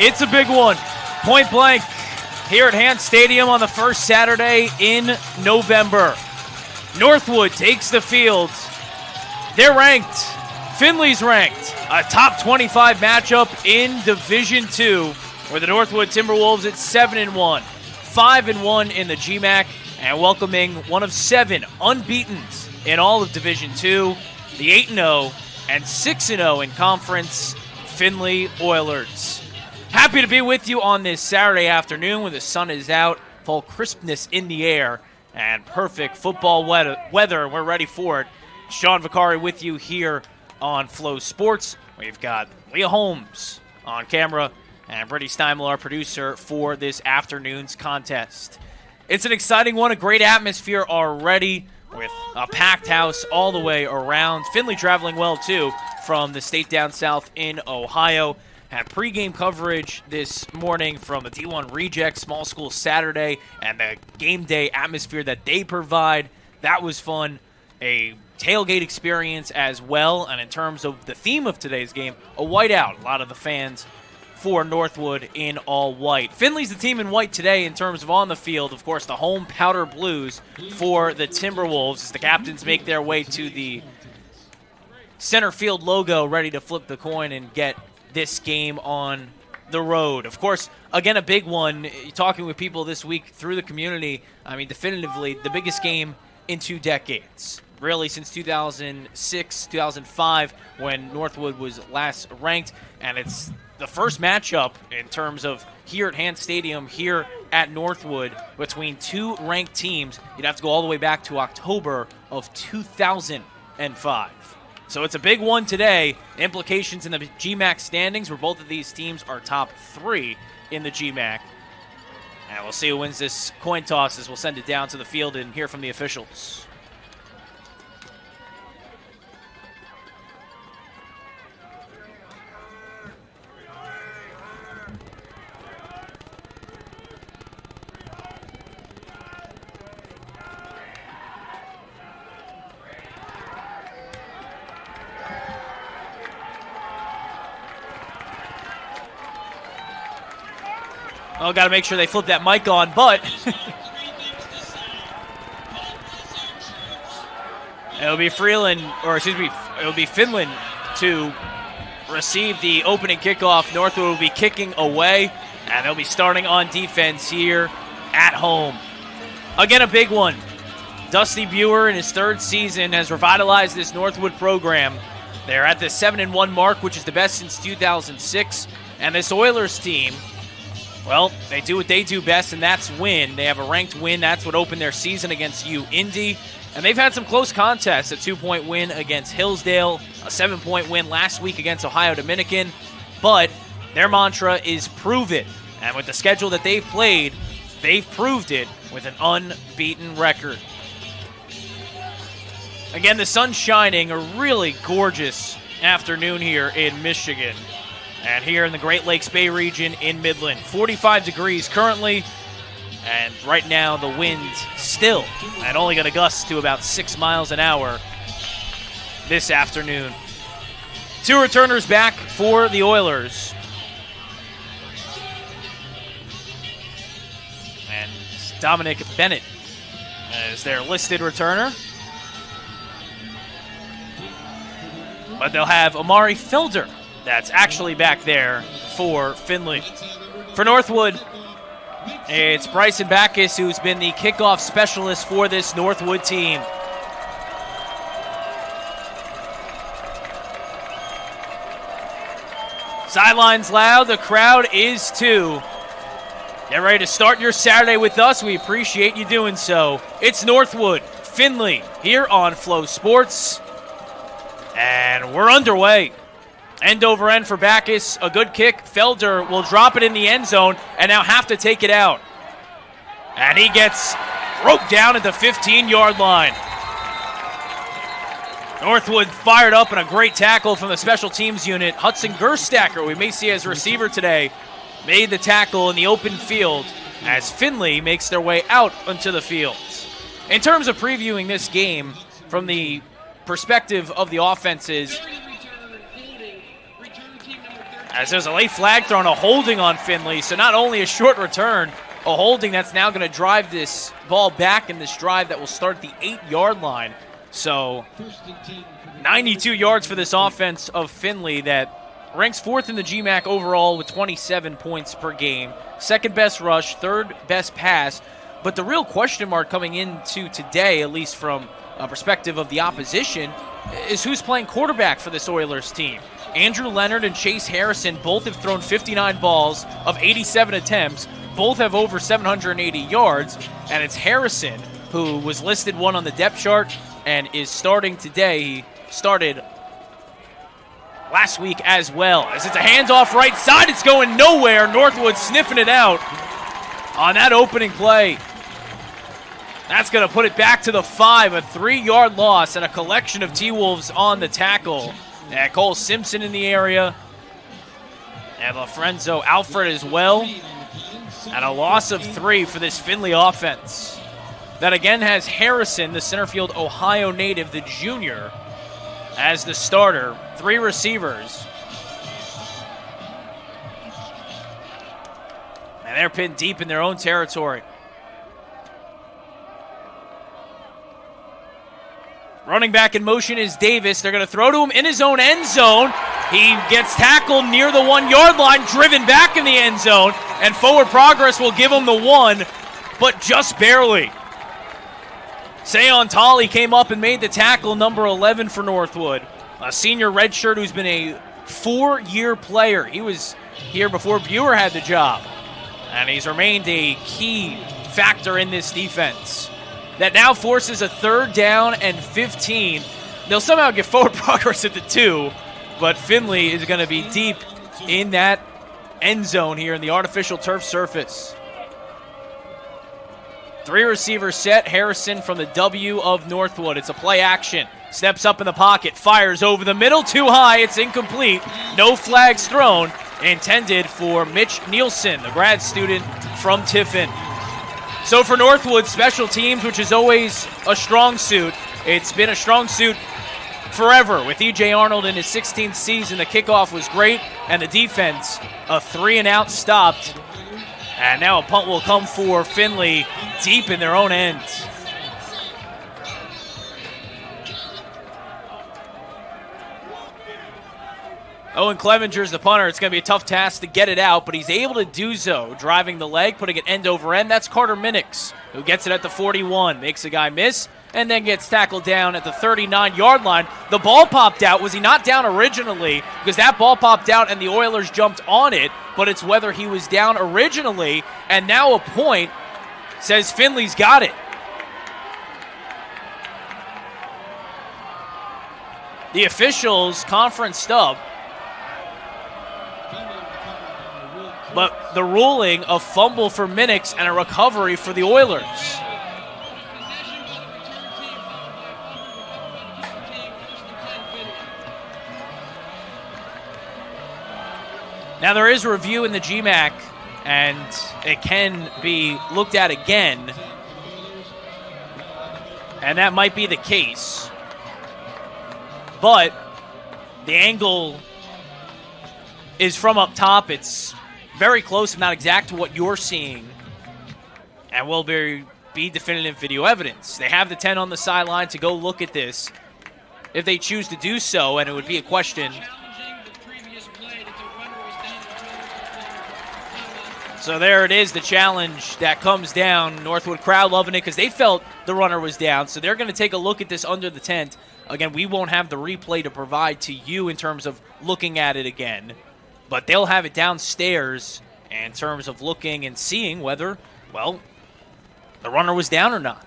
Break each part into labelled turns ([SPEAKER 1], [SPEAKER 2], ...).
[SPEAKER 1] It's a big one. Point blank here at Hans Stadium on the first Saturday in November. Northwood takes the field. They're ranked. Findlay's ranked. A top 25 matchup in Division II, where the Northwood Timberwolves at 7-1, 5-1 in the GMAC, and welcoming one of 7 unbeatens in all of Division II, the 8-0 and 6-0 in conference Findlay Oilers. Happy to be with you on this Saturday afternoon when the sun is out, full crispness in the air, and perfect football weather. We're ready for it. Sean Vicari with you here on Flow Sports. We've got Leah Holmes on camera and Brittany Steinmel, our producer, for this afternoon's contest. It's an exciting one, a great atmosphere already with a packed house all the way around. Findlay traveling well, too, from the state down south in Ohio. Had pregame coverage this morning from the D1 Rejects Small School Saturday and the game day atmosphere that they provide. That was fun. A tailgate experience as well. And in terms of the theme of today's game, a whiteout. A lot of the fans for Northwood in all white. Findlay's the team in white today in terms of on the field. Of course, the home powder blues for the Timberwolves as the captains make their way to the center field logo, ready to flip the coin and get this game on the road. Of course, again, a big one. Talking with people this week through the community, I mean, definitively the biggest game in 2 decades. Really, since 2006, 2005, when Northwood was last ranked. And it's the first matchup in terms of here at Hans Stadium, here at Northwood, between 2 ranked teams. You'd have to go all the way back to October of 2005. So it's a big one today. Implications in the GMAC standings, where both of these teams are top 3 in the GMAC. And we'll see who wins this coin toss as we'll send it down to the field and hear from the officials. Oh, got to make sure they flip that mic on, but it'll be it'll be Finland to receive the opening kickoff. Northwood will be kicking away, and they'll be starting on defense here at home. Again, a big one. Dusty Buer in his 3rd season has revitalized this Northwood program. They're at the 7-1 mark, which is the best since 2006, and this Oilers team, well, they do what they do best, and that's win. They have a ranked win. That's what opened their season against Indy. And they've had some close contests, a 2-point win against Hillsdale, a 7-point win last week against Ohio Dominican. But their mantra is prove it. And with the schedule that they've played, they've proved it with an unbeaten record. Again, the sun's shining, a really gorgeous afternoon here in Michigan. And here in the Great Lakes Bay region in Midland, 45 degrees currently, and right now the wind still, and only going to gust to about 6 miles an hour this afternoon. 2 returners back for the Oilers. And Dominic Bennett is their listed returner. But they'll have Amari Felder. That's actually back there for Findlay. For Northwood, it's Bryson Backus, who's been the kickoff specialist for this Northwood team. Sidelines loud, the crowd is too. Get ready to start your Saturday with us. We appreciate you doing so. It's Northwood, Findlay, here on Flow Sports. And we're underway. End over end for Backus, a good kick. Felder will drop it in the end zone and now have to take it out. And he gets roped down at the 15-yard line. Northwood fired up and a great tackle from the special teams unit. Hudson Gerstacker, we may see as receiver today, made the tackle in the open field as Findlay makes their way out onto the field. In terms of previewing this game from the perspective of the offenses, as there's a late flag thrown, a holding on Findlay. So not only a short return, a holding that's now going to drive this ball back in this drive that will start at the 8-yard line. So 92 yards for this offense of Findlay that ranks 4th in the GMAC overall with 27 points per game. 2nd best rush, 3rd best pass. But the real question mark coming into today, at least from a perspective of the opposition, is who's playing quarterback for this Oilers team. Andrew Leonard and Chase Harrison both have thrown 59 balls of 87 attempts. Both have over 780 yards, and it's Harrison who was listed 1 on the depth chart and is starting today. He started last week as well. As it's a handoff right side, it's going nowhere. Northwood sniffing it out on that opening play. That's going to put it back to the 5, a 3-yard loss, and a collection of T-Wolves on the tackle. And Cole Simpson in the area, and LaFrenzo Alfred as well. And a loss of 3 for this Findlay offense. That again has Harrison, the center field Ohio native, the junior, as the starter. 3 receivers. And they're pinned deep in their own territory. Running back in motion is Davis. They're going to throw to him in his own end zone. He gets tackled near the 1-yard line, driven back in the end zone, and forward progress will give him the 1, but just barely. Sayon Talley came up and made the tackle, number 11 for Northwood. A senior redshirt who's been a 4-year player. He was here before Buer had the job, and he's remained a key factor in this defense. That now forces a 3rd down and 15. They'll somehow get forward progress at the 2, but Findlay is going to be deep in that end zone here in the artificial turf surface. 3 receivers set. Harrison from the W of Northwood. It's a play action. Steps up in the pocket. Fires over the middle. Too high. It's incomplete. No flags thrown. Intended for Mitch Nielsen, the grad student from Tiffin. So for Northwood, special teams, which is always a strong suit. It's been a strong suit forever with E.J. Arnold in his 16th season. The kickoff was great, and the defense, a 3-and-out stopped. And now a punt will come for Findlay deep in their own end. Owen Clevenger's the punter. It's going to be a tough task to get it out, but he's able to do so, driving the leg, putting it end over end. That's Carter Minix, who gets it at the 41, makes a guy miss, and then gets tackled down at the 39-yard line. The ball popped out. Was he not down originally? Because that ball popped out and the Oilers jumped on it, but it's whether he was down originally, and now a point says Findlay's got it. The officials conference stub, but the ruling of fumble for Minix and a recovery for the Oilers. Now there is a review in the GMAC, and it can be looked at again, and that might be the case. But the angle is from up top. It's very close, if not exact, to what you're seeing, and will be definitive video evidence. They have the 10 on the sideline to go look at this if they choose to do so, and it would be a question. So there it is, the challenge that comes down. Northwood crowd loving it because they felt the runner was down, so they're going to take a look at this under the tent. Again, we won't have the replay to provide to you in terms of looking at it again, but they'll have it downstairs in terms of looking and seeing whether, well, the runner was down or not.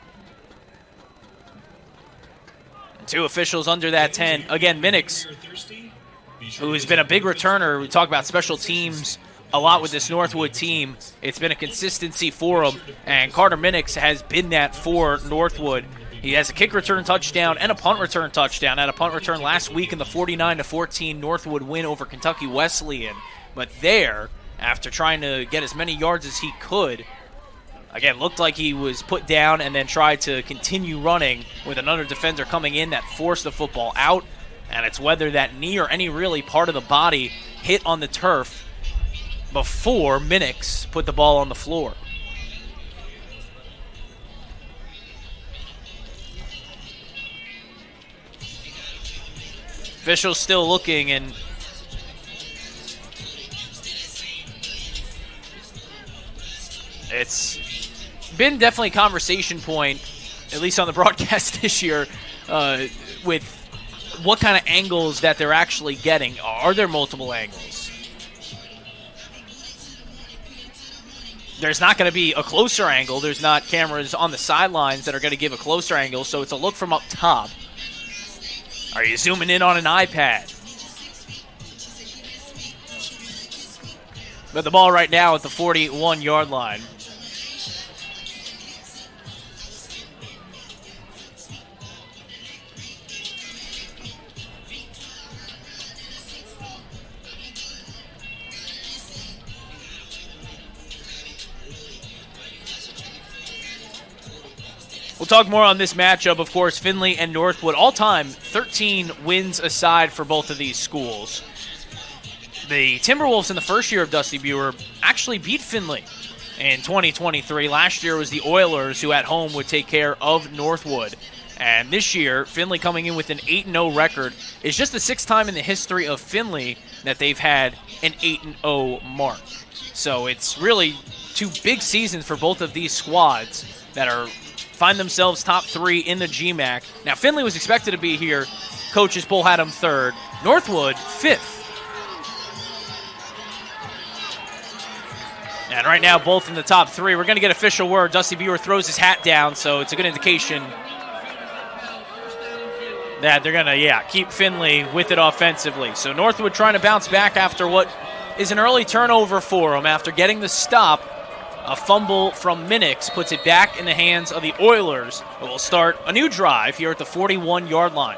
[SPEAKER 1] And 2 officials under that 10. Again, Minix, who has been a big returner. We talk about special teams a lot with this Northwood team. It's been a consistency for him, and Carter Minix has been that for Northwood. He has a kick return touchdown and a punt return touchdown. Had a punt return last week in the 49-14 Northwood win over Kentucky Wesleyan. But there, after trying to get as many yards as he could, again, looked like he was put down and then tried to continue running with another defender coming in that forced the football out. And it's whether that knee or any really part of the body hit on the turf before Minix put the ball on the floor. Officials still looking, and it's been definitely a conversation point, at least on the broadcast this year, with what kind of angles that they're actually getting. Are there multiple angles? There's not going to be a closer angle. There's not cameras on the sidelines that are going to give a closer angle, so it's a look from up top. Are you zooming in on an iPad? But the ball right now at the 41-yard line. We'll talk more on this matchup, of course. Findlay and Northwood, all-time 13 wins aside for both of these schools. The Timberwolves in the first year of Dusty Buer actually beat Findlay in 2023. Last year was the Oilers, who at home would take care of Northwood. And this year, Findlay coming in with an 8-0 record. Is just the sixth time in the history of Findlay that they've had an 8-0 mark. So it's really two big seasons for both of these squads that find themselves top three in the GMAC. Now, Findlay was expected to be here. Coaches poll had them third. Northwood, fifth. And right now, both in the top three. We're going to get official word. Dusty Buer throws his hat down, so it's a good indication that they're going to, keep Findlay with it offensively. So Northwood trying to bounce back after what is an early turnover for them. After getting the stop, a fumble from Minix puts it back in the hands of the Oilers. It will start a new drive here at the 41-yard line.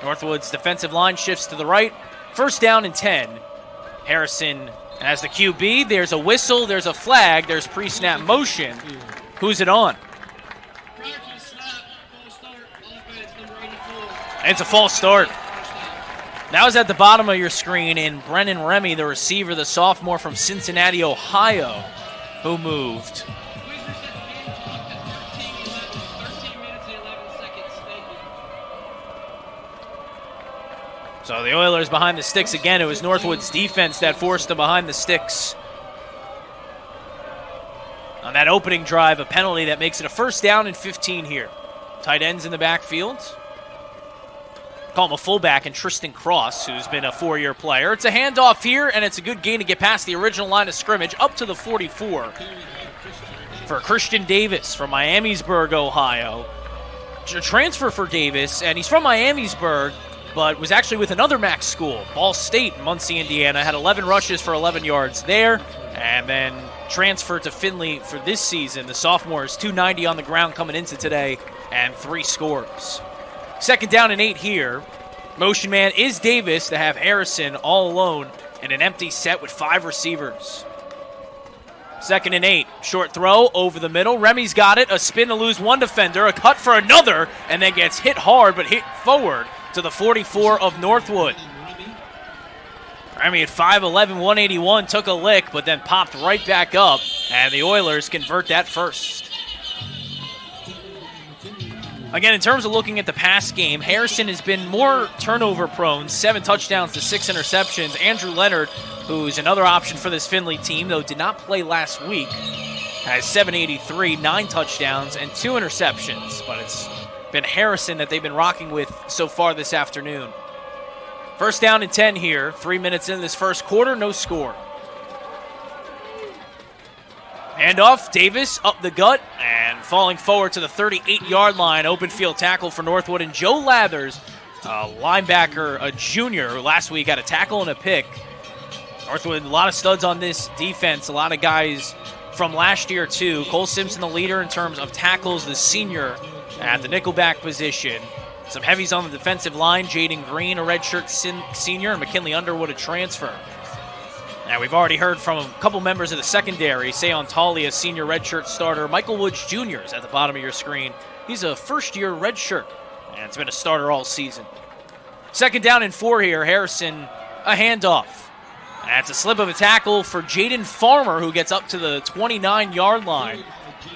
[SPEAKER 1] Northwood's defensive line shifts to the right. First down and 10. Harrison as the QB. There's a whistle. There's a flag. There's pre-snap motion. Who's it on? It's a false start. That was at the bottom of your screen, and Brennan Remy, the receiver, the sophomore from Cincinnati, Ohio, who moved. So the Oilers behind the sticks again. It was Northwood's defense that forced them behind the sticks. On that opening drive, a penalty that makes it a first down and 15 here. Tight ends in the backfield. Call him a fullback, and Tristan Cross, who's been a 4-year player. It's a handoff here, and it's a good gain to get past the original line of scrimmage up to the 44 for Christian Davis from Miamisburg, Ohio. A transfer for Davis, and he's from Miamisburg, but was actually with another MAC school, Ball State in Muncie, Indiana. Had 11 rushes for 11 yards there, and then transferred to Findlay for this season. The sophomore is 290 on the ground coming into today, and 3 scores. Second down and 8 here. Motion man is Davis to have Harrison all alone in an empty set with 5 receivers. Second and 8. Short throw over the middle. Remy's got it. A spin to lose one defender. A cut for another, and then gets hit hard but hit forward to the 44 of Northwood. Remy at 5'11", 181, took a lick, but then popped right back up, and the Oilers convert that first. Again, in terms of looking at the pass game, Harrison has been more turnover prone, 7 touchdowns to 6 interceptions. Andrew Leonard, who's another option for this Findlay team, though did not play last week, has 783, 9 touchdowns, and 2 interceptions. But it's been Harrison that they've been rocking with so far this afternoon. First down and 10 here. 3 minutes into this first quarter, no score. Handoff, Davis up the gut and falling forward to the 38-yard line. Open field tackle for Northwood, and Joe Lathers, a linebacker, a junior, who last week had a tackle and a pick. Northwood, a lot of studs on this defense, a lot of guys from last year too. Cole Simpson, the leader in terms of tackles, the senior at the nickelback position. Some heavies on the defensive line, Jaden Green, a redshirt senior, and McKinley Underwood, a transfer. Now, we've already heard from a couple members of the secondary. Sayon Talley, a senior redshirt starter. Michael Woods Jr. is at the bottom of your screen. He's a first-year redshirt, and it's been a starter all season. Second down and 4 here. Harrison, a handoff. That's a slip of a tackle for Jaden Farmer, who gets up to the 29-yard line.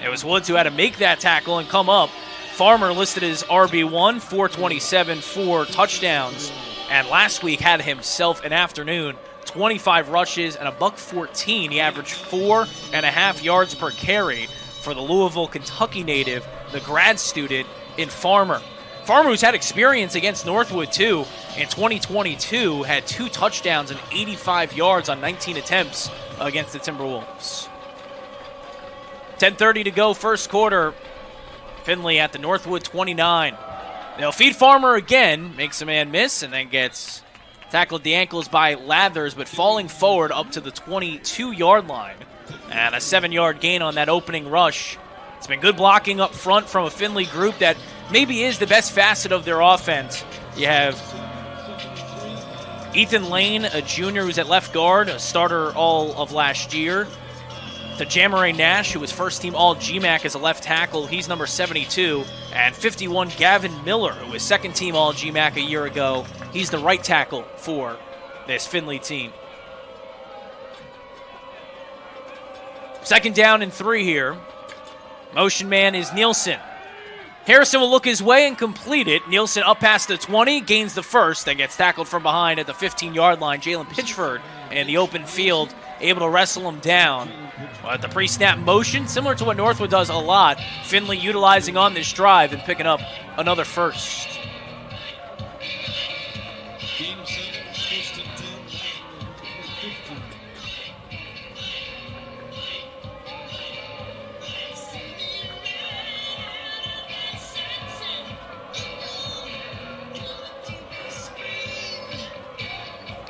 [SPEAKER 1] It was Woods who had to make that tackle and come up. Farmer listed as RB1, 427, 4 touchdowns. And last week had himself an afternoon, 25 rushes and a $114. He averaged 4.5 yards per carry for the Louisville, Kentucky native, the grad student in Farmer. Farmer, who's had experience against Northwood, too, in 2022, had 2 touchdowns and 85 yards on 19 attempts against the Timberwolves. 10:30 to go, first quarter. Findlay at the Northwood 29. They'll feed Farmer again, makes a man miss, and then gets tackled at the ankles by Lathers, but falling forward up to the 22-yard line. And a 7-yard gain on that opening rush. It's been good blocking up front from a Findlay group that maybe is the best facet of their offense. You have Ethan Lane, a junior who's at left guard, a starter all of last year. To Jamaray Nash, who was first-team All-GMAC as a left tackle. He's number 72. And 51, Gavin Miller, who was second-team All-GMAC a year ago. He's the right tackle for this Findlay team. Second down and 3 here. Motion man is Nielsen. Harrison will look his way and complete it. Nielsen up past the 20, gains the first, then gets tackled from behind at the 15-yard line. Jalen Pitchford in the open field, able to wrestle him down. But the pre-snap motion, similar to what Northwood does a lot, Findlay utilizing on this drive and picking up another first.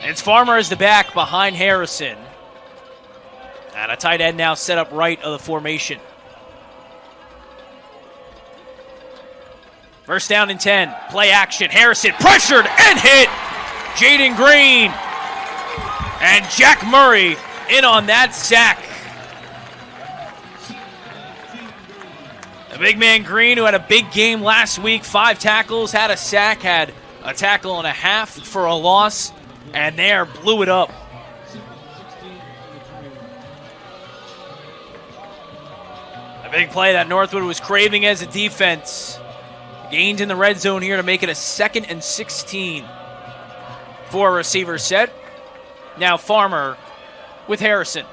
[SPEAKER 1] It's Farmer as the back behind Harrison. And a tight end now set up right of the formation. First down and 10. Play action. Harrison pressured and hit. Jaden Green. And Jack Murray in on that sack. The big man Green, who had a big game last week, 5 tackles, had a sack, had a tackle and a half for a loss. And there, blew it up. A big play that Northwood was craving as a defense. Gained in the red zone here to make it a 2nd and 16. 4 receivers set. Now Farmer with Harrison.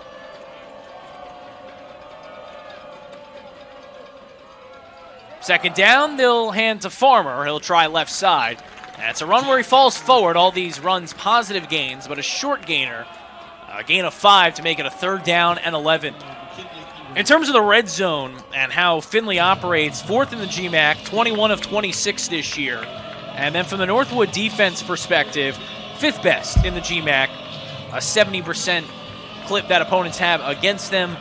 [SPEAKER 1] Second down, they'll hand to Farmer. He'll try left side. That's a run where he falls forward. All these runs positive gains, but a short gainer. A gain of 5 to make it a 3rd down and 11. In terms of the red zone and how Findlay operates, 4th in the GMAC, 21 of 26 this year. And then from the Northwood defense perspective, 5th best in the GMAC. A 70% clip that opponents have against them.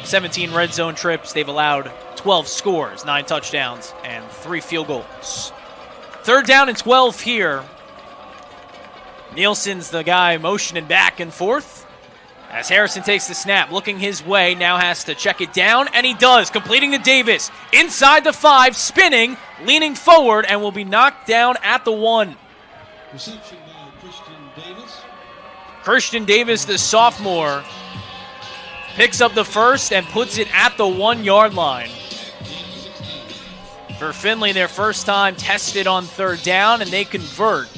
[SPEAKER 1] 17 red zone trips. They've allowed 12 scores, 9 touchdowns, and 3 field goals. 3rd down and 12 here. Nielsen's the guy motioning back and forth. As Harrison takes the snap, looking his way, now has to check it down, and he does, completing to Davis. Inside the 5, spinning, leaning forward, and will be knocked down at the 1.
[SPEAKER 2] Reception by Christian Davis.
[SPEAKER 1] Christian Davis, the sophomore, picks up the first and puts it at the 1-yard line. For Findlay, their first time tested on 3rd down, and they convert.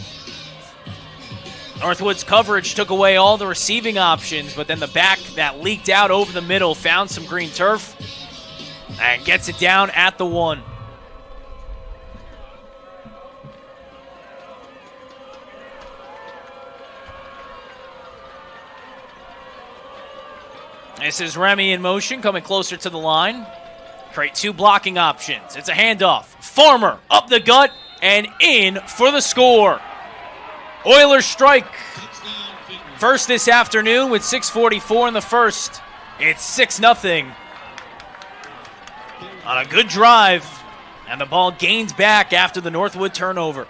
[SPEAKER 1] Northwood's coverage took away all the receiving options, but then the back that leaked out over the middle found some green turf and gets it down at the 1. This is Remy in motion, coming closer to the line. Create 2 blocking options. It's a handoff. Farmer up the gut and in for the score. Oilers strike. First this afternoon with 6:44 in the first. It's 6-0. On a good drive. And the ball gains back after the Northwood turnover.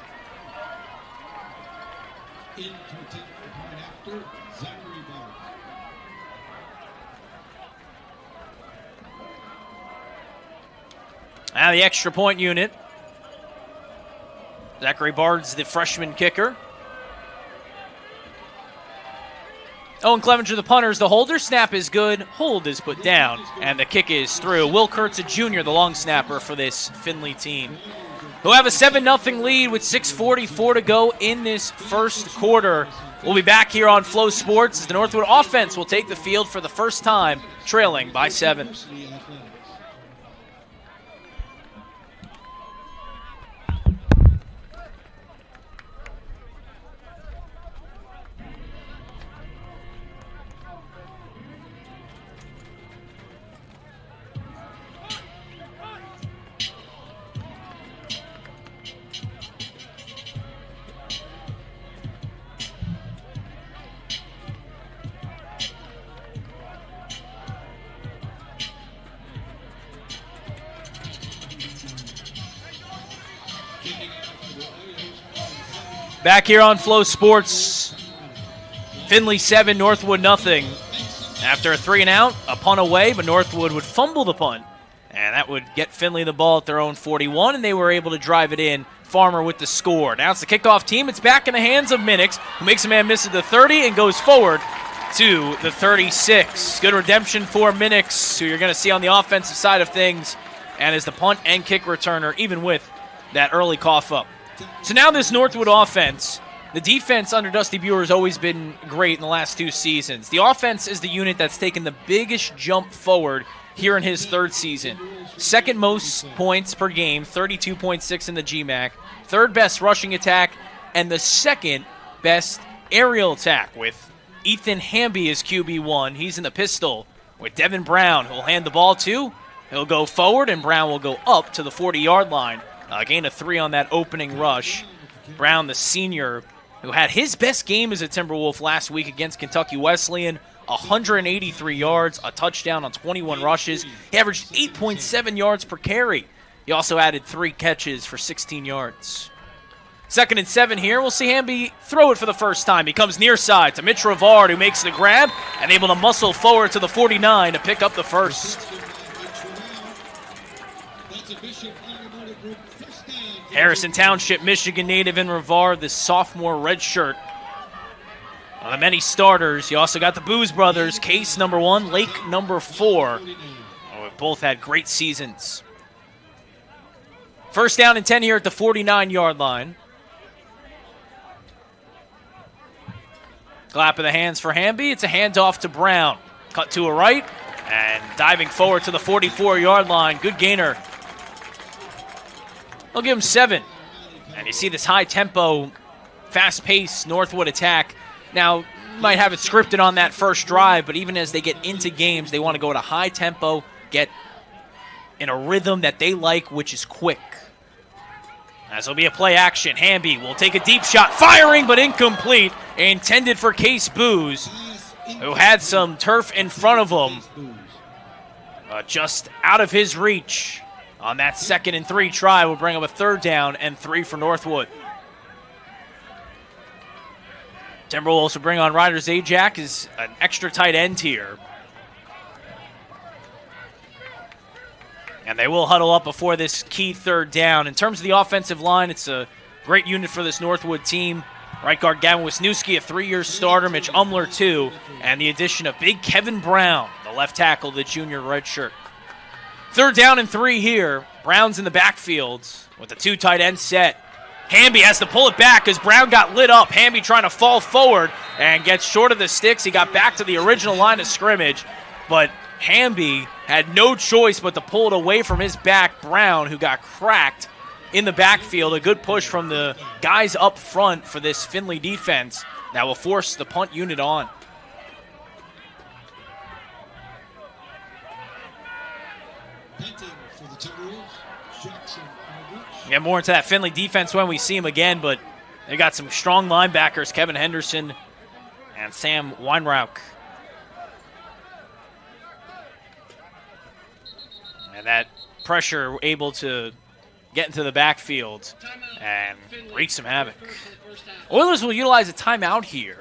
[SPEAKER 1] Now the extra point unit. Zachary Bard's the freshman kicker. Owen Clevenger, the punters, the holder. Snap is good. Hold is put down. And the kick is through. Will Kurtz, Jr., the long snapper for this Findlay team, who have a 7-0 lead with 6:44 to go in this first quarter. We'll be back here on Flow Sports as the Northwood offense will take the field for the first time, trailing by 7. Back here on Flow Sports, Findlay 7, Northwood nothing. After a 3-and-out, a punt away, but Northwood would fumble the punt, and that would get Findlay the ball at their own 41, and they were able to drive it in. Farmer with the score. Now it's the kickoff team. It's back in the hands of Minix, who makes a man miss at the 30 and goes forward to the 36. Good redemption for Minix, who you're going to see on the offensive side of things, and is the punt and kick returner, even with that early cough up. So now this Northwood offense, the defense under Dusty Buer has always been great in the last 2 seasons. The offense is the unit that's taken the biggest jump forward here in his 3rd season. Second most points per game, 32.6 in the GMAC. 3rd best rushing attack, and the 2nd best aerial attack with Ethan Hamby as QB1. He's in the pistol with Devin Brown, who will hand the ball to. He'll go forward, and Brown will go up to the 40-yard line. Gain of 3 on that opening rush. Brown, the senior, who had his best game as a Timberwolf last week against Kentucky Wesleyan, 183 yards, a touchdown on 21 rushes. He averaged 8.7 yards per carry. He also added 3 catches for 16 yards. 2nd and 7 here. We'll see Hamby throw it for the first time. He comes near side to Mitch Rivard, who makes the grab and able to muscle forward to the 49 to pick up the first. Harrison Township, Michigan native in Rivard, this sophomore redshirt. One of the many starters. You also got the Booz brothers, Case number 1, Lake number 4. Both had great seasons. First down and 10 here at the 49-yard line. Clap of the hands for Hamby. It's a handoff to Brown. Cut to a right and diving forward to the 44-yard line. Good gainer. They'll give him 7. And you see this high-tempo, fast-paced Northwood attack. Now, you might have it scripted on that first drive, but even as they get into games, they want to go at a high tempo, get in a rhythm that they like, which is quick. As will be a play action. Hamby will take a deep shot, firing but incomplete, intended for Case Booz, who had some turf in front of him, just out of his reach. On that 2nd and 3 try, will bring up a 3rd down and 3 for Northwood. Timberwolves will bring on Ryder Zajac as an extra tight end here. And they will huddle up before this key 3rd down. In terms of the offensive line, it's a great unit for this Northwood team. Right guard Gavin Wisniewski, a 3-year starter, Mitch Umler, 2, and the addition of big Kevin Brown, the left tackle, the junior redshirt. 3rd down and 3 here. Brown's in the backfield with the 2 tight end set. Hamby has to pull it back as Brown got lit up. Hamby trying to fall forward and gets short of the sticks. He got back to the original line of scrimmage, but Hamby had no choice but to pull it away from his back. Brown, who got cracked in the backfield. A good push from the guys up front for this Findlay defense that will force the punt unit on. Get more into that Findlay defense when we see him again, but they got some strong linebackers, Kevin Henderson and Sam Weinrauch. And that pressure able to get into the backfield and wreak some havoc. Oilers will utilize a timeout here.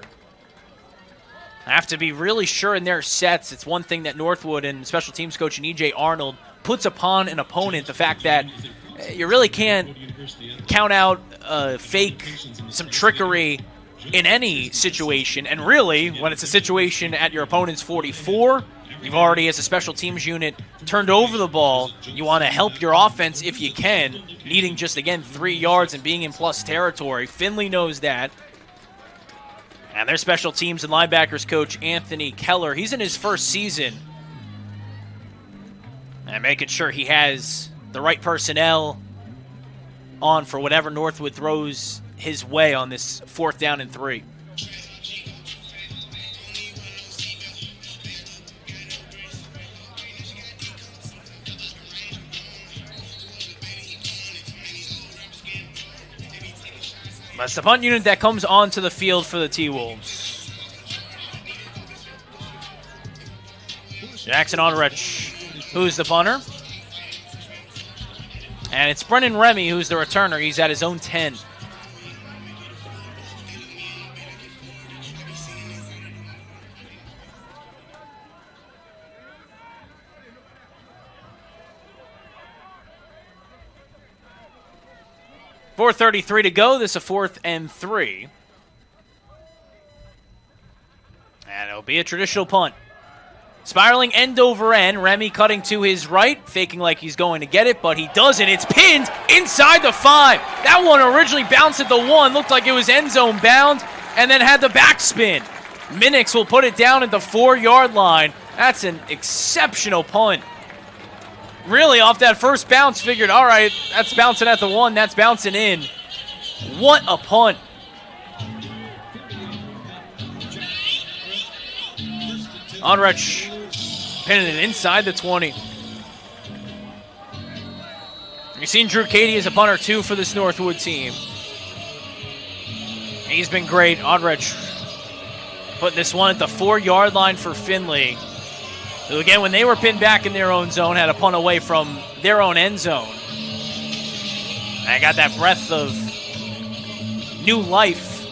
[SPEAKER 1] Have to be really sure in their sets. It's one thing that Northwood and special teams coach E.J. Arnold puts upon an opponent, the fact that you really can't count out fake, some trickery in any situation. And really, when it's a situation at your opponent's 44, you've already, as a special teams unit, turned over the ball. You want to help your offense if you can, needing just, again, 3 yards and being in plus territory. Findlay knows that. And their special teams and linebackers coach, Anthony Keller, he's in his first season. And making sure he has the right personnel on for whatever Northwood throws his way on this 4th down and 3. That's the punt unit that comes onto the field for the T-Wolves. Jackson Onrich, who's the punter. And it's Brennan Remy who's the returner. He's at his own 10. .433 to go. This is a 4th and 3. And it'll be a traditional punt. Spiraling end over end. Remy cutting to his right, faking like he's going to get it, but he doesn't. It's pinned inside the 5. That one originally bounced at the 1. Looked like it was end zone bound, and then had the backspin. Minix will put it down at the 4-yard line. That's an exceptional punt. Really, off that first bounce, figured, all right, that's bouncing at the 1, that's bouncing in. What a punt. Onrich pinning it inside the 20. You've seen Drew Cady as a punter, too, for this Northwood team. He's been great. Onrich putting this one at the 4-yard line for Findlay. Who, again, when they were pinned back in their own zone, had a punt away from their own end zone. And got that breath of new life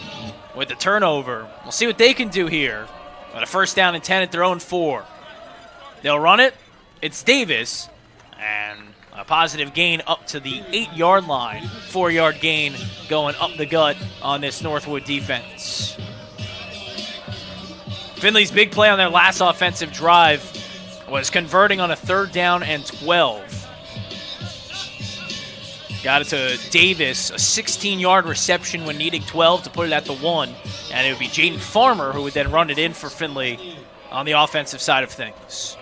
[SPEAKER 1] with the turnover. We'll see what they can do here. But a 1st down and 10 at their own 4. They'll run it. It's Davis. And a positive gain up to the 8-yard line. 4-yard gain going up the gut on this Northwood defense. Findlay's big play on their last offensive drive was converting on a 3rd down and 12. Got it to Davis, a 16-yard reception when needing 12 to put it at the 1. And it would be Jaden Farmer who would then run it in for Findlay on the offensive side of things.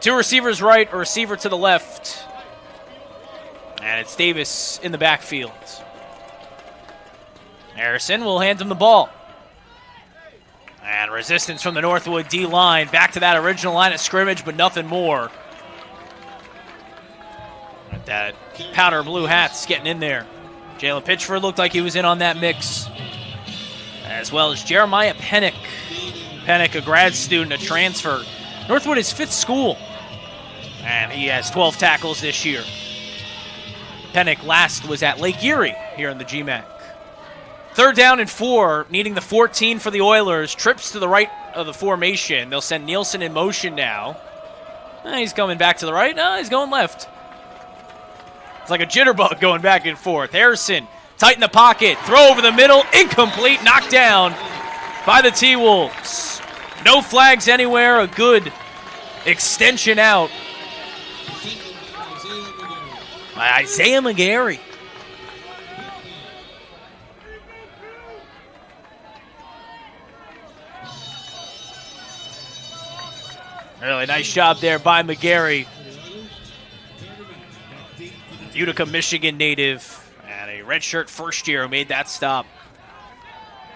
[SPEAKER 1] 2 receivers right, a receiver to the left. And it's Davis in the backfield. Harrison will hand him the ball. And resistance from the Northwood D-line. Back to that original line of scrimmage, but nothing more. That powder blue hat's getting in there. Jalen Pitchford looked like he was in on that mix. As well as Jeremiah Pennick. Pennick, a grad student, a transfer. Northwood, his 5th school. And he has 12 tackles this year. Pennick last was at Lake Erie here in the GMAC. 3rd down and 4, needing the 14 for the Oilers. Trips to the right of the formation. They'll send Nielsen in motion now. He's coming back to the right. No, he's going left. It's like a jitterbug going back and forth. Harrison, tight in the pocket. Throw over the middle. Incomplete. Knocked down by the T-Wolves. No flags anywhere. A good extension out by Isaiah McGarry. Really nice job there by McGarry. Utica, Michigan native, and a redshirt first year who made that stop.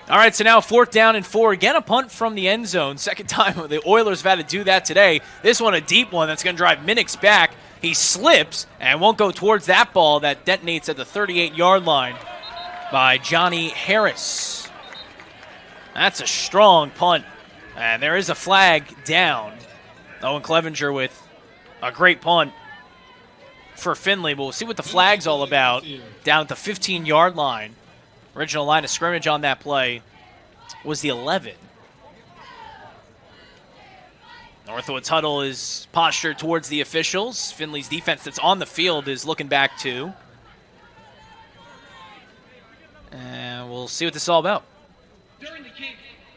[SPEAKER 1] All right, so now 4th down and 4. Again, a punt from the end zone. Second time the Oilers have had to do that today. This one a deep one that's going to drive Minix back. He slips and won't go towards that ball that detonates at the 38-yard line by Johnny Harris. That's a strong punt. And there is a flag down. Owen Clevenger with a great punt for Findlay, but we'll see what the flag's all about down at the 15-yard line. Original line of scrimmage on that play was the 11. Northwood's huddle is postured towards the officials. Findlay's defense that's on the field is looking back too. And we'll see what this is all about.
[SPEAKER 3] During the kick,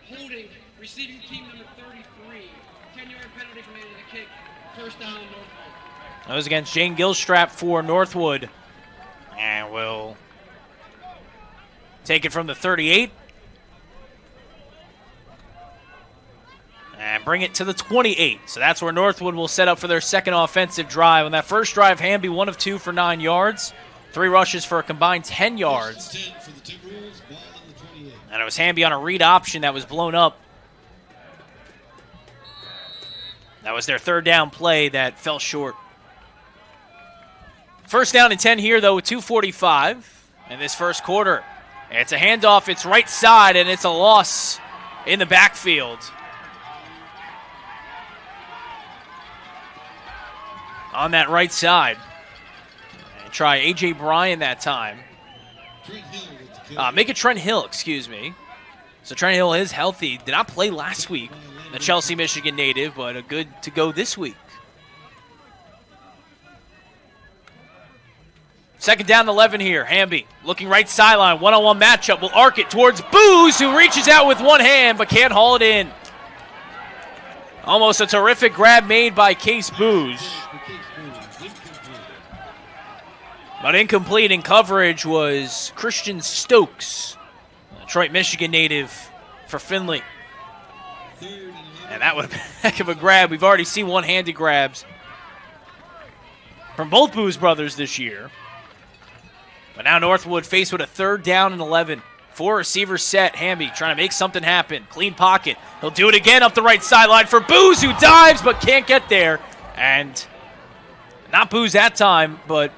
[SPEAKER 3] holding, receiving team number 33. 10-yard penalty committed to the kick. First down, Northwood.
[SPEAKER 1] That was against Jane Gilstrap for Northwood. And we'll take it from the 38. And bring it to the 28. So that's where Northwood will set up for their second offensive drive. On that first drive, Hamby 1 of 2 for 9 yards. 3 rushes for a combined 10 yards. And it was Hamby on a read option that was blown up. That was their third down play that fell short. First down and 10 here, though, with 2:45 in this first quarter. It's a handoff. It's right side, and it's a loss in the backfield. On that right side. And try A.J. Bryan that time. Make it Trent Hill, excuse me. So Trent Hill is healthy. Did not play last week. The Chelsea, Michigan native, but a good to go this week. Second down, 11 here. Hamby looking right sideline. One-on-one matchup. Will arc it towards Booz, who reaches out with one hand but can't haul it in. Almost a terrific grab made by Case Booz. But incomplete in coverage was Christian Stokes, Detroit, Michigan native for Findlay. And that would have been a heck of a grab. We've already seen one-handed grabs from both Booz brothers this year. But now Northwood faced with a third down and 11. 4 receivers set. Hamby trying to make something happen. Clean pocket. He'll do it again up the right sideline for Booz, who dives but can't get there. And not Booz that time, but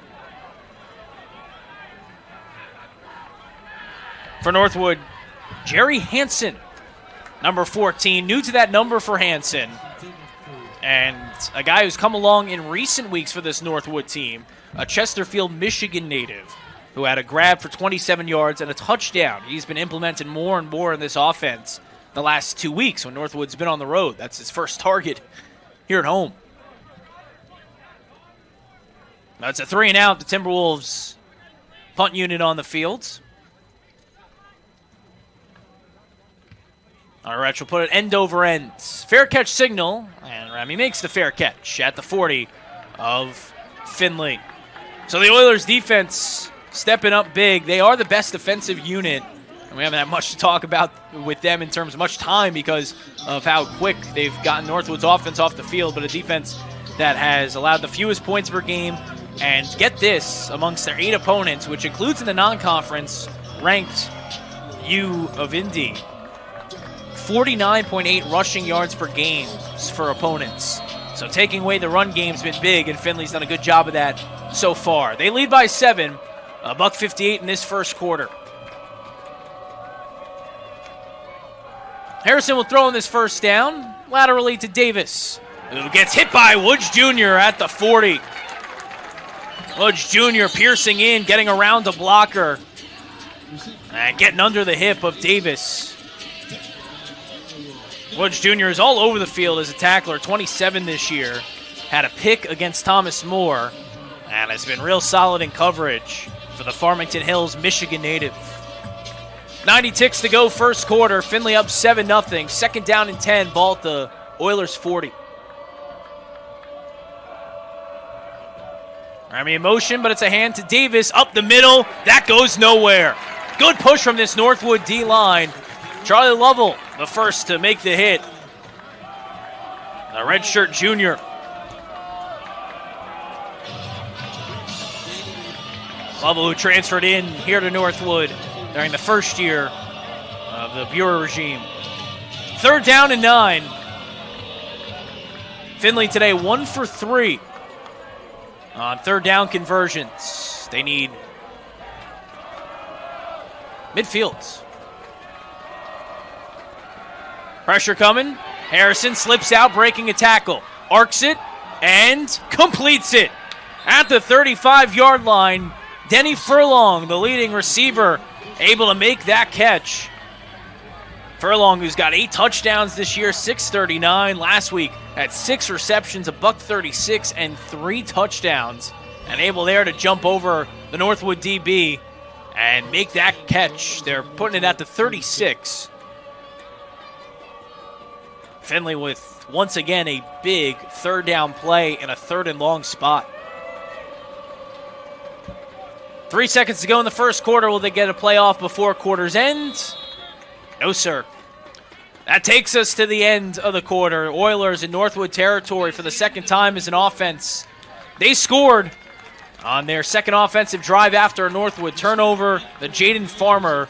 [SPEAKER 1] for Northwood, Jerry Hansen, number 14. New to that number for Hansen. And a guy who's come along in recent weeks for this Northwood team, a Chesterfield, Michigan native, who had a grab for 27 yards and a touchdown. He's been implemented more and more in this offense the last 2 weeks when Northwood's been on the road. That's his first target here at home. Now it's a 3-and-out. The Timberwolves punt unit on the field. All right, we'll put it end over end. Fair catch signal, and Remy makes the fair catch at the 40 of Findlay. So the Oilers defense stepping up big. They are the best defensive unit, and we haven't had much to talk about with them in terms of much time because of how quick they've gotten Northwood's offense off the field, but a defense that has allowed the fewest points per game, and get this, amongst their 8 opponents, which includes in the non-conference ranked U of Indy, 49.8 rushing yards per game for opponents. So taking away the run game's been big, and Findlay's done a good job of that so far. They lead by 7, $1:58 in this first quarter. Harrison will throw in this first down, laterally to Davis, who gets hit by Woods Jr. at the 40. Woods Jr. piercing in, getting around a blocker, and getting under the hip of Davis. Woods Jr. is all over the field as a tackler, 27 this year. Had a pick against Thomas More, and has been real solid in coverage for the Farmington Hills, Michigan native. 90 ticks to go first quarter. Findlay up 7-0. Second down and 10, ball at the Oilers 40. Remy in motion, but it's a hand to Davis up the middle. That goes nowhere. Good push from this Northwood D-line. Charlie Lovell, the first to make the hit. The redshirt junior. Lovell, who transferred in here to Northwood during the first year of the Bureau regime. Third down and 9. Findlay today 1 for 3 on third down conversions. They need midfields. Pressure coming. Harrison slips out, breaking a tackle. Arcs it and completes it. At the 35-yard line, Denny Furlong, the leading receiver, able to make that catch. Furlong, who's got 8 touchdowns this year, 639. Last week had 6 receptions, $136, and 3 touchdowns. And able there to jump over the Northwood DB and make that catch. They're putting it at the 36 Findlay with, once again, a big third down play in a 3rd and long spot. 3 seconds to go in the first quarter. Will they get a playoff before quarter's end? No, sir. That takes us to the end of the quarter. Oilers in Northwood territory for the second time as an offense. They scored on their second offensive drive after a Northwood turnover. The Jaden Farmer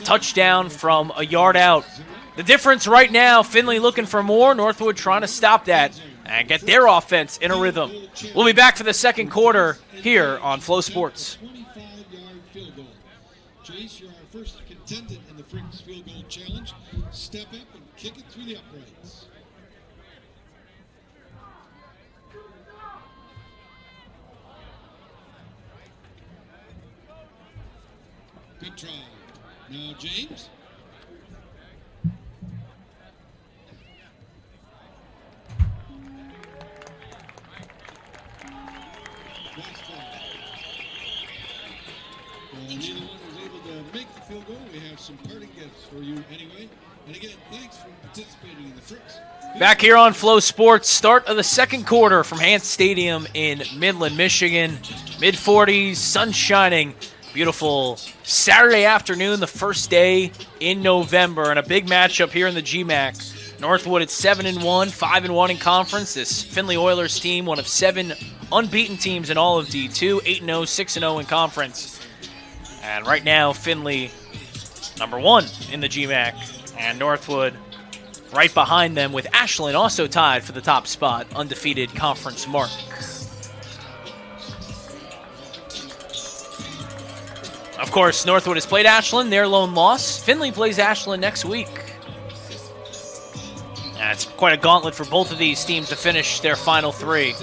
[SPEAKER 1] touchdown from a yard out. The difference right now, Findlay looking for more. Northwood trying to stop that and get their offense in a rhythm. We'll be back for the second quarter here on Flow Sports.
[SPEAKER 2] 25-yard field goal. Chase, you're our first contestant in the Fricks Field Goal Challenge. Step up and kick it through the uprights. Good try. Now James. Neither one was able to make the field goal. We have some parting gifts for you anyway. And again, thanks for participating in the Fricks.
[SPEAKER 1] Back here on Flow Sports, start of the second quarter from Hant Stadium in Midland, Michigan. Mid-40s, sun shining. Beautiful Saturday afternoon, the first day in November, and a big matchup here in the GMAC. Northwood at 7-1, 5-1 in conference. This Findlay Oilers team, one of 7 unbeaten teams in all of D2, 8-0, 6-0 in conference. And right now, Findlay number 1 in the GMAC, and Northwood right behind them with Ashland also tied for the top spot, undefeated conference mark. Of course, Northwood has played Ashland, their lone loss. Findlay plays Ashland next week. And it's quite a gauntlet for both of these teams to finish their final 3.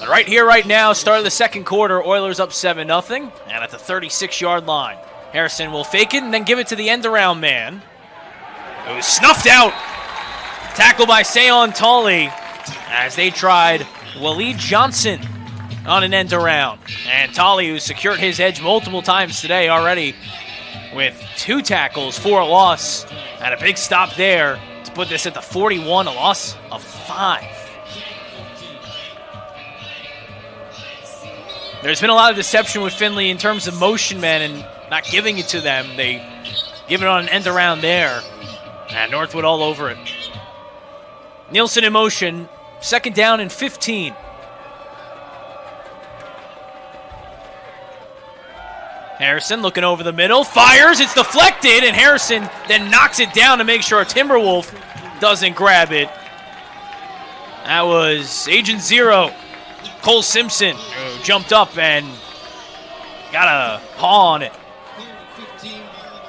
[SPEAKER 1] And right here, right now, start of the second quarter, Oilers up 7-0, and at the 36-yard line. Harrison will fake it and then give it to the end-around man. It was snuffed out. Tackle by Sayon Tully as they tried Waleed Johnson on an end-around. And Tully, who secured his edge multiple times today already with 2 tackles for a loss, and a big stop there to put this at the 41, a loss of 5. There's been a lot of deception with Findlay in terms of motion men and not giving it to them. They give it on an end around there. And Northwood all over it. Nielsen in motion. 2nd down and 15. Harrison looking over the middle. Fires. It's deflected. And Harrison then knocks it down to make sure Timberwolf doesn't grab it. That was Agent Zero, Cole Simpson, who jumped up and got a paw on it.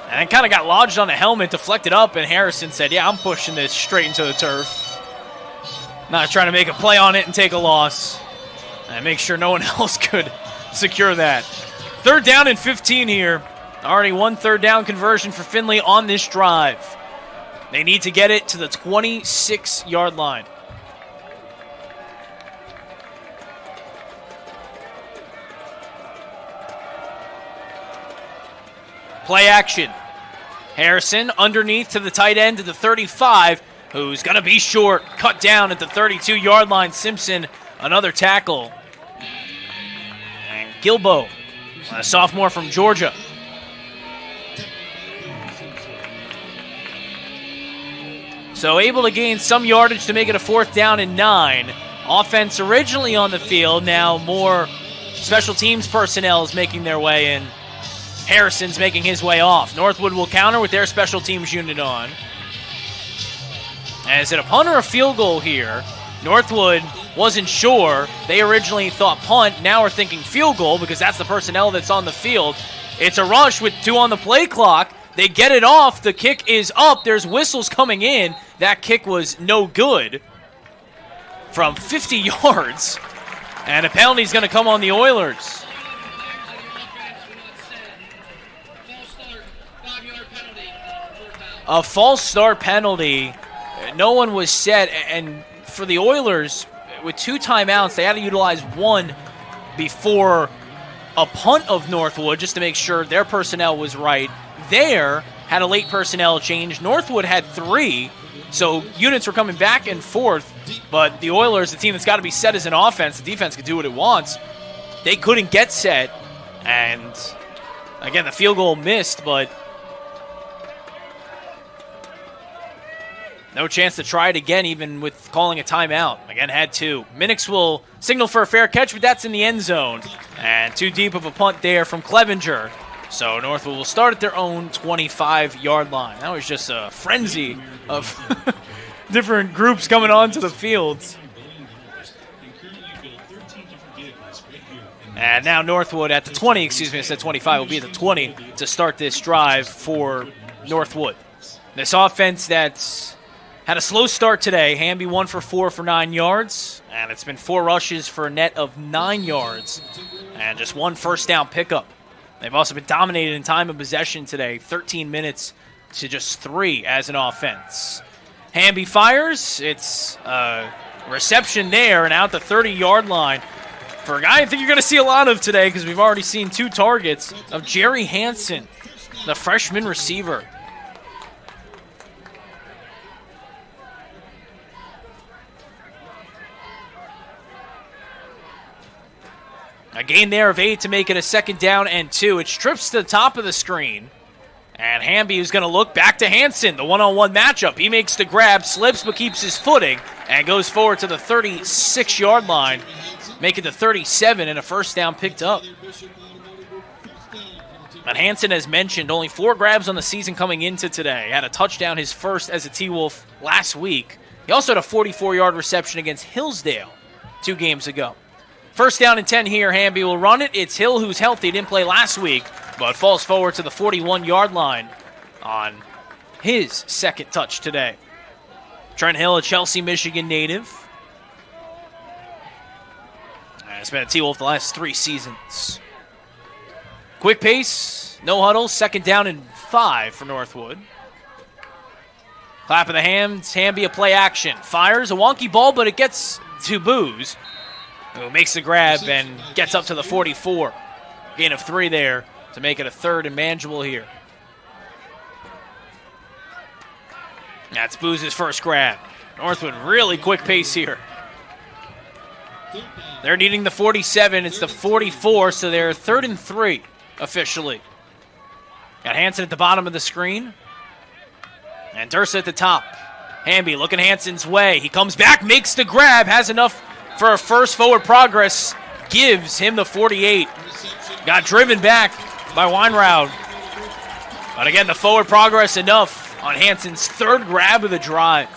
[SPEAKER 1] And kind of got lodged on the helmet, deflected up, and Harrison said, yeah, I'm pushing this straight into the turf. Not trying to make a play on it and take a loss. And make sure no one else could secure that. 3rd down and 15 here. Already 1 3rd down conversion for Findlay on this drive. They need to get it to the 26-yard line. Play action. Harrison underneath to the tight end to the 35, who's going to be short. Cut down at the 32-yard line. Simpson, another tackle. And Gilbo, a sophomore from Georgia. So able to gain some yardage to make it a 4th down and 9. Offense originally on the field, now more special teams personnel is making their way in. Harrison's making his way off. Northwood will counter with their special teams unit on. And is it a punt or a field goal here? Northwood wasn't sure. They originally thought punt. Now we're thinking field goal because that's the personnel that's on the field. It's a rush with 2 on the play clock. They get it off. The kick is up. There's whistles coming in. That kick was no good from 50 yards. And a penalty's going to come on the Oilers. A false start penalty. No one was set. And for the Oilers, with 2 timeouts, they had to utilize 1 before a punt of Northwood just to make sure their personnel was right. There, had a late personnel change. Northwood had 3, so units were coming back and forth, but the Oilers, the team that's got to be set as an offense, the defense can do what it wants. They couldn't get set, and again, the field goal missed, but no chance to try it again, even with calling a timeout. Again, had 2. Minix will signal for a fair catch, but that's in the end zone. And too deep of a punt there from Clevenger. So Northwood will start at their own 25-yard line. That was just a frenzy of different groups coming onto the fields. And now Northwood at the 20, excuse me, I said 25, will be at the 20 to start this drive for Northwood. This offense that's had a slow start today. Hamby 1 for 4 for 9 yards, and it's been 4 rushes for a net of 9 yards, and just 1 first down pickup. They've also been dominated in time of possession today, 13 minutes to just 3 as an offense. Hamby fires. It's a reception there and out the 30-yard line for a guy I think you're going to see a lot of today because we've already seen 2 targets of Jerry Hansen, the freshman receiver. A gain there of 8 to make it a 2nd down and 2. It trips to the top of the screen. And Hamby is going to look back to Hansen, the one-on-one matchup. He makes the grab, slips but keeps his footing, and goes forward to the 36-yard line, making the 37 and a first down picked up. But Hansen, as mentioned, only 4 grabs on the season coming into today. Had a touchdown, his first as a T-Wolf last week. He also had a 44-yard reception against Hillsdale 2 games ago. First down and 10 here. Hamby will run it. It's Hill, who's healthy, didn't play last week, but falls forward to the 41-yard line on his 2nd touch today. Trent Hill, a Chelsea, Michigan native. Has been a T-Wolf the last 3 seasons. Quick pace, no huddle, 2nd down and 5 for Northwood. Clap of the hands, Hamby a play action. Fires a wonky ball, but it gets to Booz, who makes the grab and gets up to the 44. Gain of 3 there to make it a 3rd and manageable here. That's Booz's first grab. Northwood really quick pace here. They're needing the 47. It's the 44, so they're 3rd and 3 officially. Got Hansen at the bottom of the screen. And Dursa at the top. Hamby looking Hansen's way. He comes back, makes the grab, has enough for a first forward progress, gives him the 48. Got driven back by Weinraud. But again, the forward progress enough on Hansen's 3rd grab of the drive.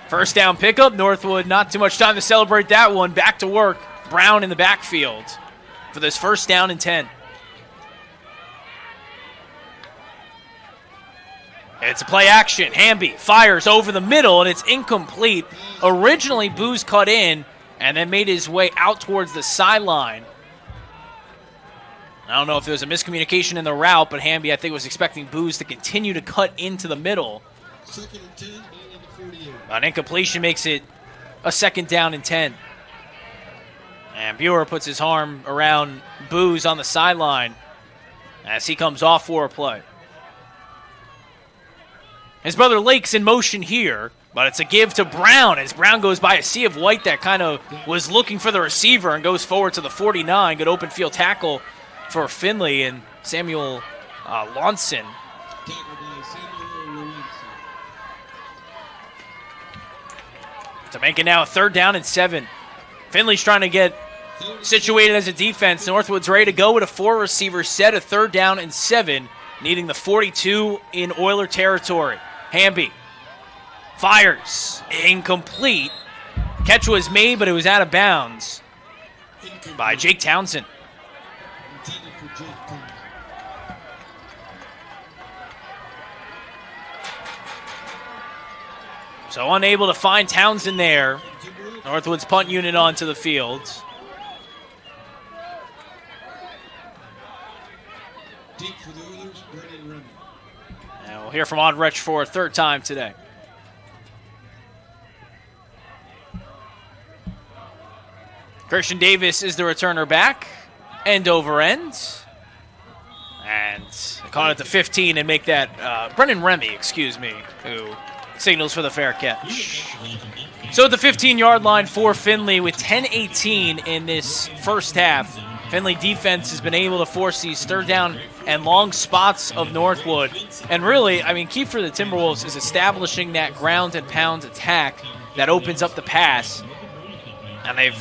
[SPEAKER 1] First down pickup. Northwood, not too much time to celebrate that one. Back to work. Brown in the backfield for this first down and 10. It's a play action. Hamby fires over the middle, and it's incomplete. Originally, Booz cut in and then made his way out towards the sideline. I don't know if there was a miscommunication in the route, but Hamby, I think, was expecting Booz to continue to cut into the middle.
[SPEAKER 2] 2nd and 10, ball on the 48.
[SPEAKER 1] An incompletion makes it a 2nd down and 10. And Buer puts his arm around Booz on the sideline as he comes off for a play. His brother Lake's in motion here, but it's a give to Brown as Brown goes by a sea of white that kind of was looking for the receiver and goes forward to the 49. Good open field tackle for Findlay and Samuel Lonson. To make it now a 3rd down and 7. Findlay's trying to get situated as a defense. Northwood's ready to go with a 4-receiver set, a 3rd down and 7, needing the 42 in Oiler territory. Hamby fires. Incomplete. Catch was made, but it was out of bounds by Jake Townsend. So unable to find Townsend there. Northwood's punt unit onto the field.
[SPEAKER 2] Deep for the Oilers, Brennan Remy.
[SPEAKER 1] And we'll hear from Odrich for a 3rd time today. Christian Davis is the returner back. End over end. caught at the 15 and make that, Brendan Remy, excuse me, who signals for the fair catch. So at the 15-yard line for Findlay with 10:18 in this first half. Findlay defense has been able to force these third down and long spots of Northwood. And really, I mean, key for the Timberwolves is establishing that ground and pound attack that opens up the pass. And they've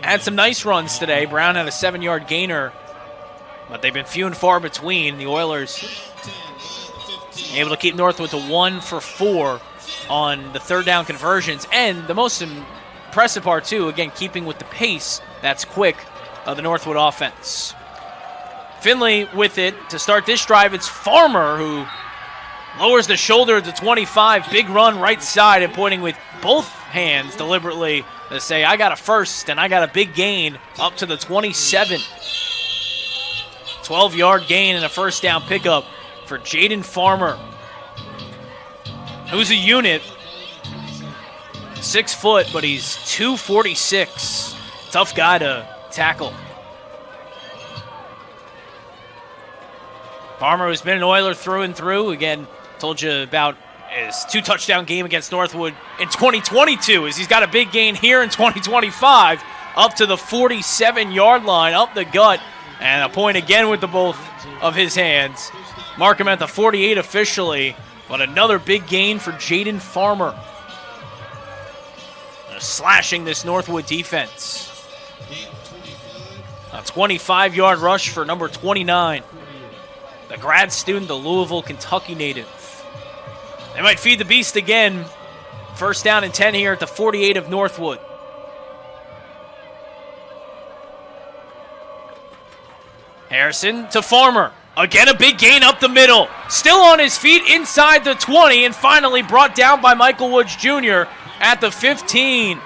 [SPEAKER 1] had some nice runs today. Brown had a 7-yard gainer, but they've been few and far between. The Oilers able to keep Northwood to 1 for 4 on the third down conversions. And the most impressive part, too, again, keeping with the pace that's quick of the Northwood offense. Findlay with it to start this drive. It's Farmer who lowers the shoulder at the 25. Big run right side and pointing with both hands deliberately to say, I got a first and I got a big gain up to the 27. 12-yard gain and a first down pickup for Jaden Farmer, who's a unit. 6 foot, but he's 246. Tough guy to tackle. Farmer, who's been an Oiler through and through. Again, told you about his 2-touchdown game against Northwood in 2022, as he's got a big gain here in 2025, up to the 47-yard line, up the gut, and a point again with the both of his hands. Mark him at the 48 officially, but another big gain for Jaden Farmer. They're slashing this Northwood defense. A 25-yard rush for number 29. The grad student, the Louisville, Kentucky native. They might feed the beast again. First down and 10 here at the 48 of Northwood. Harrison to Farmer. Again, a big gain up the middle. Still on his feet inside the 20 and finally brought down by Michael Woods Jr. at the 15.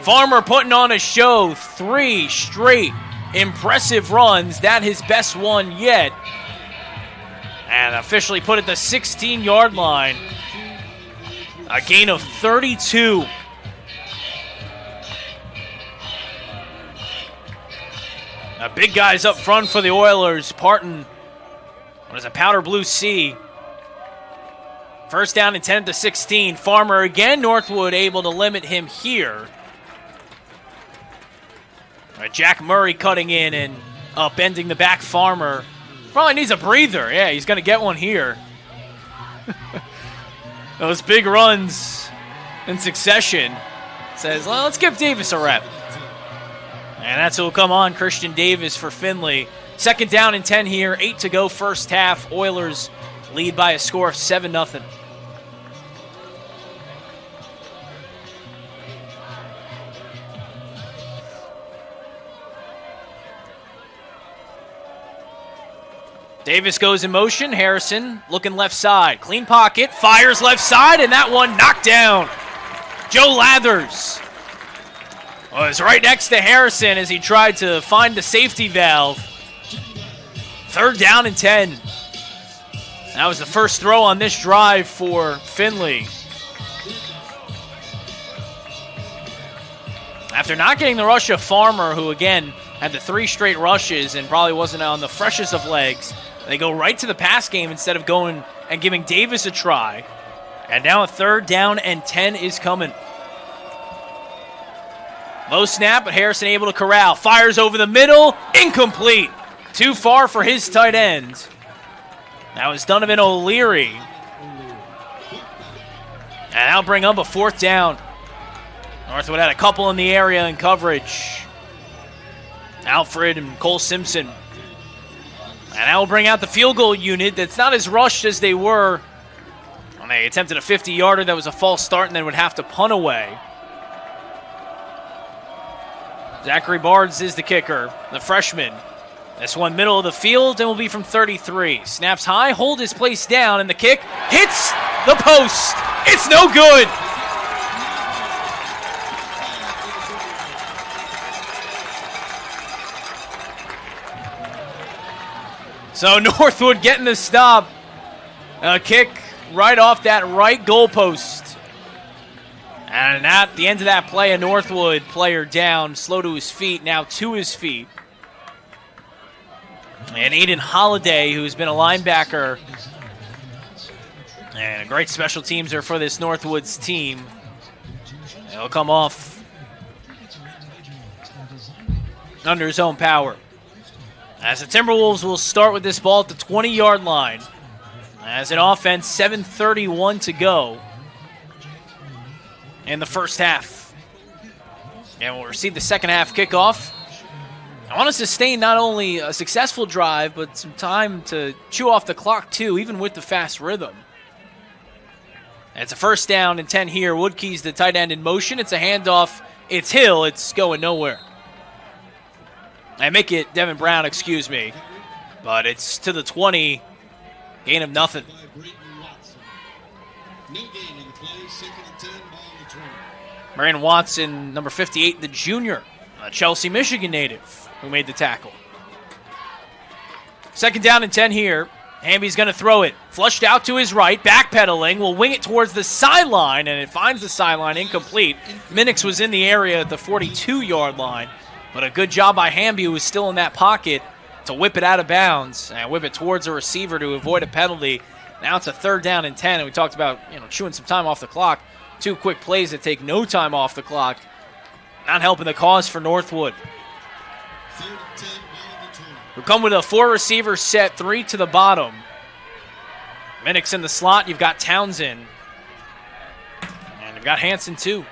[SPEAKER 1] Farmer putting on a show. 3 straight impressive runs. That his best one yet. And officially put at the 16-yard line. A gain of 32. Big guys up front for the Oilers. Parton, what is a powder blue C. First down and 10 to 16. Farmer again. Northwood able to limit him here. Jack Murray cutting in and upending the back. Farmer probably needs a breather. Yeah, he's going to get one here. Those big runs in succession. Says, well, let's give Davis a rep. And that's who will come on, Christian Davis for Findlay. Second down and 10 here, 8 to go first half. Oilers lead by a score of 7-0. Davis goes in motion. Harrison looking left side. Clean pocket. Fires left side, and that one knocked down. Joe Lathers was right next to Harrison as he tried to find the safety valve. Third down and 10. That was the first throw on this drive for Findlay. After not getting the rush of Farmer, who again had the 3 straight rushes and probably wasn't on the freshest of legs, they go right to the pass game instead of going and giving Davis a try. And now a third down and 10 is coming. Low snap, but Harrison able to corral. Fires over the middle. Incomplete. Too far for his tight end. That was Donovan O'Leary. And that'll bring up a fourth down. Northwood had a couple in the area in coverage. Alfred and Cole Simpson. And that will bring out the field goal unit that's not as rushed as they were when they attempted a 50-yarder that was a false start and then would have to punt away. Zachary Bards is the kicker, the freshman. This one middle of the field and will be from 33. Snaps high, hold his place down, and the kick hits the post. It's no good. So Northwood getting the stop. A kick right off that right goalpost. And at the end of that play, a Northwood player down, slow to his feet, now to his feet. And Aiden Holiday, who's been a linebacker and a great special teamser for this Northwoods team. He'll come off under his own power. As the Timberwolves will start with this ball at the 20-yard line. As an offense, 7:31 to go in the first half. And we'll receive the second half kickoff. I want to sustain not only a successful drive, but some time to chew off the clock too, even with the fast rhythm. It's a first down and 10 here. Woodkey's the tight end in motion. It's a handoff. It's Hill. It's going nowhere. I make it Devin Brown, excuse me. But it's to the 20. Gain of nothing. Marion Watson, number 58, the junior, a Chelsea, Michigan native, who made the tackle. Second down and 10 here. Hamby's going to throw it. Flushed out to his right, backpedaling. Will wing it towards the sideline, and it finds the sideline incomplete. Minix was in the area at the 42-yard line, but a good job by Hamby, who was still in that pocket, to whip it out of bounds and whip it towards a receiver to avoid a penalty. Now it's a third down and 10, and we talked about chewing some time off the clock. Two quick plays that take no time off the clock. Not helping the cause for Northwood. We'll come with a 4-receiver set, 3 to the bottom. Minix in the slot. You've got Townsend. And you've got Hanson, too.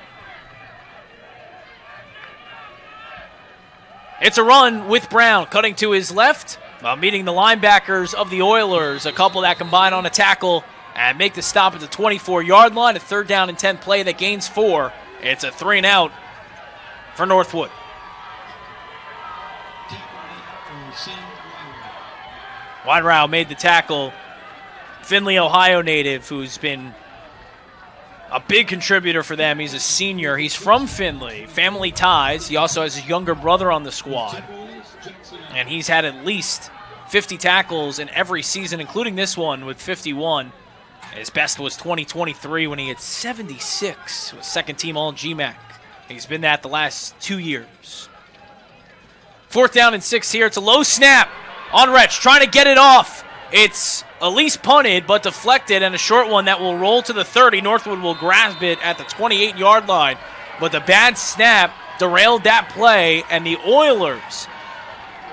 [SPEAKER 1] It's a run with Brown, cutting to his left, meeting the linebackers of the Oilers. A couple that combine on a tackle and make the stop at the 24-yard line. A third down and 10 play that gains 4. It's a 3-and-out for Northwood. Weinrau made the tackle. Findlay, Ohio native, who's been a big contributor for them. He's a senior. He's from Findlay. Family ties. He also has his younger brother on the squad. And he's had at least 50 tackles in every season, including this one with 51. His best was 2023 when he had 76. Was second-team All-GMAC. He's been that the last 2 years. Fourth down and 6 here. It's a low snap. Onretch trying to get it off. It's at least punted, but deflected, and a short one that will roll to the 30. Northwood will grasp it at the 28-yard line. But the bad snap derailed that play, and the Oilers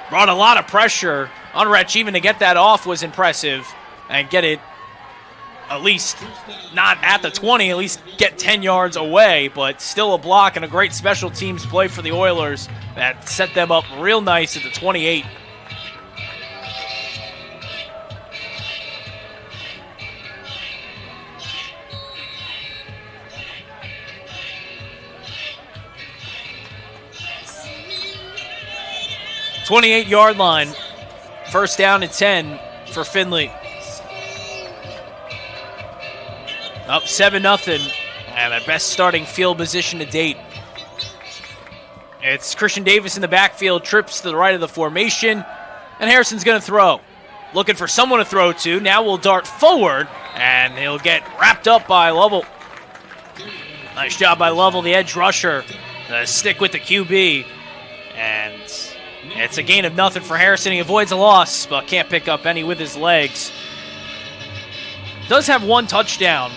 [SPEAKER 1] brought a lot of pressure. Onretch, even to get that off, was impressive. And get it at least not at the 20, at least get 10 yards away, but still a block and a great special teams play for the Oilers that set them up real nice at the 28. .28-yard line, first down and 10 for Findlay. Up 7-0, and their best starting field position to date. It's Christian Davis in the backfield, trips to the right of the formation, and Harrison's going to throw. Looking for someone to throw to. Now will dart forward, and he'll get wrapped up by Lovell. Nice job by Lovell, the edge rusher. Stick with the QB, and it's a gain of nothing for Harrison. He avoids a loss, but can't pick up any with his legs. Does have one touchdown,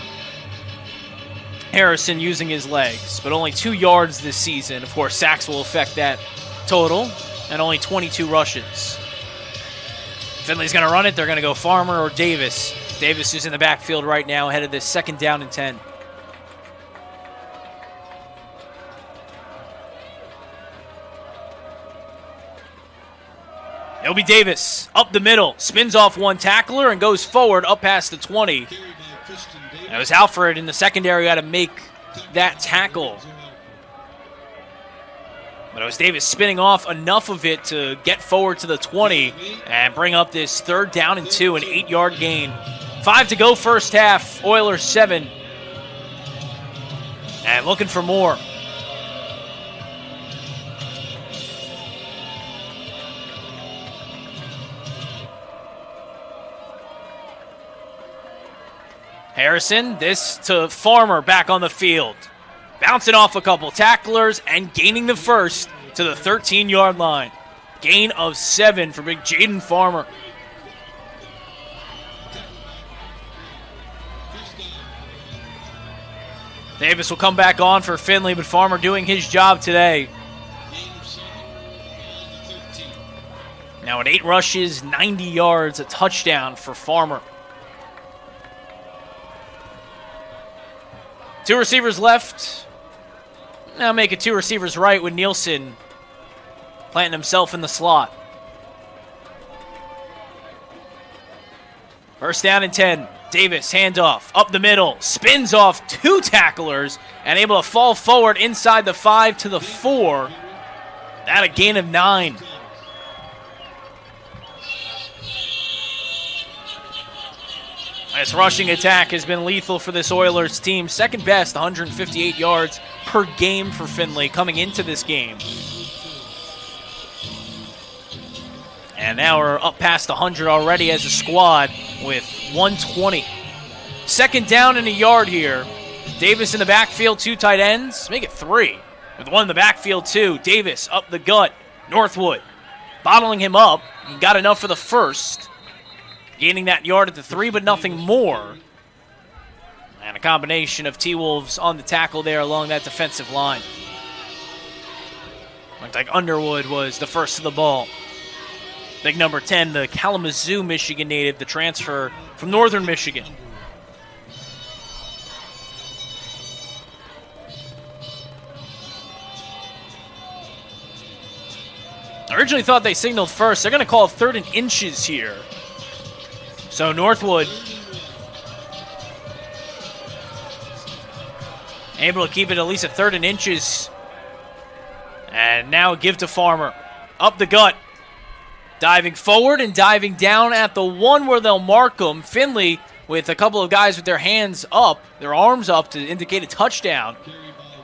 [SPEAKER 1] Harrison, using his legs, but only 2 yards this season. Of course, sacks will affect that total, and only 22 rushes. Findlay's going to run it. They're going to go Farmer or Davis. Davis is in the backfield right now ahead of this second down and 10. It'll be Davis up the middle, spins off one tackler and goes forward up past the 20. It was Alfred in the secondary who had to make that tackle. But it was Davis spinning off enough of it to get forward to the 20 and bring up this third down and 2, an 8-yard gain. 5 to go first half, Oilers 7. And looking for more. Harrison, this to Farmer back on the field. Bouncing off a couple tacklers and gaining the first to the 13-yard line. Gain of 7 for big Jaden Farmer. Davis will come back on for Findlay, but Farmer doing his job today. Now at 8 rushes, 90 yards, a touchdown for Farmer. 2 receivers left. Now make it 2 receivers right with Nielsen planting himself in the slot. First down and 10. Davis, handoff, up the middle, spins off 2 tacklers, and able to fall forward inside the 5 to the 4. That a gain of 9. This rushing attack has been lethal for this Oilers team. Second best, 158 yards per game for Findlay coming into this game. And now we're up past 100 already as a squad with 120. Second down and a yard here. Davis in the backfield, 2 tight ends. Make it 3. With 1 in the backfield, 2. Davis up the gut. Northwood bottling him up. He got enough for the first. Gaining that yard at the 3, but nothing more. And a combination of T-Wolves on the tackle there along that defensive line. Looked like Underwood was the first to the ball. Big number 10, the Kalamazoo, Michigan native, the transfer from Northern Michigan. I originally thought they signaled first. They're going to call it 3rd and inches here. So Northwood able to keep it at least at 3rd and inches. And now give to Farmer. Up the gut. Diving forward and diving down at the 1 where they'll mark him. Findlay with a couple of guys with their hands up, their arms up to indicate a touchdown.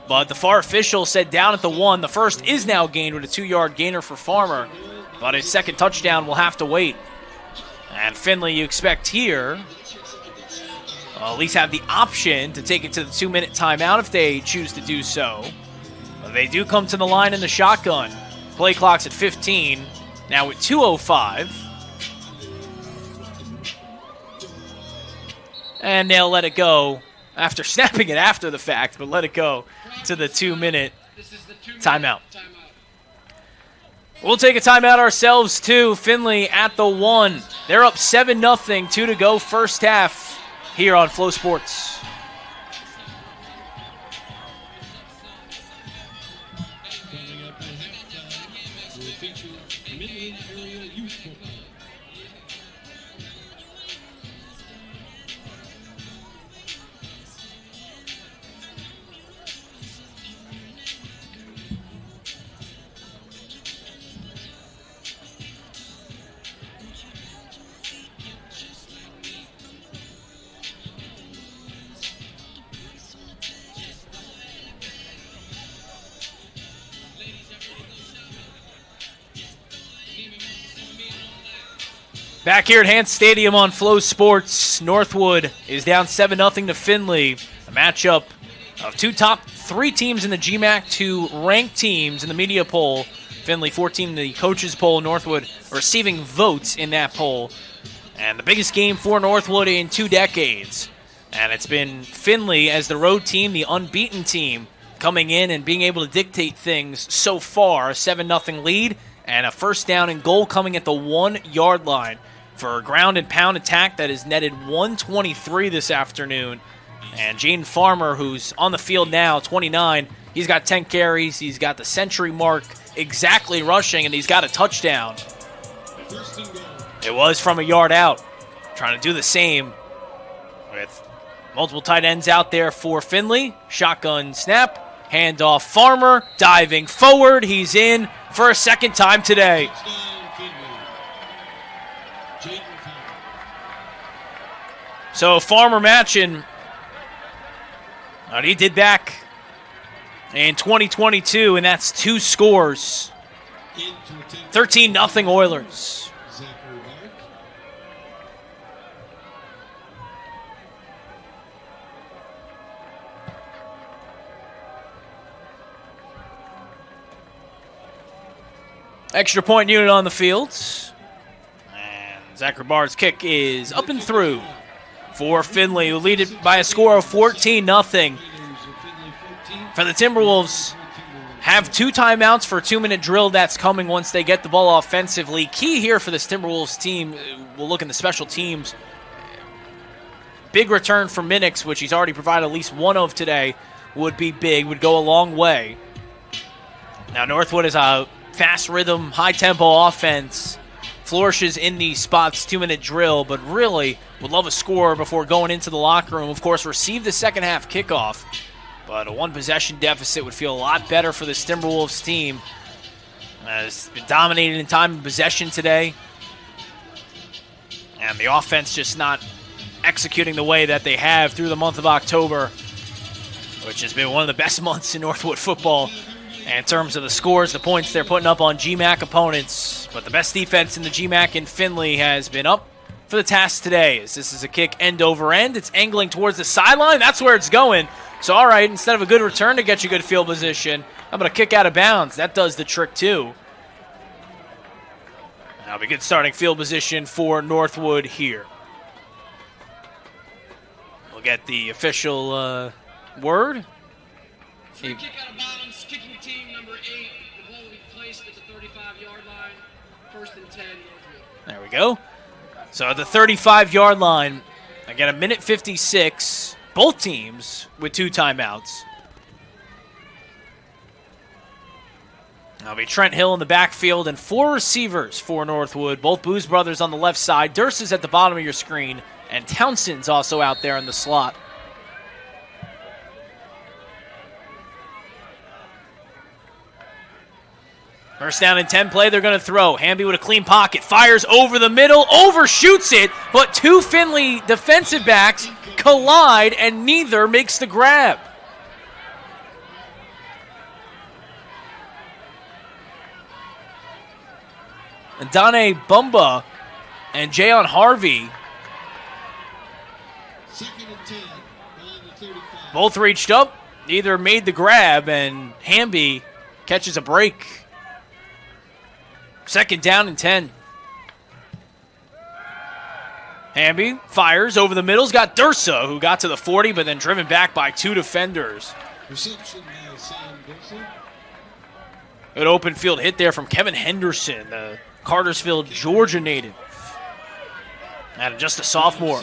[SPEAKER 1] But the far official said down at the 1. The first is now gained with a 2-yard gainer for Farmer. But his second touchdown will have to wait. And Findlay, you expect here, at least have the option to take it to the 2-minute timeout if they choose to do so. But they do come to the line in the shotgun. Play clock's at 15. Now with 2:05. And they'll let it go after snapping it after the fact, but let it go to the 2-minute timeout. We'll take a timeout ourselves, too. Findlay at the 1. They're up 7-0, 2 to go first half here on Flow Sports.
[SPEAKER 2] Coming up at halftime, we'll feature Midland Area Youth Football.
[SPEAKER 1] Back here at Hans Stadium on Flow Sports, Northwood is down 7-0 to Findlay. A matchup of 2 top 3 teams in the GMAC, 2 ranked teams in the media poll. Findlay 14 in the coaches poll, Northwood receiving votes in that poll. And the biggest game for Northwood in 2 decades. And it's been Findlay as the road team, the unbeaten team, coming in and being able to dictate things so far. A 7-0 lead and a first down and goal coming at the 1-yard line for a ground and pound attack that has netted 123 this afternoon. And Jaden Farmer, who's on the field now, 29, he's got 10 carries. He's got the century mark exactly rushing, and he's got a touchdown. It was from a yard out. Trying to do the same with multiple tight ends out there for Findlay. Shotgun snap, handoff Farmer, diving forward. He's in for a second time today. So Farmer matching what he did back in 2022, and that's 2 scores. 13-0 Oilers. Extra point unit on the field. And Zachary Barr's kick is up and through for Findlay, who lead it by a score of 14-0. For the Timberwolves, have 2 timeouts for a 2-minute drill that's coming once they get the ball offensively. Key here for this Timberwolves team, we'll look in the special teams. Big return for Minix, which he's already provided at least one of today, would be big, would go a long way. Now Northwood is a fast rhythm, high-tempo offense. Flourishes in these spots, 2-minute drill, but really would love a score before going into the locker room. Of course, receive the second half kickoff, but a 1-possession deficit would feel a lot better for this Timberwolves team. It's been dominated in time and possession today, and the offense just not executing the way that they have through the month of October, which has been one of the best months in Northwood football. And in terms of the scores, the points they're putting up on GMAC opponents. But the best defense in the GMAC in Findlay has been up for the task today. As this is a kick end over end. It's angling towards the sideline. That's where it's going. So, all right, instead of a good return to get you good field position, how about a kick out of bounds? That does the trick, too. That'll be good starting field position for Northwood here. We'll get the official word.
[SPEAKER 3] Free kick out of bounds, kicking team number 8. The ball will be placed at the 35-yard line. 1st and 10, Northwood.
[SPEAKER 1] There we go. So at the 35-yard line, again, 1:56. Both teams with 2 timeouts. That'll be Trent Hill in the backfield and 4 receivers for Northwood. Both Booz brothers on the left side. Durst is at the bottom of your screen, and Townsend's also out there in the slot. First down and 10 play, they're going to throw. Hamby with a clean pocket, fires over the middle, overshoots it, but 2 Findlay defensive backs collide and neither makes the grab. And Dane Bumba and Jayon Harvey both reached up, neither made the grab, and Hamby catches a break. 2nd down and 10. Hamby fires over the middle. He's got Dursa, who got to the 40, but then driven back by 2 defenders.
[SPEAKER 2] Reception by Sam Dursa.
[SPEAKER 1] Good open field hit there from Kevin Henderson, the Cartersville, Georgia native. And just a sophomore.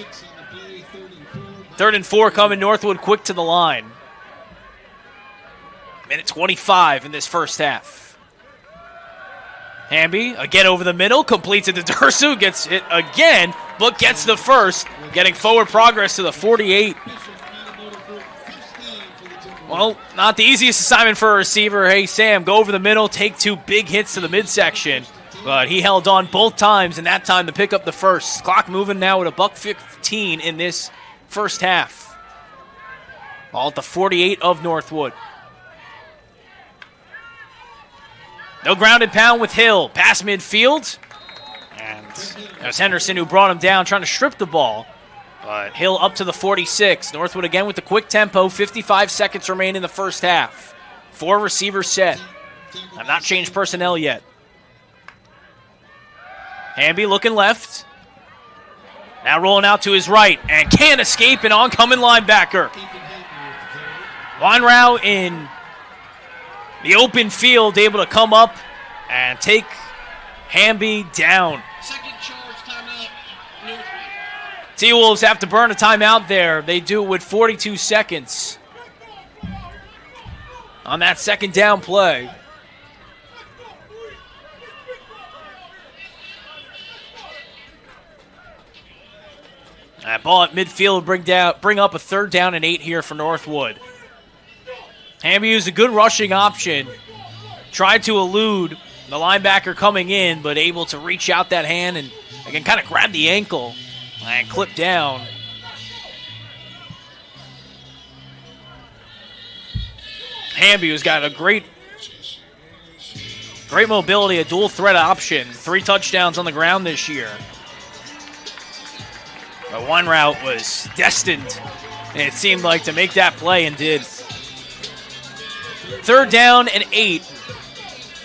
[SPEAKER 1] 3rd and 4 coming, Northwood quick to the line. 1:25 in this first half. Hamby, again over the middle, completes it to Dursu, gets it again, but gets the first, getting forward progress to the 48. Well, not the easiest assignment for a receiver. Hey, Sam, go over the middle, take 2 big hits to the midsection, but he held on both times, and that time to pick up the first. Clock moving now at $1:15 in this first half. All at the 48 of Northwood. No ground and pound with Hill. Pass midfield. And it was Henderson who brought him down, trying to strip the ball. But Hill up to the 46. Northwood again with the quick tempo. 55 seconds remain in the first half. 4 receivers set. I've not changed personnel yet. Hamby looking left. Now rolling out to his right. And can't escape an oncoming linebacker. Weinrau in the open field, able to come up and take Hamby down.
[SPEAKER 3] Second charge, timeout, Northwood.
[SPEAKER 1] T-Wolves have to burn a timeout there. They do it with 42 seconds on that 2nd down play. That ball at midfield bring up a 3rd down and 8 here for Northwood. Hamby used a good rushing option. Tried to elude the linebacker coming in, but able to reach out that hand and again kind of grab the ankle and clip down. Hamby, who's got a great mobility, a dual threat option. 3 touchdowns on the ground this year. But one route was destined, and it seemed like, to make that play, and did. 3rd down and 8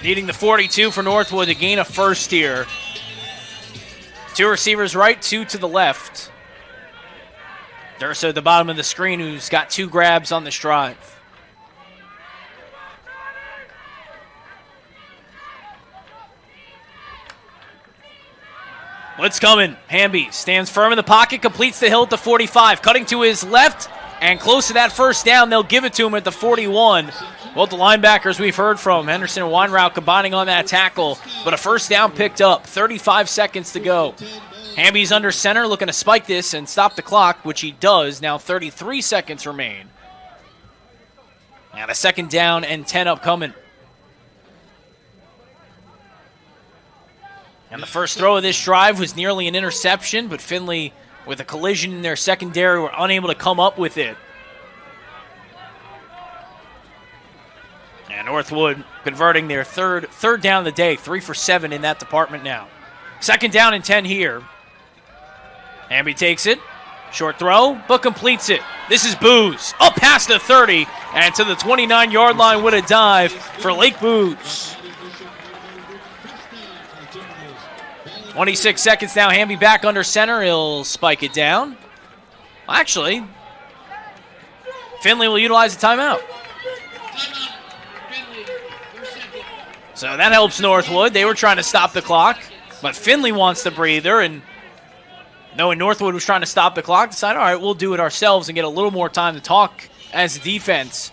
[SPEAKER 1] Needing the 42 for Northwood to gain a first here. 2 receivers right, 2 to the left. Durso at the bottom of the screen, who's got 2 grabs on this drive. Blitz coming. Hamby stands firm in the pocket, completes the hill at the 45. Cutting to his left, and close to that first down. They'll give it to him at the 41. Both the linebackers we've heard from, Henderson and Weinrauch, combining on that tackle. But a first down picked up. 35 seconds to go. Hamby's under center, looking to spike this and stop the clock, which he does. Now 33 seconds remain. And a second down and 10 upcoming. And the first throw of this drive was nearly an interception, but Findlay, with a collision in their secondary, were unable to come up with it. And Northwood converting their third down of the day, 3 for 7 in that department now. Second down and 10 here. Hamby takes it. Short throw, but completes it. This is Booz. Up past the 30 and to the 29-yard line with a dive for Lake Booz. 26 seconds now. Hamby back under center. He'll spike it down. Actually, Findlay will utilize the timeout. So that helps Northwood. They were trying to stop the clock, but Findlay wants the breather, and knowing Northwood was trying to stop the clock, decided, all right, we'll do it ourselves and get a little more time to talk as a defense.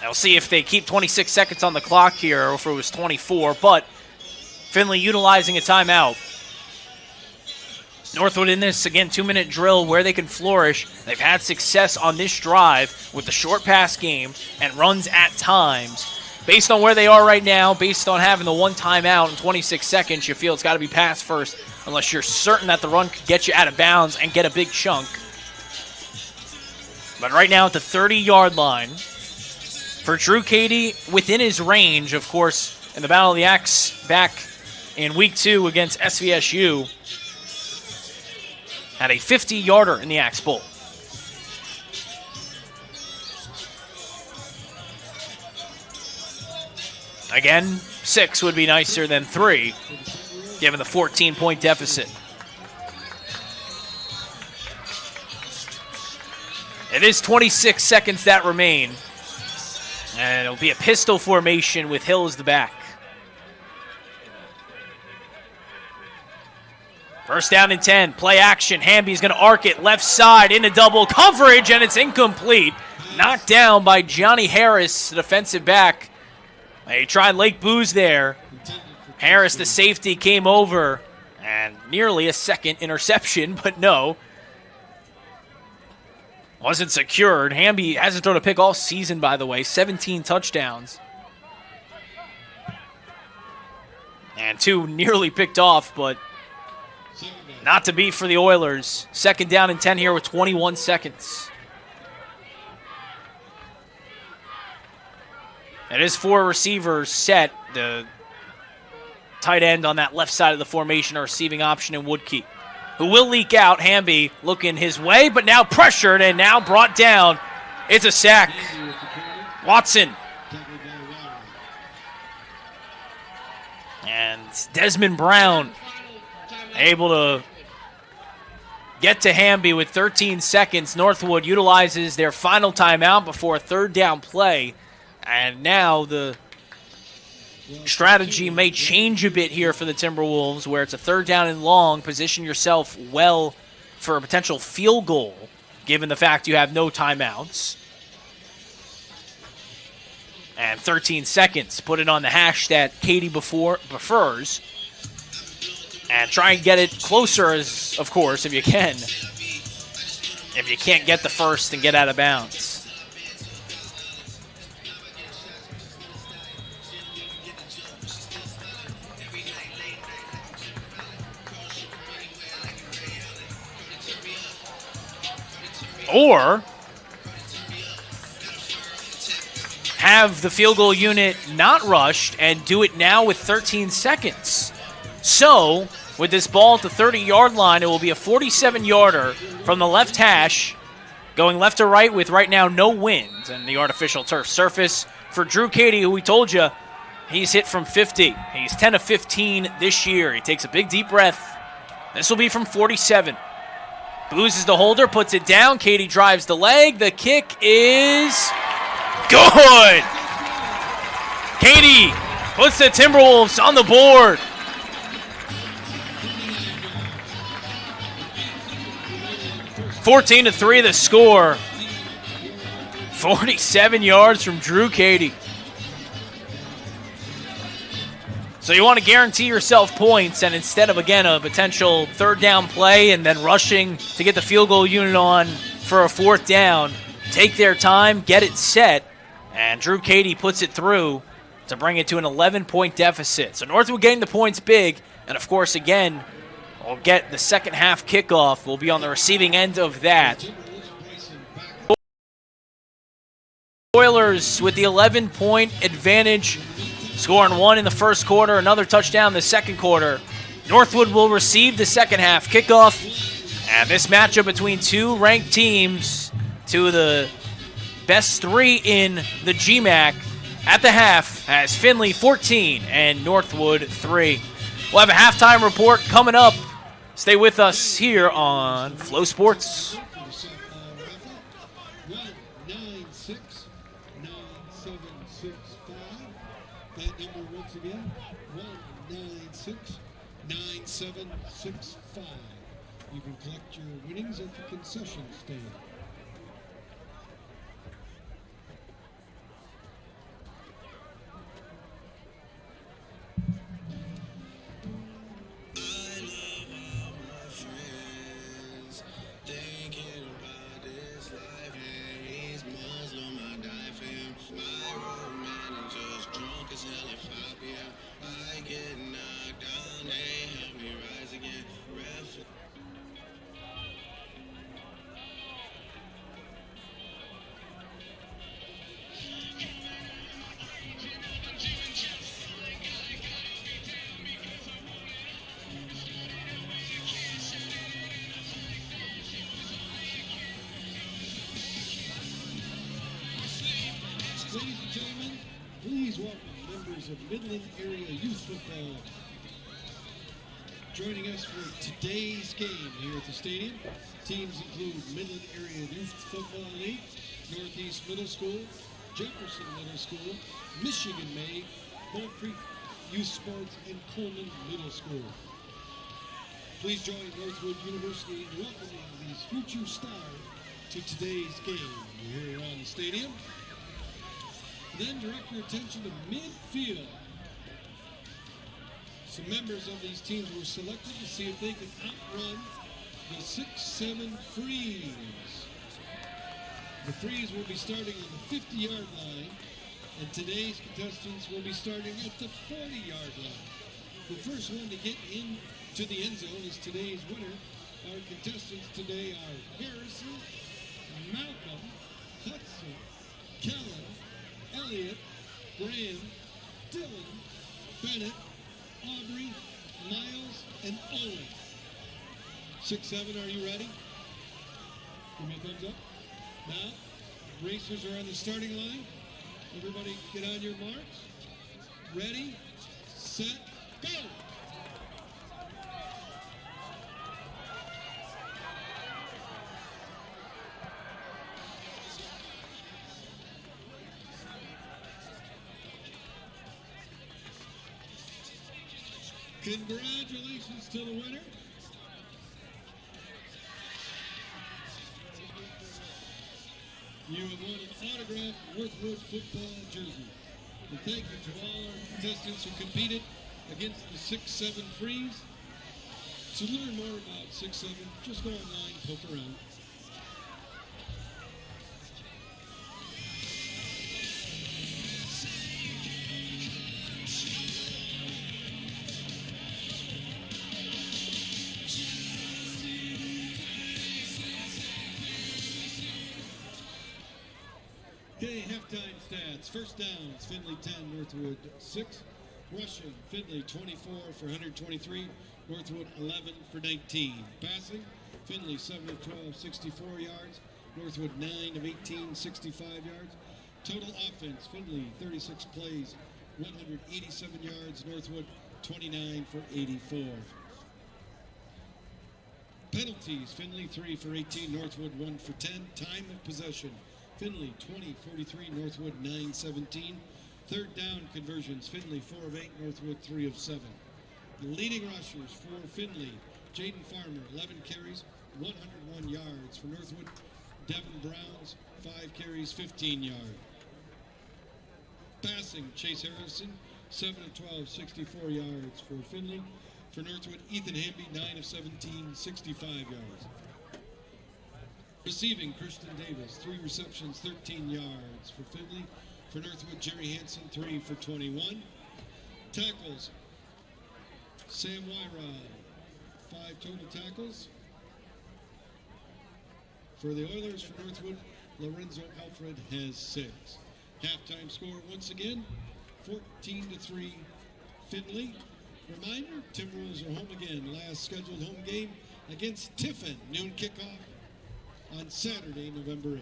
[SPEAKER 1] I'll see if they keep 26 seconds on the clock here or if it was 24, but Findlay utilizing a timeout. Northwood in this, again, 2-minute drill where they can flourish. They've had success on this drive with the short pass game and runs at times. Based on where they are right now, based on having the one timeout in 26 seconds, you feel it's got to be pass first unless you're certain that the run could get you out of bounds and get a big chunk. But right now at the 30-yard line, for Drew Cady, within his range, of course, in the Battle of the Axe back in Week 2 against SVSU, had a 50-yarder in the Axe Bowl. Again, 6 would be nicer than 3, given the 14-point deficit. It is 26 seconds that remain, and it'll be a pistol formation with Hill as the back. First down and 10, play action. Hamby's going to arc it left side into double coverage, and it's incomplete. Knocked down by Johnny Harris, the defensive back. He tried Lake Booz there. Harris, the safety, came over, and nearly a second interception, but no. Wasn't secured. Hamby hasn't thrown a pick all season, by the way. 17 touchdowns. And 2 nearly picked off, but not to be for the Oilers. Second down and 10 here with 21 seconds. It is 4 receivers set. The tight end on that left side of the formation, a receiving option in Woodkey, who will leak out. Hamby looking his way, but now pressured and now brought down. It's a sack. Watson. And Desmond Brown able to get to Hamby with 13 seconds. Northwood utilizes their final timeout before a third down play. And now the strategy may change a bit here for the Timberwolves, where it's a third down and long. Position yourself well for a potential field goal, given the fact you have no timeouts. And 13 seconds. Put it on the hash that Cady prefers. And try and get it closer, as of course, if you can. If you can't get the first and get out of bounds. Or have the field goal unit not rushed and do it now with 13 seconds. So, with this ball at the 30-yard line, it will be a 47-yarder from the left hash, going left to right with right now no wind and the artificial turf surface for Drew Cady, who we told you He's hit from 50. He's 10 of 15 this year. He takes a big deep breath. This will be from 47. Boozes the holder, puts it down. Katie drives the leg. The kick is good. Katie puts the Timberwolves on the board. (14-3) the score. 47 yards from Drew Katie. So you want to guarantee yourself points, and instead of, again, a potential third down play and then rushing to get the field goal unit on for a fourth down, take their time, get it set, and Drew Katie puts it through to bring it to an 11-point deficit. So Northwood getting the points big, and of course, again, we'll get the second half kickoff. We'll be on the receiving end of that. Oilers with the 11-point advantage, scoring one in the first quarter, another touchdown in the second quarter. Northwood will receive the second half kickoff. And this matchup between two ranked teams, two of the best three in the GMAC, at the half has Findlay 14 and Northwood 3. We'll have a halftime report coming up. Stay with us here on Flow Sports.
[SPEAKER 2] 9765. You can collect your winnings at the concession stand. Ladies and gentlemen, please welcome members of Midland Area Youth Football joining us for today's game here at the stadium. Teams include Midland Area Youth Football League, Northeast Middle School, Jefferson Middle School, Michigan May, Bull Creek Youth Sports, and Coleman Middle School. Please join Northwood University in welcoming these future stars to today's game here around the stadium. Then direct your attention to midfield. Some members of these teams were selected to see if they could outrun the 6-7 Freeze. The Freeze will be starting on the 50-yard line, and today's contestants will be starting at the 40-yard line. The first one to get into the end zone is today's winner. Our contestants today are Harrison, Malcolm, Hudson, Kellen, Elliott, Graham, Dylan, Bennett, Aubrey, Miles, and Owen. 6-7, are you ready? Give me a thumbs up. Now, racers are on the starting line. Everybody get on your marks. Ready, set, go! Congratulations to the winner. You have won an autographed Northwood football jersey. And thank you to all our contestants who competed against the 6-7 Freeze. To learn more about 6-7, just go online, poke around. Okay, halftime stats. First downs, Findlay 10, Northwood 6. Rushing, Findlay 24 for 123, Northwood 11 for 19. Passing, Findlay 7 of 12, 64 yards. Northwood 9 of 18, 65 yards. Total offense, Findlay 36 plays, 187 yards. Northwood 29 for 84. Penalties, Findlay 3 for 18, Northwood 1 for 10. Time of possession, Findlay 20-43, Northwood 9-17. Third down conversions, Findlay 4 of 8, Northwood 3 of 7. The leading rushers for Findlay, Jaden Farmer, 11 carries, 101 yards. For Northwood, Devin Browns, 5 carries, 15 yards. Passing, Chase Harrison, 7 of 12, 64 yards. For Findlay, for Northwood, Ethan Hamby, 9 of 17, 65 yards. Receiving, Christian Davis, 3 receptions, 13 yards. For Findlay, for Northwood, Jerry Hansen, 3 for 21. Tackles, Sam Wyrod, 5 total tackles. For the Oilers, for Northwood, Lorenzo Alfred has 6. Halftime score once again, 14-3 Findlay. Reminder, Timberwolves are home again. Last scheduled home game against Tiffin. Noon kickoff on Saturday, November 8th.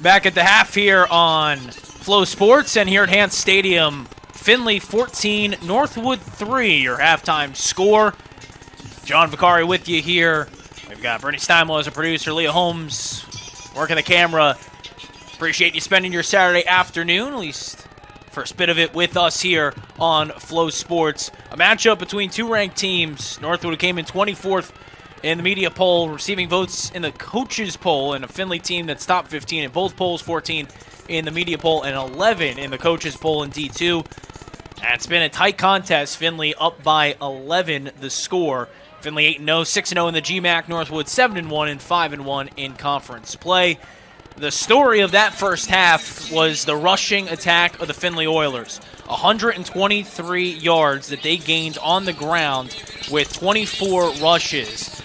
[SPEAKER 1] Back at the half here on Flow Sports and here at Hans Stadium. Findlay 14, Northwood 3, your halftime score. John Vicari with you here. We've got Brittany Steinwell as a producer, Leah Holmes working the camera. Appreciate you spending your Saturday afternoon, at least first bit of it, with us here on Flow Sports. A matchup between two ranked teams. Northwood came in 24th in the media poll, receiving votes in the coaches poll, and a Findlay team that's top 15 in both polls, 14 in the media poll and 11 in the coaches poll in D2. And it's been a tight contest. Findlay up by 11 the score. Findlay 8-0, 6-0 in the GMAC. Northwood 7-1 and 5-1 in conference play. The story of that first half was the rushing attack of the Findlay Oilers. 123 yards that they gained on the ground with 24 rushes.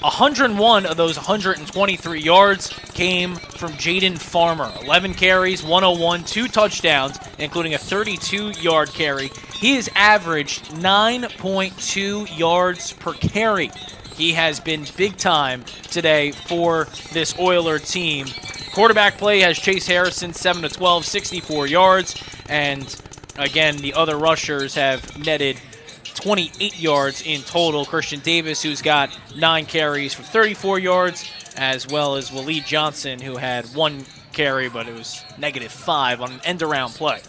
[SPEAKER 1] 101 of those 123 yards came from Jaden Farmer. 11 carries, 101, 2 touchdowns, including a 32-yard carry. He has averaged 9.2 yards per carry. He has been big time today for this Oiler team. Quarterback play has Chase Harrison, 7-12, 64 yards. And again, the other rushers have netted 28 yards in total. Christian Davis, who's got 9 carries for 34 yards, as well as Waleed Johnson, who had 1 carry, but it was -5 on an end-around play.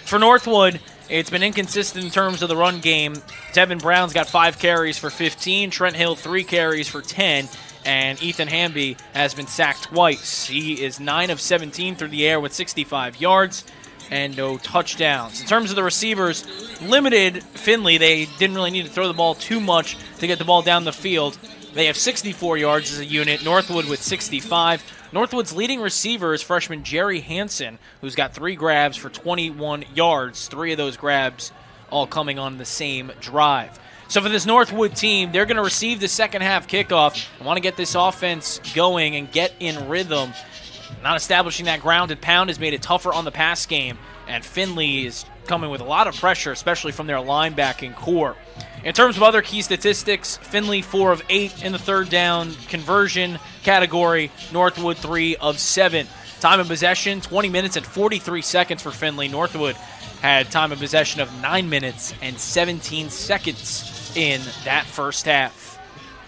[SPEAKER 1] For Northwood, it's been inconsistent in terms of the run game. Tevin Brown's got 5 carries for 15, Trent Hill 3 carries for 10, and Ethan Hamby has been sacked twice. He is 9 of 17 through the air with 65 yards and no touchdowns. In terms of the receivers, limited Findlay. They didn't really need to throw the ball too much to get the ball down the field. They have 64 yards as a unit. Northwood with 65. Northwood's leading receiver is freshman Jerry Hansen, who's got 3 grabs for 21 yards. 3 of those grabs all coming on the same drive. So for this Northwood team, they're going to receive the second half kickoff and want to get this offense going and get in rhythm. Not establishing that grounded pound has made it tougher on the pass game, and Findlay is coming with a lot of pressure, especially from their linebacking core. In terms of other key statistics, Findlay 4 of 8 in the third down conversion category, Northwood 3 of 7. Time of possession, 20 minutes and 43 seconds for Findlay. Northwood had time of possession of 9 minutes and 17 seconds in that first half.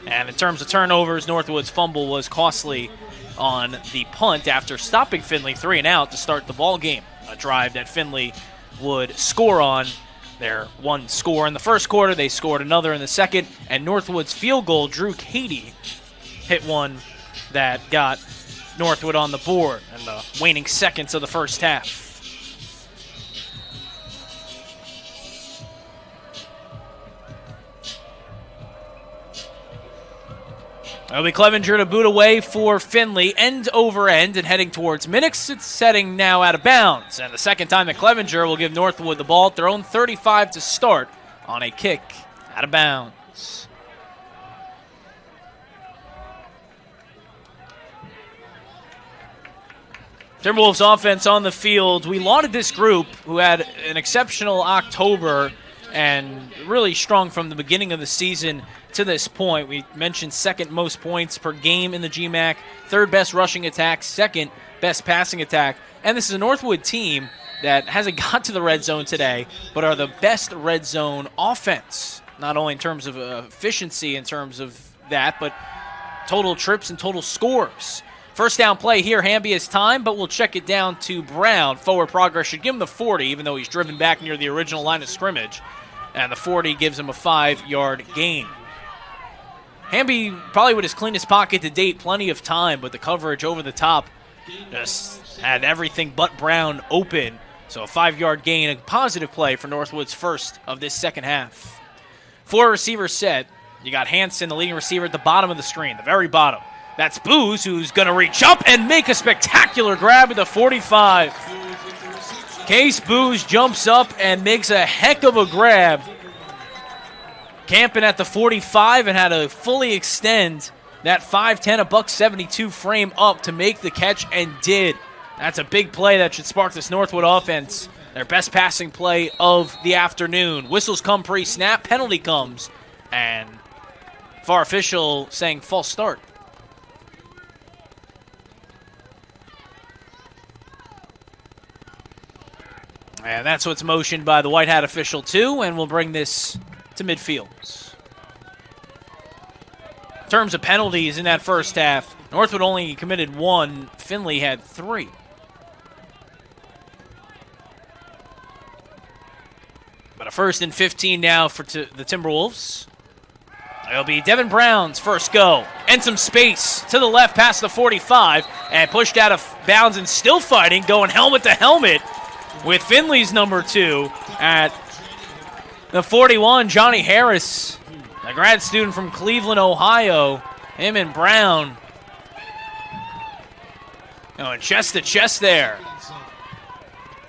[SPEAKER 1] And in terms of turnovers, Northwood's fumble was costly on the punt after stopping Findlay 3 and out to start the ball game. A drive that Findlay would score on. Their one score in the first quarter, they scored another in the second, and Northwood's field goal, Drew Cady, hit one that got Northwood on the board in the waning seconds of the first half. It'll be Clevenger to boot away for Findlay, end over end, and heading towards Minix. It's heading now out of bounds. And the second time that Clevenger will give Northwood the ball at their own 35 to start on a kick out of bounds. Timberwolves offense on the field. We lauded this group who had an exceptional October and really strong from the beginning of the season to this point. We mentioned second most points per game in the GMAC, third best rushing attack, second best passing attack. And this is a Northwood team that hasn't got to the red zone today, but are the best red zone offense, not only in terms of efficiency in terms of that, but total trips and total scores. First down play here, Hamby has time, but we'll check it down to Brown. Forward progress should give him the 40, even though he's driven back near the original line of scrimmage. And the 40 gives him a 5-yard gain. Hamby probably with his cleanest pocket to date, plenty of time, but the coverage over the top just had everything but Brown open. So a 5-yard gain, a positive play for Northwood's first of this second half. 4 receivers set. You got Hansen, the leading receiver, at the bottom of the screen, the very bottom. That's Booz, who's going to reach up and make a spectacular grab at the 45. Case Booz jumps up and makes a heck of a grab. Camping at the 45 and had to fully extend that 5'10", a $172 frame up to make the catch, and did. That's a big play that should spark this Northwood offense. Their best passing play of the afternoon. Whistles come pre-snap, penalty comes, and VAR official saying false start. And that's what's motioned by the white hat official, too, and we'll bring this to midfield. In terms of penalties in that first half, Northwood only committed 1. Findlay had 3. But a 1st and 15 now for the Timberwolves. It'll be Devin Brown's first go. And some space to the left past the 45. And pushed out of bounds and still fighting, going helmet to helmet with Findlay's number 2 at the 41, Johnny Harris, a grad student from Cleveland, Ohio. Him and Brown going chest to chest there.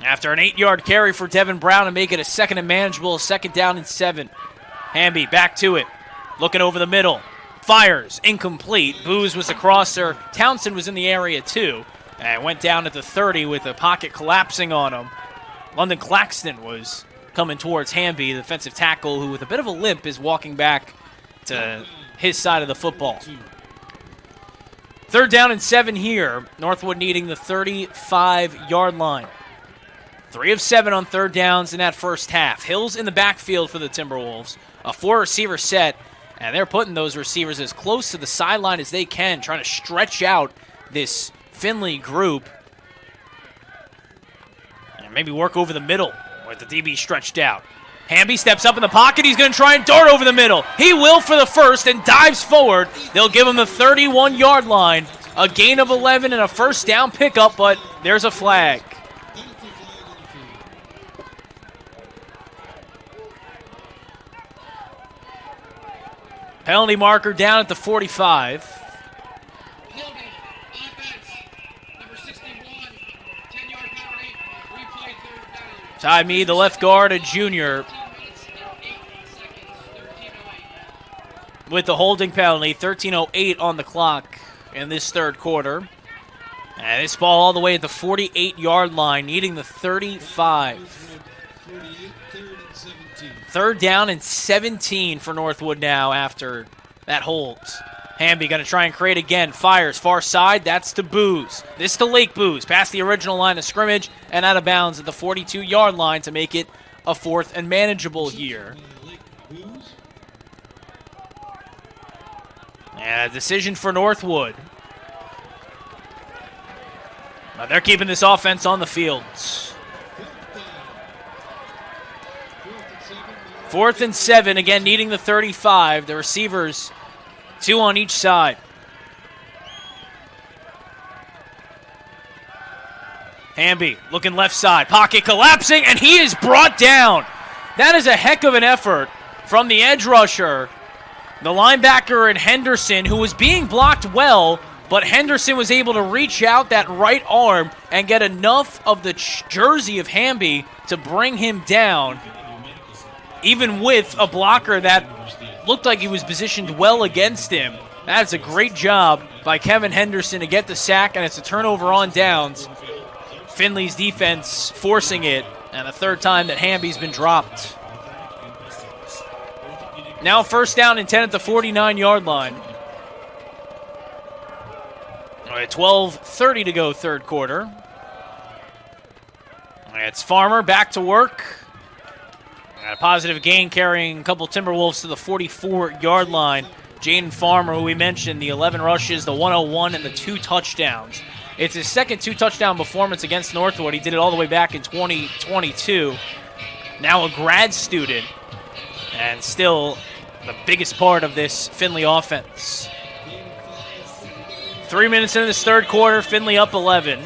[SPEAKER 1] After an 8-yard carry for Devin Brown to make it a 2nd and manageable, 2nd down and 7. Hamby back to it, looking over the middle. Fires, incomplete. Booz was the crosser. Townsend was in the area too. And went down at the 30 with the pocket collapsing on him. London Claxton was coming towards Hamby, the defensive tackle, who with a bit of a limp is walking back to his side of the football. 3rd down and 7 here. Northwood needing the 35-yard line. 3 of 7 on 3rd downs in that first half. Hills in the backfield for the Timberwolves. A 4-receiver set, and they're putting those receivers as close to the sideline as they can, trying to stretch out this Findlay group. And maybe work over the middle with the DB stretched out. Hamby steps up in the pocket. He's going to try and dart over the middle. He will for the first and dives forward. They'll give him the 31-yard line. A gain of 11 and a 1st down pickup, but there's a flag. Penalty marker down at the 45.
[SPEAKER 3] Holding, offense, number 61, 10-yard penalty, replay 3rd down.
[SPEAKER 1] Ty Mead, the left guard, a junior,
[SPEAKER 3] 13 minutes and 8 seconds, 13:08.
[SPEAKER 1] with the holding penalty, 13:08 on the clock in this 3rd quarter. And this ball all the way at the 48-yard line, needing the 35. 3rd down and 17 for Northwood now after that holds. Hamby going to try and create again. Fires far side. That's to Booz. This to Lake Booz. Past the original line of scrimmage and out of bounds at the 42-yard line to make it a 4th and manageable here. And a decision for Northwood. Now they're keeping this offense on the field. 4th and 7, again needing the 35. The receivers, 2 on each side. Hamby looking left side, pocket collapsing, and he is brought down. That is a heck of an effort from the edge rusher, the linebacker in Henderson, who was being blocked well, but Henderson was able to reach out that right arm and get enough of the jersey of Hamby to bring him down, even with a blocker that looked like he was positioned well against him. That's a great job by Kevin Henderson to get the sack, and it's a turnover on downs. Findlay's defense forcing it, and the 3rd time that Hamby's been dropped. Now 1st down and 10 at the 49-yard line. 12:30 to go 3rd quarter. It's Farmer back to work. A positive gain carrying a couple Timberwolves to the 44-yard line. Jaden Farmer, who we mentioned, the 11 rushes, the 101, and the 2 touchdowns. It's his 2nd 2-touchdown performance against Northwood. He did it all the way back in 2022. Now a grad student, and still the biggest part of this Findlay offense. 3 minutes into this 3rd quarter, Findlay up 11.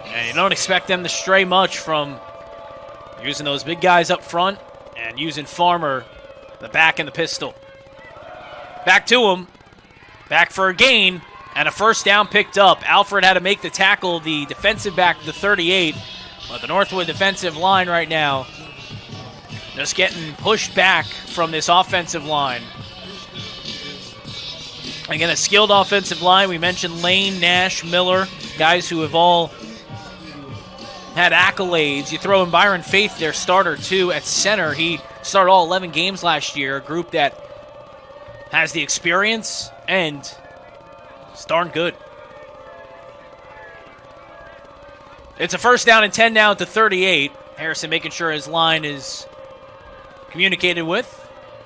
[SPEAKER 1] And you don't expect them to stray much from using those big guys up front and using Farmer, the back and the pistol. Back to him. Back for a gain and a 1st down picked up. Alfred had to make the tackle, the defensive back, the 38. But the Northwood defensive line right now just getting pushed back from this offensive line. Again, a skilled offensive line. We mentioned Lane, Nash, Miller, guys who have all had accolades. You throw in Byron Faith, their starter, too, at center. He started all 11 games last year, a group that has the experience and is darn good. It's a first down and 10 now at the 38. Harrison making sure his line is communicated with.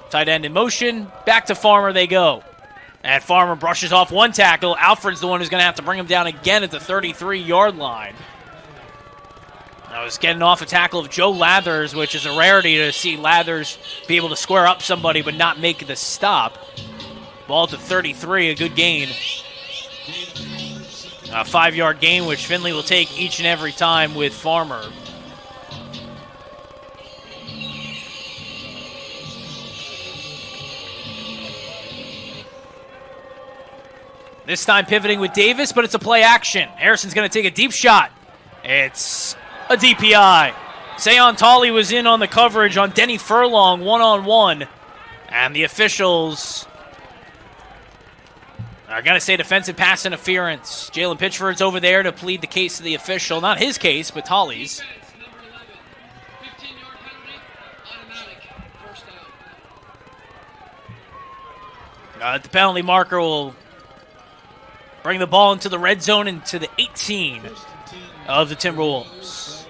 [SPEAKER 1] Tight end in motion. Back to Farmer they go. And Farmer brushes off one tackle. Alfred's the one who's going to have to bring him down again at the 33-yard line. I was getting off a tackle of Joe Lathers, which is a rarity to see Lathers be able to square up somebody but not make the stop. Ball to 33, a good gain. A 5-yard gain, which Findlay will take each and every time with Farmer. This time pivoting with Davis, but it's a play action. Harrison's going to take a deep shot. It's a DPI. Sayon Tolley was in on the coverage on Denny Furlong one-on-one. And the officials are going to say defensive pass interference. Jalen Pitchford's over there to plead the case of the official. Not his case, but Tolley's.
[SPEAKER 3] Number 11, 15-yard penalty, automatic, first down.
[SPEAKER 1] The penalty marker will bring the ball into the red zone into the 18 of the Timberwolves.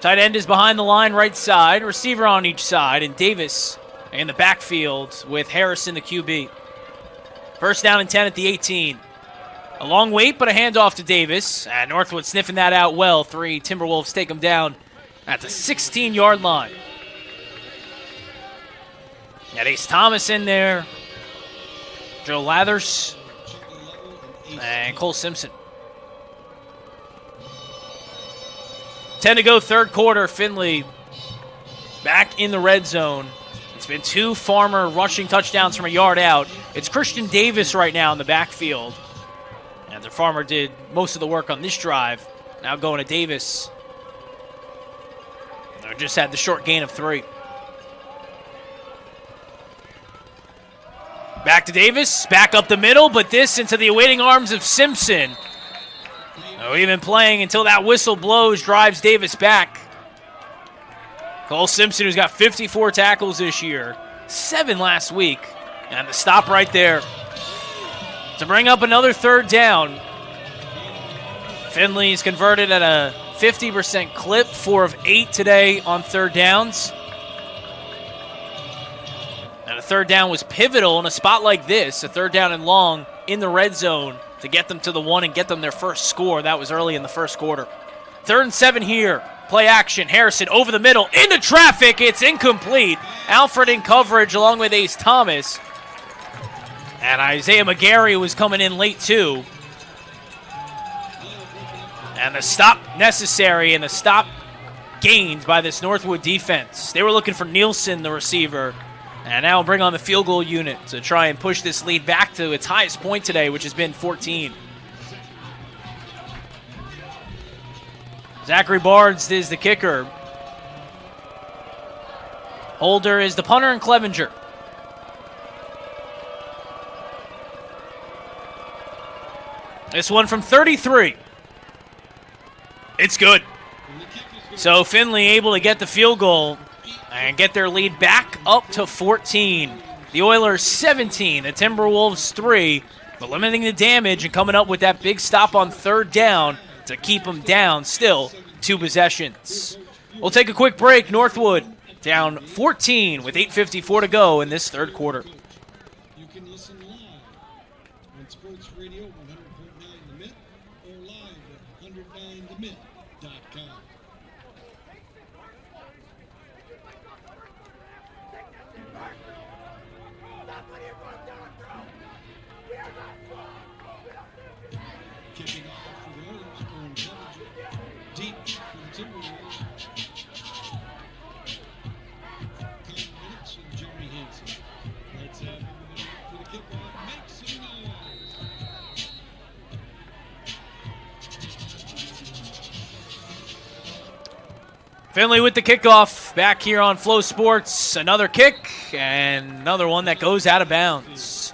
[SPEAKER 1] Tight end is behind the line right side, receiver on each side, and Davis in the backfield with Harrison, the QB. First down and 10 at the 18. A long wait, but a handoff to Davis. And Northwood sniffing that out well. 3 Timberwolves take him down at the 16-yard line. Got Ace Thomas in there. Joe Lathers. And Cole Simpson. 10 to go, third quarter. Findlay back in the red zone. It's been 2 Farmer rushing touchdowns from a yard out. It's Christian Davis right now in the backfield. And the Farmer did most of the work on this drive. Now going to Davis. They just had the short gain of 3. Back to Davis, back up the middle, but this into the awaiting arms of Simpson. We've been playing until that whistle blows, drives Davis back. Cole Simpson, who's got 54 tackles this year, 7 last week, and the stop right there to bring up another third down. Findlay's converted at a 50% clip, 4 of 8 today on third downs. And a third down was pivotal in a spot like this, a third down and long in the red zone to get them to the 1 and get them their first score. That was early in the first quarter. 3rd and 7 here. Play action. Harrison over the middle. Into traffic. It's incomplete. Alfred in coverage along with Ace Thomas. And Isaiah McGarry was coming in late too. And the stop necessary and the stop gained by this Northwood defense. They were looking for Nielsen, the receiver. And now bring on the field goal unit to try and push this lead back to its highest point today, which has been 14. Zachary Barnes is the kicker. Holder is the punter and Clevenger. This one from 33. It's good. So Findlay able to get the field goal and get their lead back up to 14. The Oilers 17, the Timberwolves 3, but limiting the damage and coming up with that big stop on third down to keep them down. Still 2 possessions. We'll take a quick break. Northwood down 14 with 8:54 to go in this third quarter.
[SPEAKER 2] You can listen live on Sports Radio 100.9 The Mid or live at 109themid.com. Kicking off for the Oilers, Aaron Clevenger. Deep for the Timberwolves. Kyle Minutes and Jeremy Hansen. Let's have him for the kickoff. Make some noise.
[SPEAKER 1] Findlay with the kickoff back here on Flow Sports. Another kick and another one that goes out of bounds.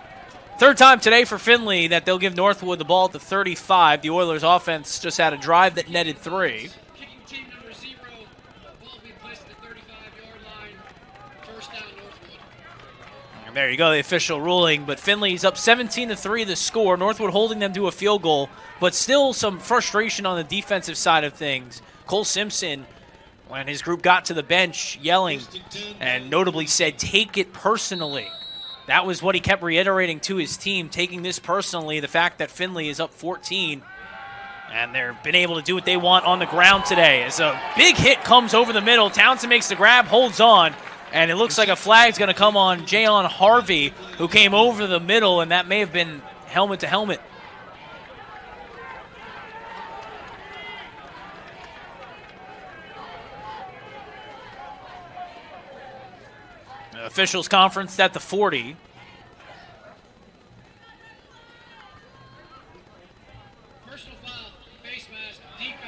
[SPEAKER 1] Third time today for Findlay that they'll give Northwood the ball at the 35. The Oilers offense just had a drive that netted 3.
[SPEAKER 3] Kicking team number 0, ball being placed at the 35-yard line, first down Northwood.
[SPEAKER 1] There you go, the official ruling. But Findlay's up 17-3 the score. Northwood holding them to a field goal, but still some frustration on the defensive side of things. Cole Simpson, when his group got to the bench, yelling and notably said, "Take it personally." That was what he kept reiterating to his team, taking this personally, the fact that Findlay is up 14. And they've been able to do what they want on the ground today. As a big hit comes over the middle, Townsend makes the grab, holds on, and it looks like a flag's going to come on Jayon Harvey, who came over the middle, and that may have been helmet to helmet. The officials conference at the 40.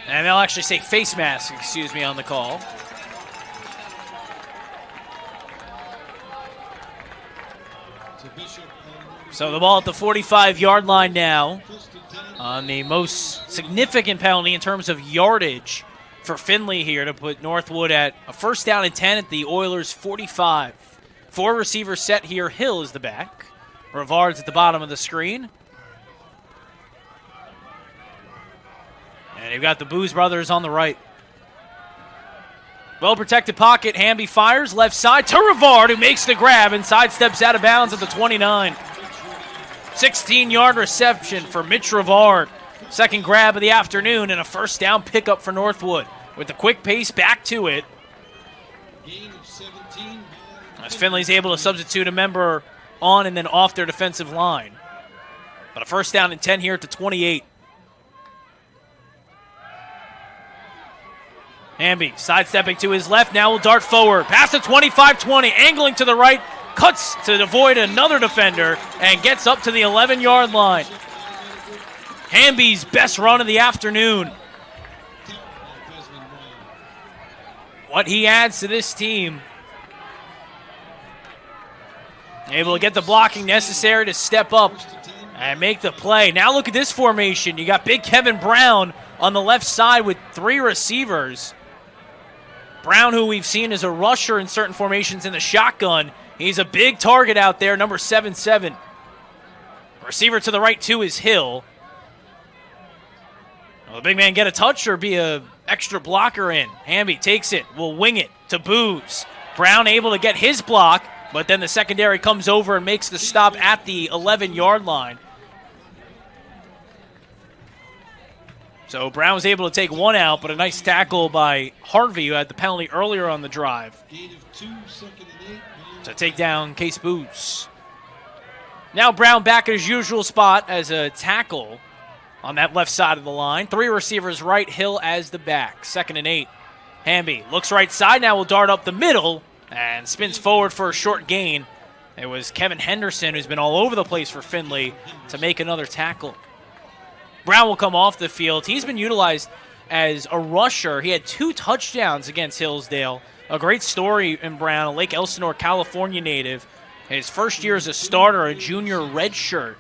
[SPEAKER 1] And they'll actually say face mask, excuse me, on the call. So the ball at the 45-yard line now on the most significant penalty in terms of yardage for Findlay here to put Northwood at a 1st down and 10 at the Oilers' 45. 4 receivers set here. Hill is the back. Rivard's at the bottom of the screen. And you've got the Booz brothers on the right. Well-protected pocket. Hamby fires left side to Rivard, who makes the grab and sidesteps out of bounds at the 29. 16-yard reception for Mitch Rivard. Second grab of the afternoon and a 1st down pickup for Northwood. With the quick pace back to it. As Findlay's able to substitute a member on and then off their defensive line. But a 1st down and 10 here at the 28. Hamby sidestepping to his left, now will dart forward. Past the 25-20, angling to the right, cuts to avoid another defender, and gets up to the 11-yard line. Hamby's best run of the afternoon. What he adds to this team. Able to get the blocking necessary to step up and make the play. Now look at this formation. You got big Kevin Brown on the left side with 3 receivers. Brown, who we've seen as a rusher in certain formations in the shotgun. He's a big target out there, number 7-7. Receiver to the right, too, is Hill. Will the big man get a touch or be a extra blocker in? Hamby takes it, will wing it to Booz. Brown able to get his block, but then the secondary comes over and makes the stop at the 11-yard line. So Brown was able to take 1 out, but a nice tackle by Harvey, who had the penalty earlier on the drive, to take down Case Booz. Now Brown back at his usual spot as a tackle on that left side of the line. 3 receivers right, Hill as the back. 2nd and 8. Hamby looks right side, now will dart up the middle and spins forward for a short gain. It was Kevin Henderson, who's been all over the place for Findlay, to make another tackle. Brown will come off the field. He's been utilized as a rusher. He had 2 touchdowns against Hillsdale. A great story in Brown, a Lake Elsinore, California native. His first year as a starter, a junior redshirt.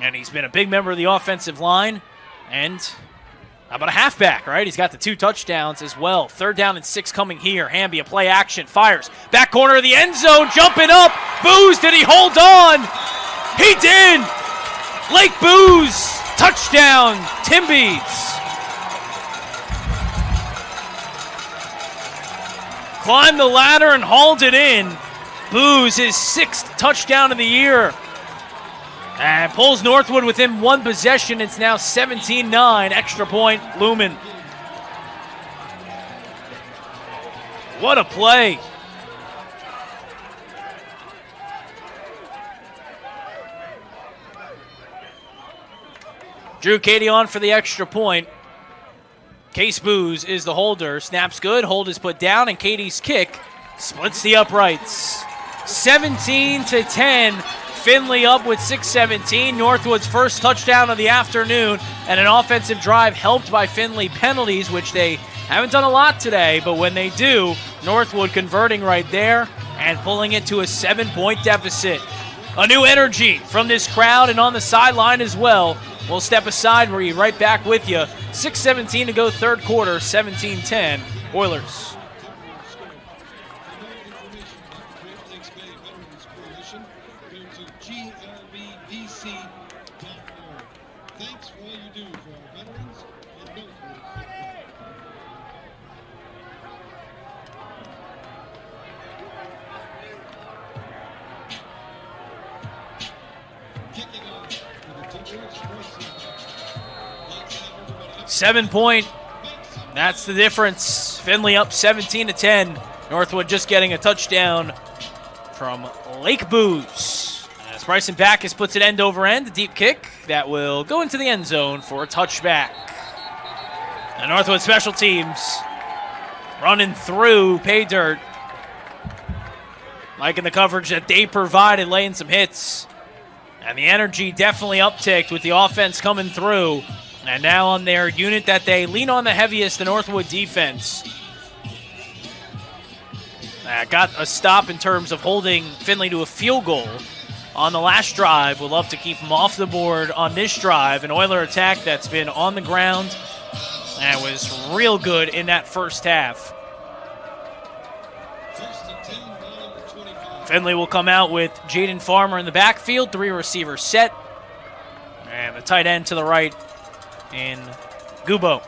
[SPEAKER 1] And he's been a big member of the offensive line. And how about a halfback, right? He's got the 2 touchdowns as well. 3rd down and 6 coming here. Hamby, a play action, fires. Back corner of the end zone, jumping up. Booz, did he hold on? He did! Lake Booz, touchdown, Timbies. Climbed the ladder and hauled it in. Booz, his 6th touchdown of the year. And pulls Northwood within 1 possession. It's now 17-9, extra point, Lumen. What a play. Drew Cady on for the extra point. Case Booz is the holder. Snaps good, hold is put down, and Cady's kick splits the uprights. 17-10, Findlay up with 6:17. Northwood's first touchdown of the afternoon, and an offensive drive helped by Findlay penalties, which they haven't done a lot today, but when they do, Northwood converting right there and pulling it to a 7-point deficit. A new energy from this crowd and on the sideline as well. We'll step aside. We'll be right back with you. 6:17 to go, 3rd quarter, 17-10, Oilers.
[SPEAKER 2] Essex Bay Veterans Coalition. Go to glbvc.org. Thanks for all you do for our veterans and Northwood football. Kicking off with a Timberwolves crossing.
[SPEAKER 1] 7 point. That's the difference. Findlay up 17-10. Northwood just getting a touchdown from Lake Booze. As Bryson Backus puts it end over end, a deep kick that will go into the end zone for a touchback. And Northwood special teams running through pay dirt. Liking the coverage that they provided, laying some hits. And the energy definitely upticked with the offense coming through. And now on their unit that they lean on the heaviest, the Northwood defense. Got a stop in terms of holding Findlay to a field goal on the last drive. Would love to keep them off the board on this drive. An Oiler attack that's been on the ground and was real good in that first half. Findlay will come out with Jaden Farmer in the backfield, 3 receivers set. And the tight end to the right in Gubo.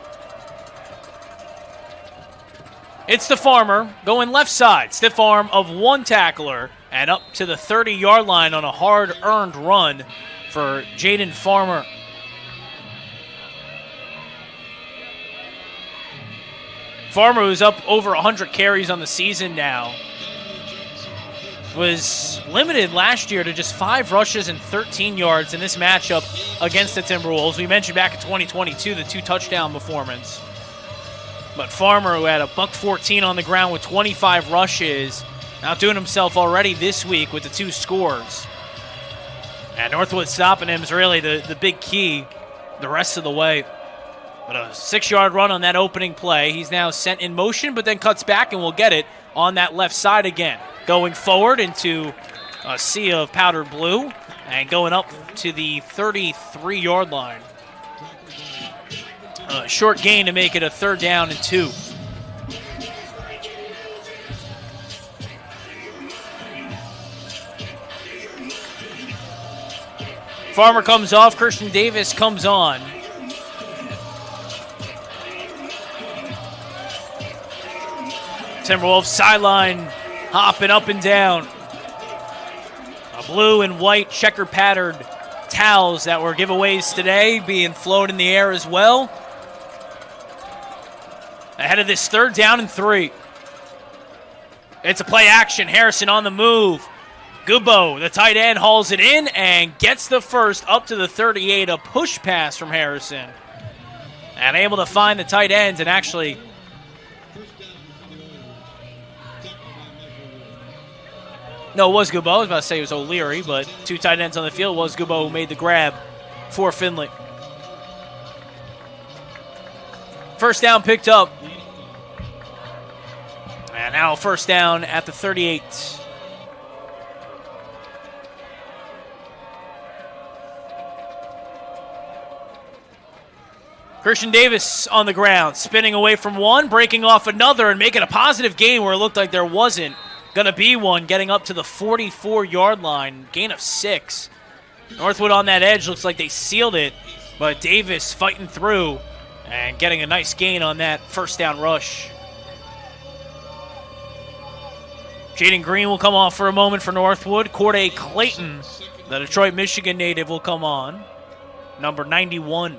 [SPEAKER 1] It's the Farmer going left side. Stiff arm of one tackler and up to the 30-yard line on a hard-earned run for Jaden Farmer. Farmer, who's up over 100 carries on the season now, was limited last year to just 5 rushes and 13 yards in this matchup against the Timberwolves. We mentioned back in 2022 the 2-touchdown performance. But Farmer, who had a $114 on the ground with 25 rushes, outdoing himself already this week with the 2 scores. And Northwood stopping him is really the big key the rest of the way. But a 6-yard run on that opening play. He's now sent in motion, but then cuts back and will get it on that left side again. Going forward into a sea of powdered blue and going up to the 33-yard line. Short gain to make it a 3rd down and 2. Farmer comes off. Christian Davis comes on. Timberwolves sideline hopping up and down. A blue and white checker patterned towels that were giveaways today being flown in the air as well. Ahead of this 3rd down and 3. It's a play action. Harrison on the move. Gubo, the tight end, hauls it in and gets the first up to the 38. A push pass from Harrison. And able to find the tight end and actually... No, it was Gubo. I was about to say it was O'Leary, but 2 tight ends on the field. Was Gubo who made the grab for Findlay. First down picked up. And now 1st down at the 38. Christian Davis on the ground, spinning away from one, breaking off another, and making a positive gain where it looked like there wasn't going to be one, getting up to the 44-yard line, gain of 6. Northwood on that edge looks like they sealed it, but Davis fighting through and getting a nice gain on that 1st down rush. Jaden Green will come off for a moment for Northwood. Corday Clayton, the Detroit, Michigan native, will come on, number 91.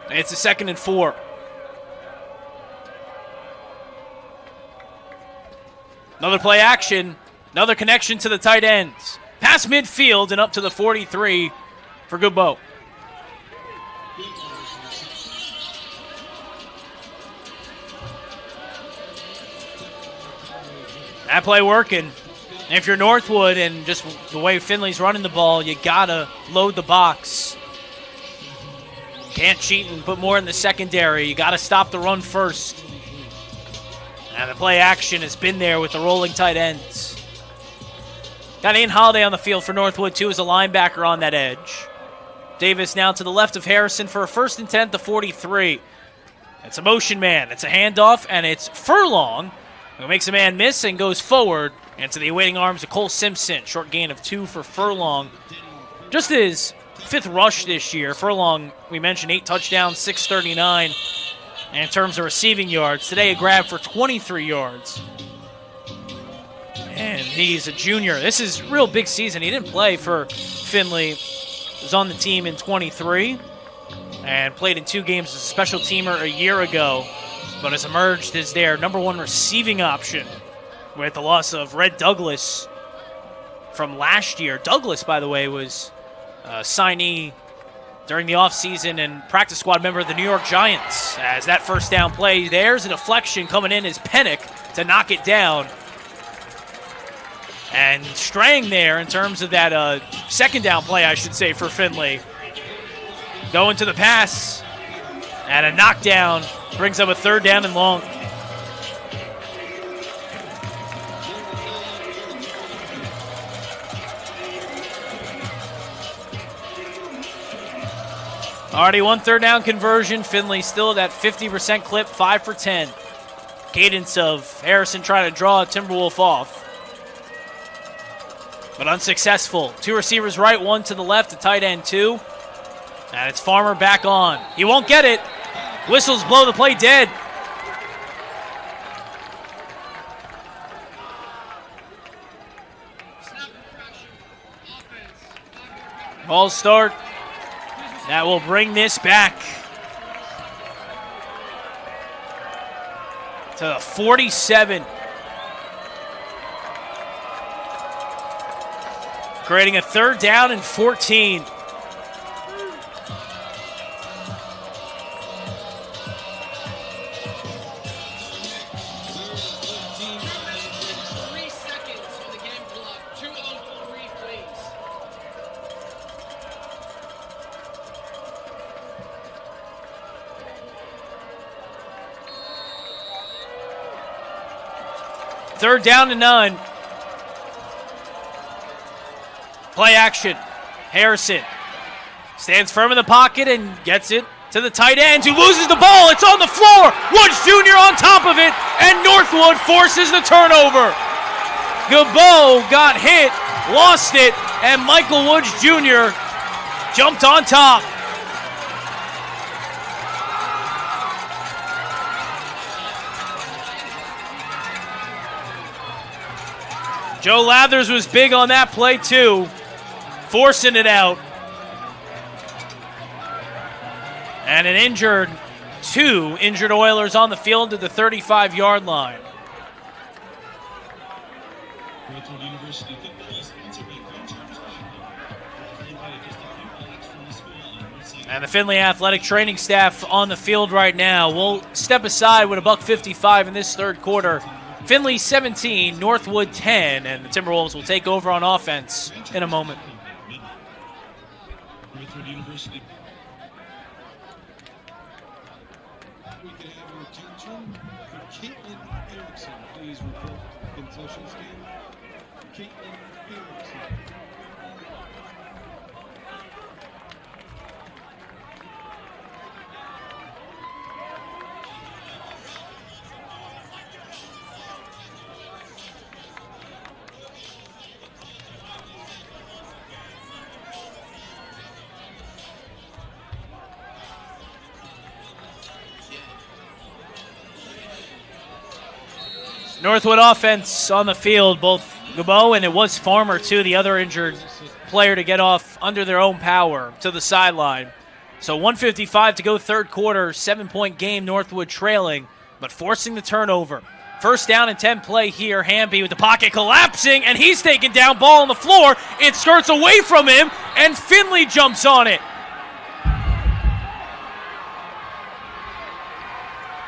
[SPEAKER 1] It's a 2nd and 4. Another play action, another connection to the tight ends. Past midfield and up to the 43 for Gubo. That play working. And if you're Northwood and just the way Findlay's running the ball, you gotta load the box. Can't cheat and put more in the secondary. You gotta stop the run first. And the play action has been there with the rolling tight ends. Got Ian Holiday on the field for Northwood, too, as a linebacker on that edge. Davis now to the left of Harrison for a 1st and 10 at the 43. It's a motion man. It's a handoff, and it's Furlong who makes a man miss and goes forward into the awaiting arms of Cole Simpson. Short gain of 2 for Furlong. Just his 5th rush this year. Furlong, we mentioned, 8 touchdowns, 639. And in terms of receiving yards, today a grab for 23 yards. And he's a junior. This is a real big season. He didn't play for Findlay. He was on the team in 23 and played in 2 games as a special teamer a year ago, but has emerged as their #1 receiving option with the loss of Red Douglas from last year. Douglas, by the way, was a signee during the offseason and practice squad member of the New York Giants. As that first down play, there's a deflection coming in as Pennick to knock it down. And straying there in terms of that second down play, I should say, for Findlay. Going to the pass, and a knockdown brings up a 3rd down and long. Already 1 3rd down conversion. Findlay still at that 50% clip, 5 for 10. Cadence of Harrison trying to draw a Timberwolf off, but unsuccessful. 2 receivers right, 1 to the left, a tight end 2. And it's Farmer back on. He won't get it. Whistles blow the play dead. Ball start. That will bring this back to the 47. Creating a 3rd down and 14. Third down and 9. Play action. Harrison stands firm in the pocket and gets it to the tight end, who loses the ball. It's on the floor. Woods Jr. on top of it, and Northwood forces the turnover. Gabo got hit, lost it, and Michael Woods Jr. jumped on top. Joe Lathers was big on that play too, forcing it out. And an 2 injured Oilers on the field at the 35-yard line. And the Findlay athletic training staff on the field right now. We'll step aside with $1:55 in this 3rd quarter. Findlay 17, Northwood 10, and the Timberwolves will take over on offense in a moment.
[SPEAKER 2] Northwood University. We can have your attention for Caitlin Erickson. Please report concession stand. Caitlin Erickson.
[SPEAKER 1] Northwood offense on the field, both Gabo and it was Farmer too, the other injured player, to get off under their own power to the sideline. So 1:55 to go 3rd quarter, 7-point game, Northwood trailing, but forcing the turnover. First down and 10 play here. Hamby with the pocket collapsing, and he's taken down, ball on the floor. It skirts away from him, and Findlay jumps on it.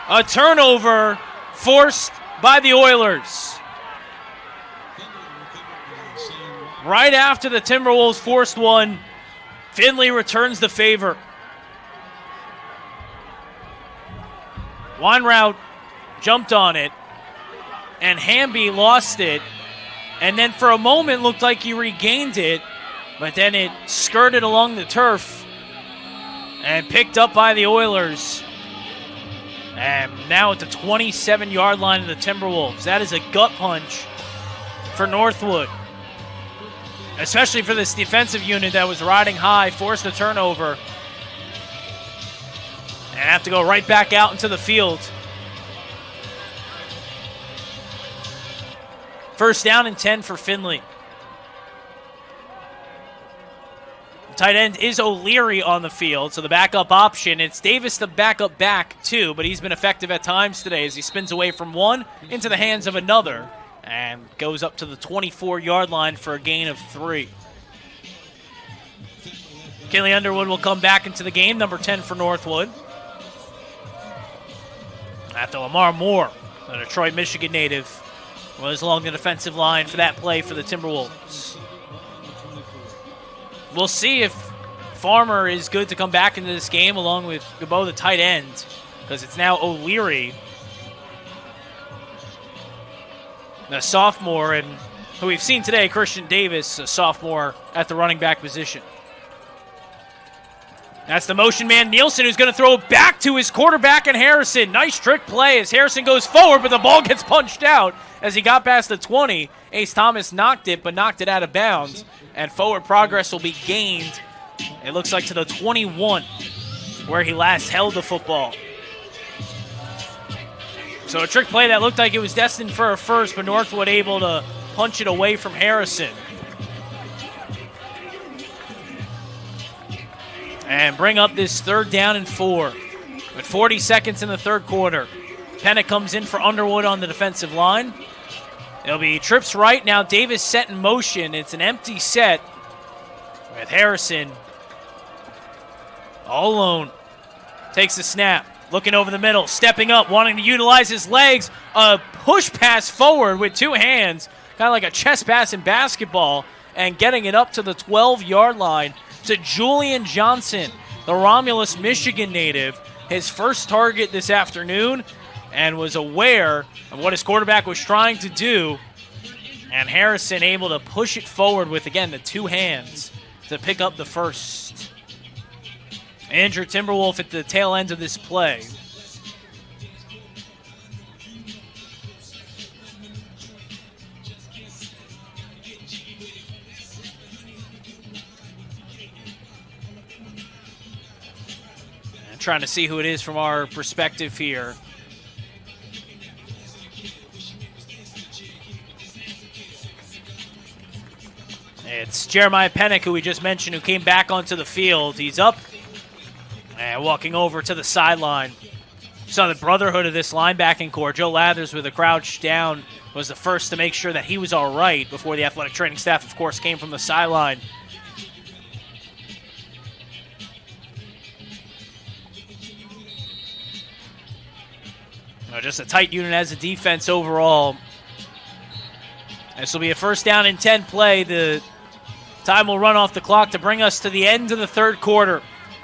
[SPEAKER 1] A turnover forced by the Oilers. Right after the Timberwolves forced one, Findlay returns the favor. Weinrout jumped on it, and Hamby lost it, and then for a moment looked like he regained it, but then it skirted along the turf and picked up by the Oilers. And now at the 27-yard line of the Timberwolves. That is a gut punch for Northwood, especially for this defensive unit that was riding high, forced a turnover, and have to go right back out into the field. First down and 10 for Findlay. Tight end is O'Leary on the field, so the backup option. It's Davis, the backup back, too, but he's been effective at times today as he spins away from one into the hands of another and goes up to the 24-yard line for a gain of 3. Kinley Underwood will come back into the game, number 10 for Northwood. After Lamar Moore, a Detroit, Michigan native, was along the defensive line for that play for the Timberwolves. We'll see if Farmer is good to come back into this game along with Gabo, the tight end, because it's now O'Leary, the sophomore, and who we've seen today, Christian Davis, a sophomore at the running back position. That's the motion man, Nielsen, who's going to throw back to his quarterback and Harrison. Nice trick play as Harrison goes forward, but the ball gets punched out as he got past the 20. Ace Thomas knocked it, but knocked it out of bounds. And forward progress will be gained, it looks like, to the 21, where he last held the football. So a trick play that looked like it was destined for a first, but Northwood able to punch it away from Harrison. And bring up this 3rd down and 4 with 40 seconds in the third quarter. Pennick comes in for Underwood on the defensive line. It'll be trips right. Now Davis set in motion. It's an empty set with Harrison all alone. Takes the snap, looking over the middle, stepping up, wanting to utilize his legs. A push pass forward with 2 hands, kind of like a chest pass in basketball, and getting it up to the 12-yard line to Julian Johnson, the Romulus, Michigan native. His first target this afternoon, and was aware of what his quarterback was trying to do. And Harrison able to push it forward with, again, the 2 hands to pick up the first. Andrew Timberwolf at the tail end of this play. And trying to see who it is from our perspective here. It's Jeremiah Pennick, who we just mentioned, who came back onto the field. He's up and walking over to the sideline. Saw the brotherhood of this linebacking core. Joe Lathers, with a crouch down, was the first to make sure that he was all right before the athletic training staff, of course, came from the sideline. Just a tight unit as a defense overall. This will be a 1st down and 10 play. The time will run off the clock to bring us to the end of the third quarter.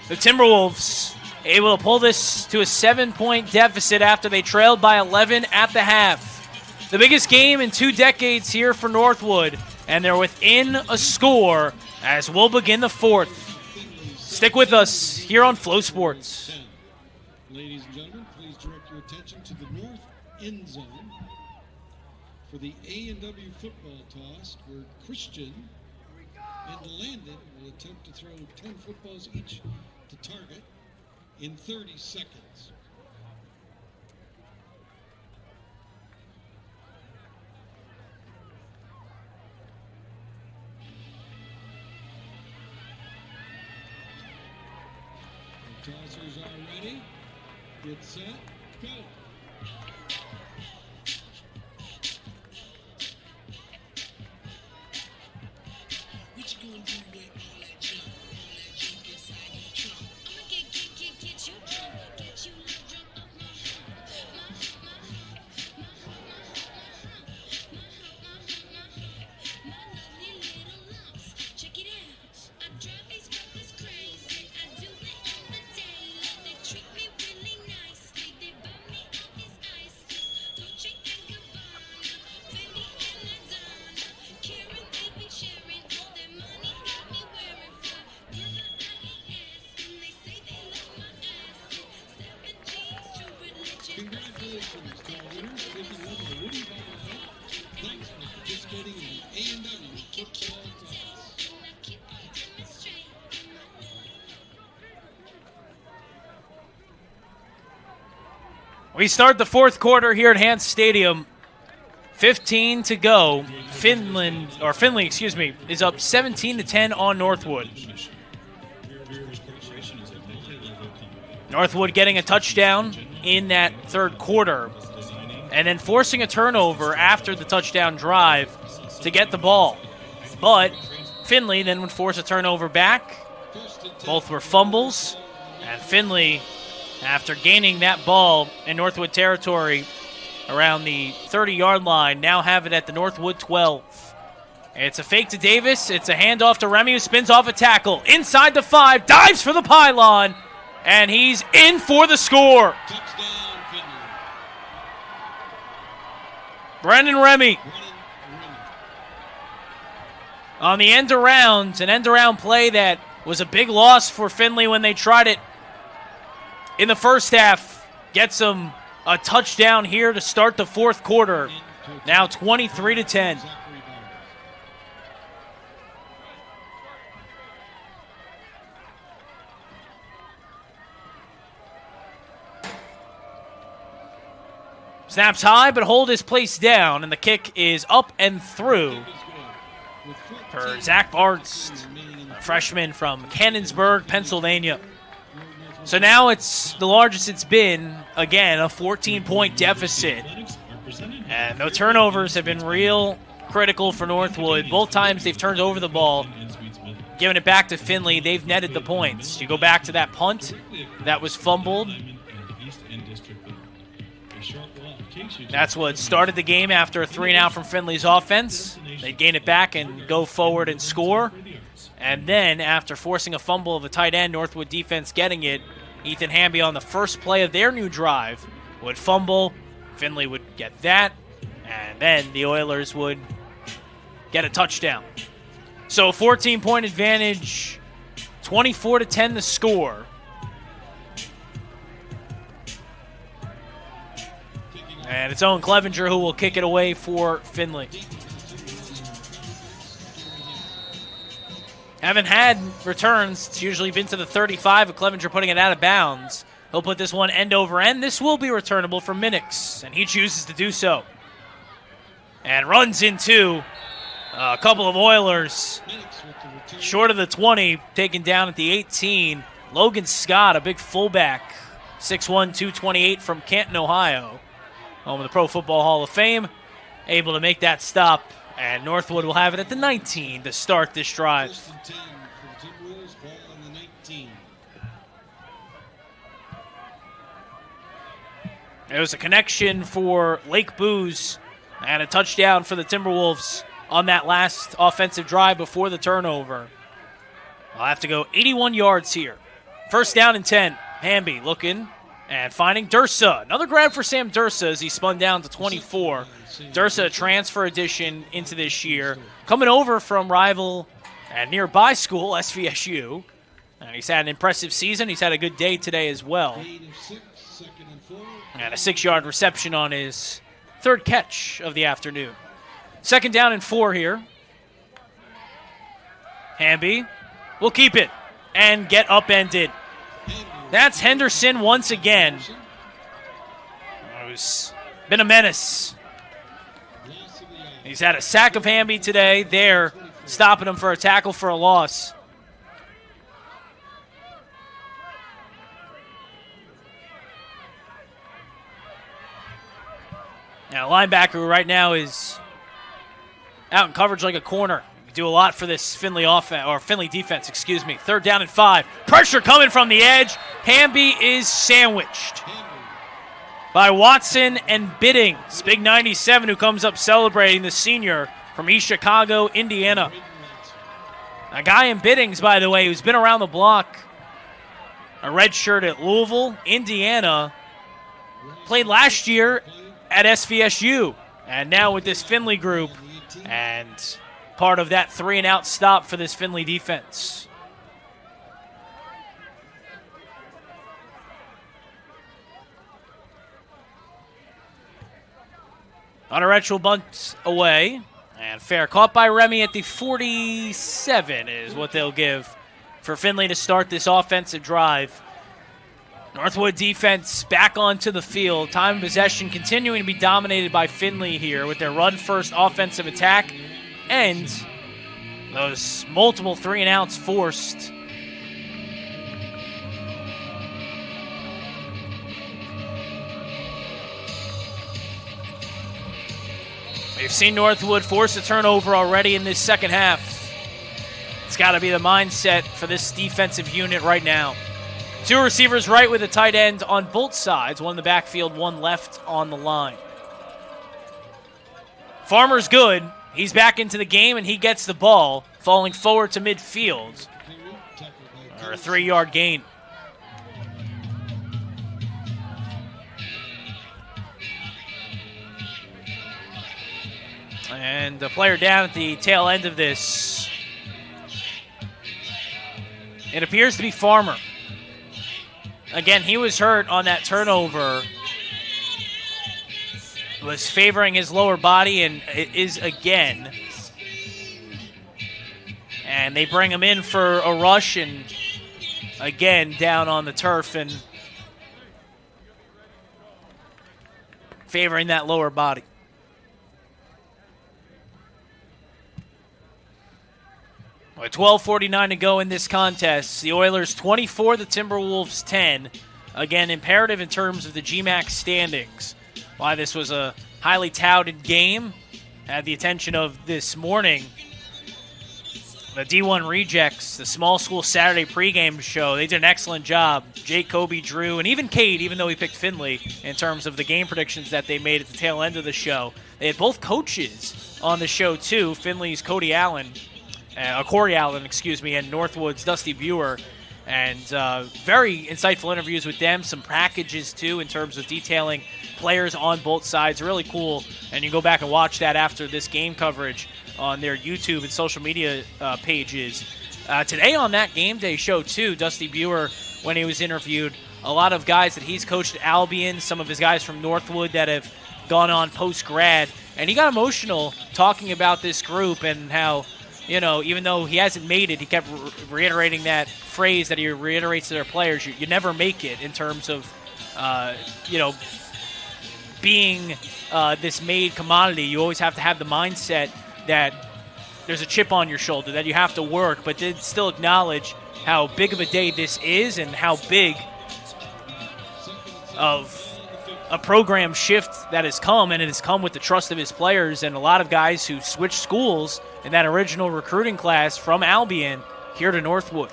[SPEAKER 1] The Timberwolves able to pull this to a 7-point deficit after they trailed by 11 at the half. The biggest game in 2 decades here for Northwood, and they're within a score as we'll begin the 4th. Stick with us here on Flow Sports.
[SPEAKER 2] Ladies and gentlemen, please direct your attention to the north end zone for the A&W football toss, where Christian and Landon will attempt to throw 10 footballs each to target in 30 seconds. The tossers are ready. Get set, go. Congratulations to our winners, taking home a Woody Bobblehead. Thanks for participating in the A&W Football Toss.
[SPEAKER 1] We start the fourth quarter here at Hans Stadium. 15 to go. Findlay, is up 17-10 on Northwood. Northwood getting a touchdown in that third quarter, and then forcing a turnover after the touchdown drive to get the ball. But Findlay then would force a turnover back. Both were fumbles, and Findlay, after gaining that ball in Northwood territory around the 30-yard line, now have it at the Northwood 12. It's a fake to Davis. It's a handoff to Remy, who spins off a tackle. Inside the 5, dives for the pylon, and he's in for the score.
[SPEAKER 2] Touchdown, Findlay.
[SPEAKER 1] Brendan Remy on the end around, an end around play that was a big loss for Findlay when they tried it in the first half. Gets them a touchdown here to start the fourth quarter. Now 23-10. Snaps high, but hold is placed down, and the kick is up and through for Zach Bartz, a freshman from Cannonsburg, Pennsylvania. So now it's the largest it's been, again, a 14-point deficit. And the turnovers have been real critical for Northwood. Both times they've turned over the ball, giving it back to Findlay. They've netted the points. You go back to that punt that was fumbled. That's what started the game after a 3-and-out from Findlay's offense. They gain it back and go forward and score. And then, after forcing a fumble of a tight end, Northwood defense getting it, Ethan Hamby on the first play of their new drive would fumble. Findlay would get that. And then the Oilers would get a touchdown. So 14-point advantage, 24-10 the score. And it's Owen Clevenger who will kick it away for Findlay. Haven't had returns. It's usually been to the 35, with Clevenger putting it out of bounds. He'll put this one end over end. This will be returnable from Minix, and he chooses to do so. And runs into a couple of Oilers. Short of the 20, taken down at the 18. Logan Scott, a big fullback, 6'1", 228 from Canton, Ohio. Home of the Pro Football Hall of Fame. Able to make that stop. And Northwood will have it at the 19 to start this drive. It was a connection for Lake Booz and a touchdown for the Timberwolves on that last offensive drive before the turnover. I'll have to go 81 yards here. First down and 10. Hamby looking and finding Dursa. Another grab for Sam Dursa as he spun down to 24. Dursa, a transfer addition into this year, coming over from rival and nearby school, SVSU. And he's had an impressive season. He's had a good day today as well. And a 6-yard reception on his third catch of the afternoon. Second down and 4 here. Hamby will keep it and get upended. That's Henderson once again. Who's been a menace. He's had a sack of Hamby today. There, stopping him for a tackle for a loss. Now, linebacker right now is out in coverage like a corner. Do a lot for this Findlay offense, or Findlay defense, excuse me. Third down and 5. Pressure coming from the edge. Hamby is sandwiched by Watson and Biddings. Big 97 who comes up celebrating, the senior from East Chicago, Indiana. A guy in Biddings, by the way, who's been around the block. A red shirt at Louisville, Indiana. Played last year at SVSU. And now with this Findlay group. And part of that 3-and-out stop for this Findlay defense. On a retro bunt away. And fair. Caught by Remy at the 47 is what they'll give for Findlay to start this offensive drive. Northwood defense back onto the field. Time of possession continuing to be dominated by Findlay here with their run-first offensive attack and those multiple 3-and-outs forced. We've seen Northwood force a turnover already in this second half. It's got to be the mindset for this defensive unit right now. 2 receivers right with a tight end on both sides. One in the backfield, one left on the line. Farmer's good. He's back into the game, and he gets the ball, falling forward to midfield. Or a 3-yard gain. And the player down at the tail end of this. It appears to be Farmer. Again, he was hurt on that turnover. Was favoring his lower body, and it is again. And they bring him in for a rush, and again down on the turf and favoring that lower body. With 12:49 to go in this contest, the Oilers 24, the Timberwolves 10. Again, imperative in terms of the GMAC standings. Why this was a highly touted game. Had the attention of this morning. The D1 Rejects, the small school Saturday pregame show, they did an excellent job. Jake, Kobe, Drew, and even Cade, even though he picked Findlay, in terms of the game predictions that they made at the tail end of the show. They had both coaches on the show, too. Findlay's Corey Allen, and Northwood's Dusty Buer. And very insightful interviews with them. Some packages, too, in terms of detailing players on both sides. Really cool. And you go back and watch that after this game coverage on their YouTube and social media pages. Today on that game day show, too, Dusty Buer, when he was interviewed, a lot of guys that he's coached at Albion, some of his guys from Northwood that have gone on post-grad. And he got emotional talking about this group and how, you know, even though he hasn't made it, he kept reiterating that phrase that he reiterates to their players. You never make it in terms of, being this made commodity. You always have to have the mindset that there's a chip on your shoulder, that you have to work, but did still acknowledge how big of a day this is and how big of a program shift that has come, and it has come with the trust of his players and a lot of guys who switched schools in that original recruiting class from Albion here to Northwood.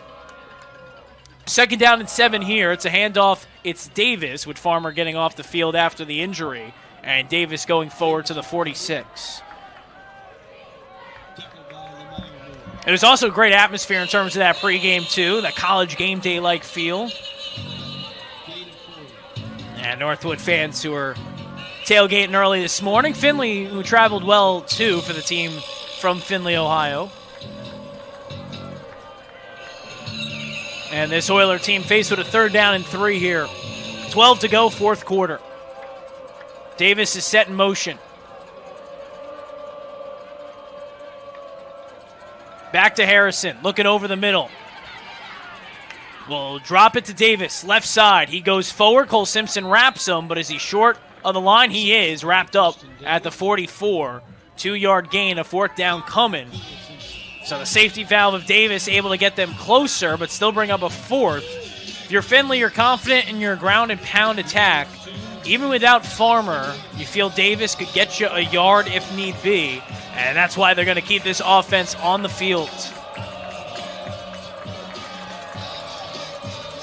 [SPEAKER 1] 2nd down and 7 here. It's a handoff. It's Davis, with Farmer getting off the field after the injury, and Davis going forward to the 46. It was also a great atmosphere in terms of that pregame, too, that college game day-like feel. And Northwood fans who were tailgating early this morning. Findlay, who traveled well, too, for the team from Findlay, Ohio. And this Oiler team faced with a 3rd down and 3 here. 12 to go, 4th quarter. Davis is set in motion. Back to Harrison, looking over the middle. We'll drop it to Davis, left side. He goes forward. Cole Simpson wraps him, but is he short of the line? He is, wrapped up at the 44. 2-yard gain, a 4th down coming. So the safety valve of Davis able to get them closer, but still bring up a 4th. If you're Findlay, you're confident in your ground and pound attack. Even without Farmer, you feel Davis could get you a yard if need be, and that's why they're going to keep this offense on the field.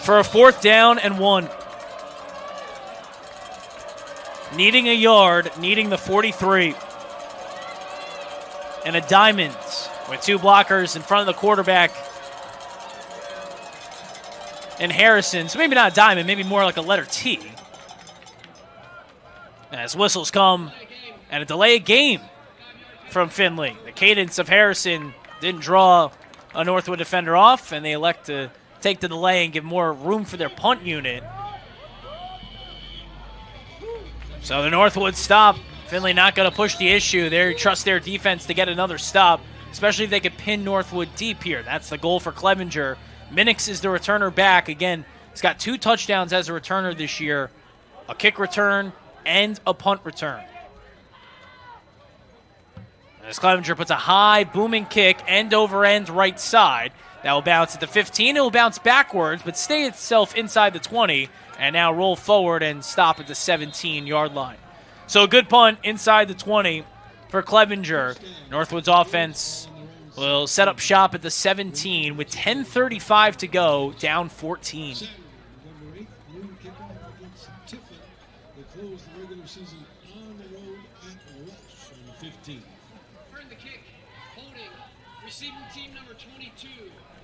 [SPEAKER 1] For a 4th down and 1. Needing a yard, needing the 43. And a diamond with 2 blockers in front of the quarterback and Harrison. So maybe not a diamond, maybe more like a letter T. As whistles come and a delay of game from Findlay. The cadence of Harrison didn't draw a Northwood defender off, and they elect to take the delay and give more room for their punt unit. So the Northwood stop Findlay not going to push the issue. They trust their defense to get another stop, especially if they could pin Northwood deep here. That's the goal for Clevenger. Minix is the returner back. Again, he's got 2 touchdowns as a returner this year, a kick return and a punt return. As Clevenger puts a high booming kick, end over end right side. That will bounce at the 15. It will bounce backwards, but stay itself inside the 20, and now roll forward and stop at the 17-yard line. So a good punt inside the 20 for Clevenger. Northwood's offense will set up shop at the 17 with 10:35 to go, down 14.
[SPEAKER 2] November 8th, noon kickoff against Tiffin. They close the regular season on the road at Rush on the 15th.
[SPEAKER 3] Return the kick. Holding. Receiving team number 22.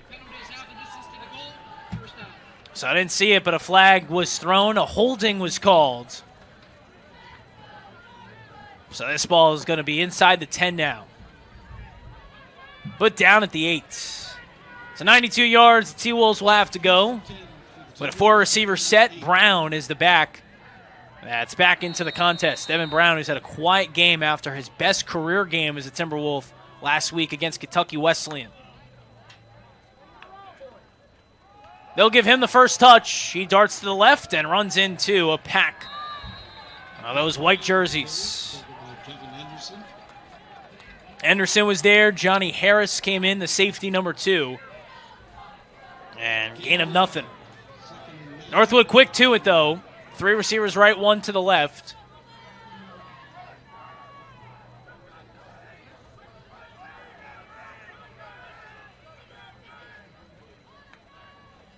[SPEAKER 3] Penalty is out the distance to the goal. First down.
[SPEAKER 1] So I didn't see it, but a flag was thrown. A holding was called. So this ball is going to be inside the 10 now. But down at the 8. So 92 yards, the T-Wolves will have to go. With a 4-receiver set, Brown is the back. That's back into the contest. Devin Brown, who's had a quiet game after his best career game as a Timberwolf last week against Kentucky Wesleyan. They'll give him the first touch. He darts to the left and runs into a pack of those white jerseys. Anderson was there. Johnny Harris came in, the safety number 2. And gain of nothing. Northwood quick to it, though. 3 receivers right, 1 to the left.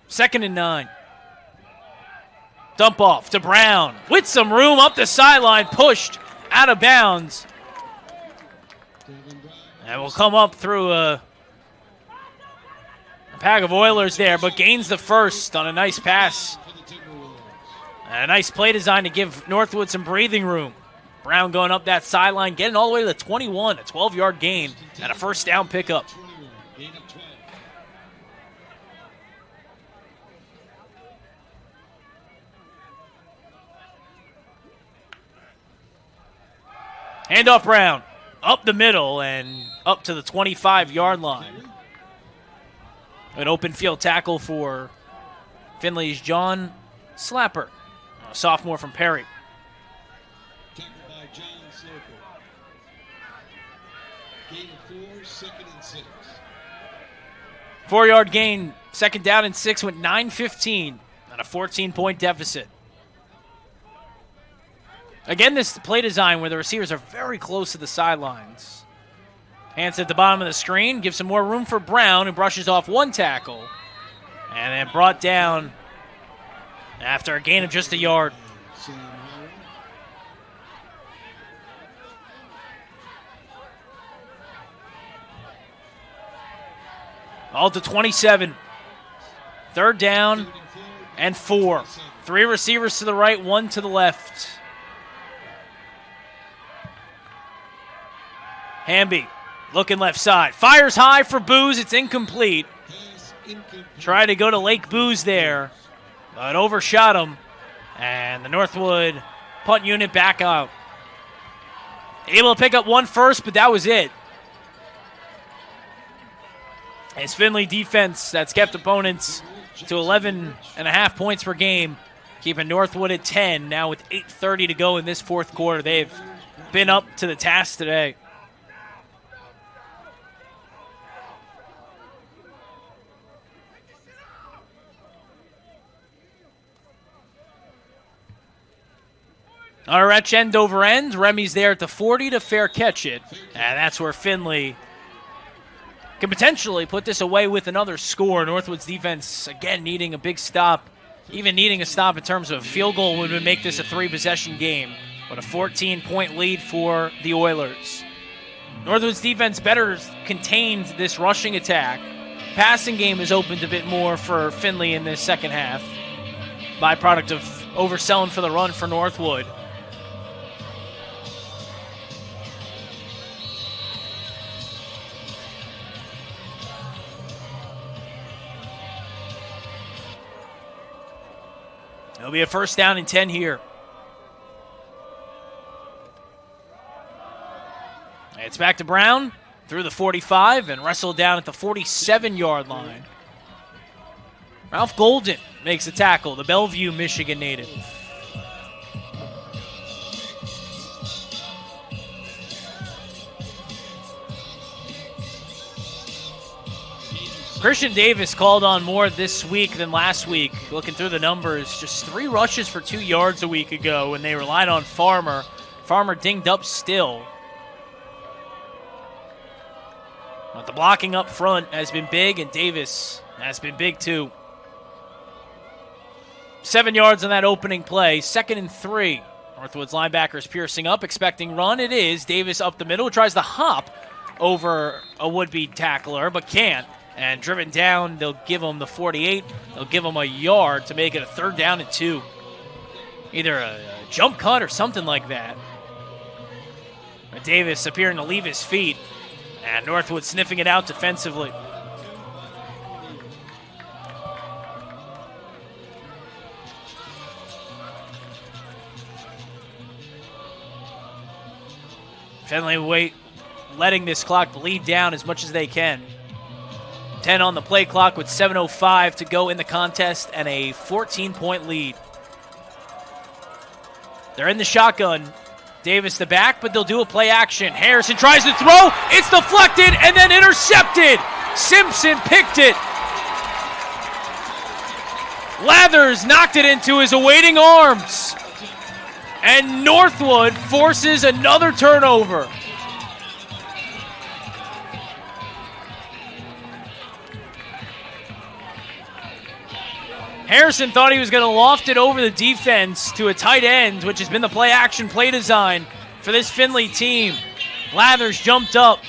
[SPEAKER 1] Second and 9. Dump off to Brown. With some room up the sideline, pushed out of bounds. And will come up through a pack of Oilers there, but gains the first on a nice pass. And a nice play design to give Northwood some breathing room. Brown going up that sideline, getting all the way to the 21, a 12-yard gain, and a first down pickup. Handoff Brown. Up the middle and up to the 25-yard line. An open field tackle for Findlay's John Slapper, a sophomore from Perry.
[SPEAKER 2] Tackled by John Sloper. Gain of 4, second and 6.
[SPEAKER 1] 4-yard gain, second down and 6 with 9:15 and a 14-point deficit. Again, this play design where the receivers are very close to the sidelines. Hands at the bottom of the screen, gives some more room for Brown, who brushes off 1 tackle. And then brought down after a gain of just a yard. All to 27. Third down and 4. 3 receivers to the right, 1 to the left. Hamby looking left side. Fires high for Booz. It's incomplete. Tried to go to Lake Booz there, but overshot him. And the Northwood punt unit back out. Able to pick up 1 first, but that was it. It's Findlay defense that's kept opponents to 11.5 points per game, keeping Northwood at 10. Now with 8:30 to go in this fourth quarter, they've been up to the task today. All right, end over end. Remy's there at the 40 to fair catch it. And that's where Findlay can potentially put this away with another score. Northwood's defense, again, needing a big stop. Even needing a stop in terms of a field goal would make this a 3-possession game. But a 14-point lead for the Oilers. Northwood's defense better contained this rushing attack. Passing game is opened a bit more for Findlay in this second half. Byproduct of overselling for the run for Northwood. It'll be a first down and 10 here. It's back to Brown through the 45 and wrestled down at the 47-yard line. Ralph Golden makes a tackle, the Bellevue, Michigan native. Christian Davis called on more this week than last week. Looking through the numbers, just 3 rushes for 2 yards a week ago when they relied on Farmer. Farmer dinged up still. But the blocking up front has been big, and Davis has been big too. 7 yards on that opening play, 2nd and 3. Northwood's linebackers piercing up, expecting run. It is. Davis up the middle, tries to hop over a would-be tackler, but can't. And driven down, they'll give him the 48. They'll give him a yard to make it a 3rd down and 2. Either a jump cut or something like that. But Davis appearing to leave his feet. And Northwood sniffing it out defensively. Findlay letting this clock bleed down as much as they can. 10 on the play clock with 7:05 to go in the contest and a 14-point lead. They're in the shotgun. Davis the back, but they'll do a play action. Harrison tries to throw. It's deflected and then intercepted. Simpson picked it. Lathers knocked it into his awaiting arms. And Northwood forces another turnover. Harrison thought he was going to loft it over the defense to a tight end, which has been the play-action play design for this Findlay team. Lathers jumped up,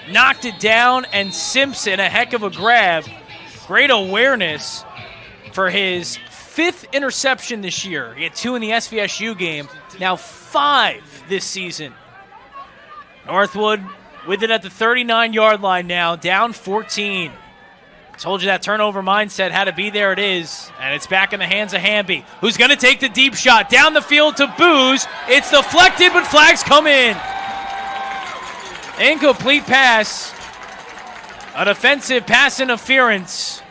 [SPEAKER 1] knocked it down, and Simpson, a heck of a grab. Great awareness for his 5th interception this year. He had 2 in the SVSU game, now 5 this season. Northwood with it at the 39-yard line now, down 14. Told you that turnover mindset had to be there. It is. And it's back in the hands of Hamby, who's going to take the deep shot down the field to Booz. It's deflected, but flags come in. Incomplete pass. A defensive pass interference.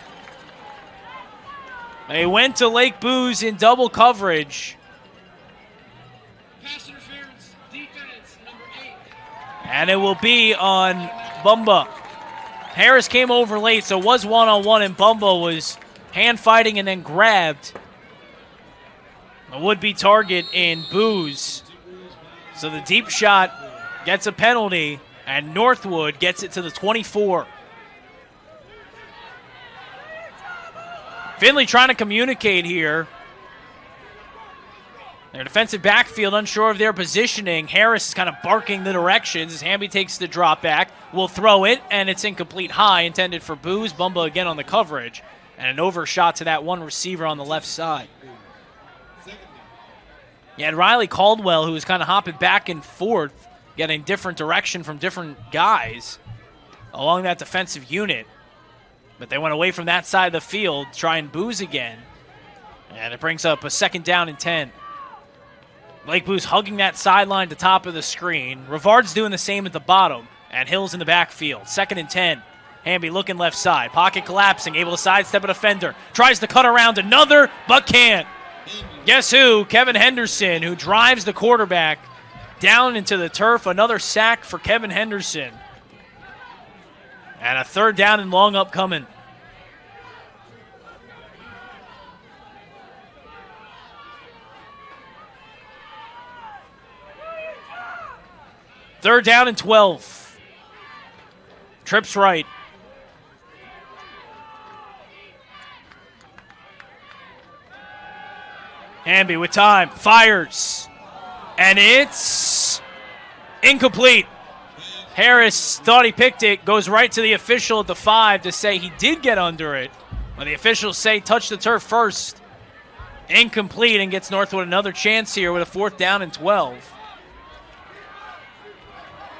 [SPEAKER 1] They went to Lake Booz in double coverage.
[SPEAKER 3] Pass interference, defense, number 8.
[SPEAKER 1] And it will be on Bumba. Harris came over late, so it was one-on-one, and Bumba was hand-fighting and then grabbed a would-be target in Booz. So the deep shot gets a penalty, and Northwood gets it to the 24. Findlay trying to communicate here. Their defensive backfield unsure of their positioning. Harris is kind of barking the directions as Hamby takes the drop back. Will throw it, and it's incomplete high, intended for Booz. Bumba again on the coverage. And an overshot to that one receiver on the left side. You had Riley Caldwell, who was kind of hopping back and forth, getting different direction from different guys along that defensive unit. But they went away from that side of the field, trying Booz again. And it brings up a 2nd down and 10. Lake Booz hugging that sideline to top of the screen. Rivard's doing the same at the bottom. And Hill's in the backfield. 2nd and 10. Hamby looking left side. Pocket collapsing. Able to sidestep a defender. Tries to cut around another, but can't. Guess who? Kevin Henderson, who drives the quarterback down into the turf. Another sack for Kevin Henderson. And a 3rd down and long upcoming. Third down and 12. Trips right. Hamby with time. Fires. And it's incomplete. Harris thought he picked it. Goes right to the official at the 5 to say he did get under it. But the officials say touch the turf first. Incomplete, and gets Northwood another chance here with a 4th down and 12.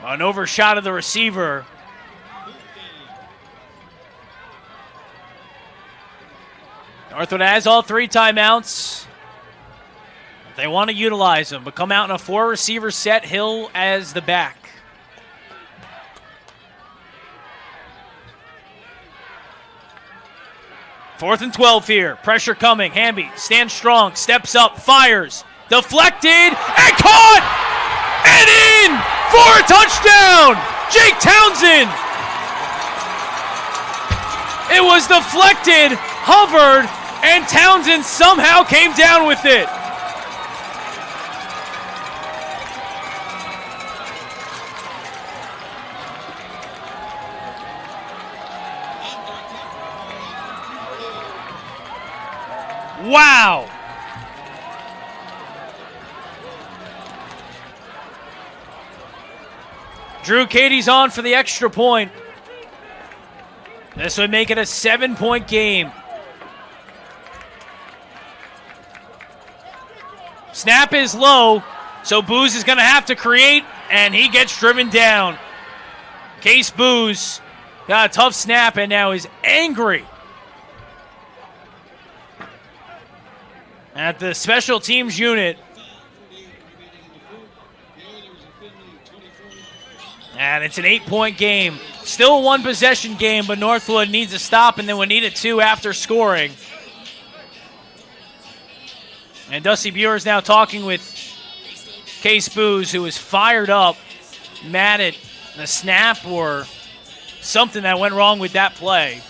[SPEAKER 1] An overshot of the receiver. Northwood has all 3 timeouts. They want to utilize them, but come out in a 4-receiver set, Hill as the back. 4th and 12 here. Pressure coming. Hamby stands strong, steps up, fires. Deflected and caught! And in for a touchdown! Jake Townsend! It was deflected, hovered, and Townsend somehow came down with it. Wow! Drew Katie's on for the extra point. This would make it a 7-point game. Snap is low, so Booz is going to have to create, and he gets driven down. Case Booz got a tough snap and now is angry at the special teams unit. And it's an 8-point game. Still a one-possession game, but Northwood needs a stop, and then would need it two after scoring. And Dusty Buer is now talking with Case Booz, who is fired up, mad at the snap or something that went wrong with that play.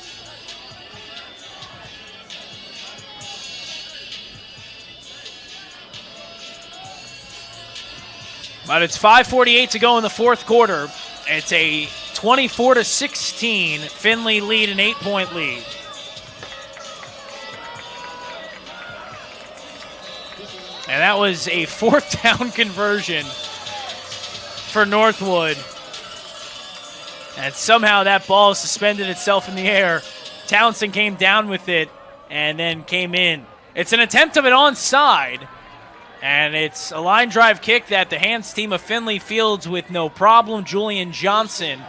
[SPEAKER 1] But it's 5:48 to go in the fourth quarter. It's a 24-16 Findlay lead, an 8-point lead. And that was a 4th down conversion for Northwood. And somehow that ball suspended itself in the air. Townsend came down with it and then came in. It's an attempt of an onside. And it's a line drive kick that the hands team of Findlay fields with no problem. Julian Johnson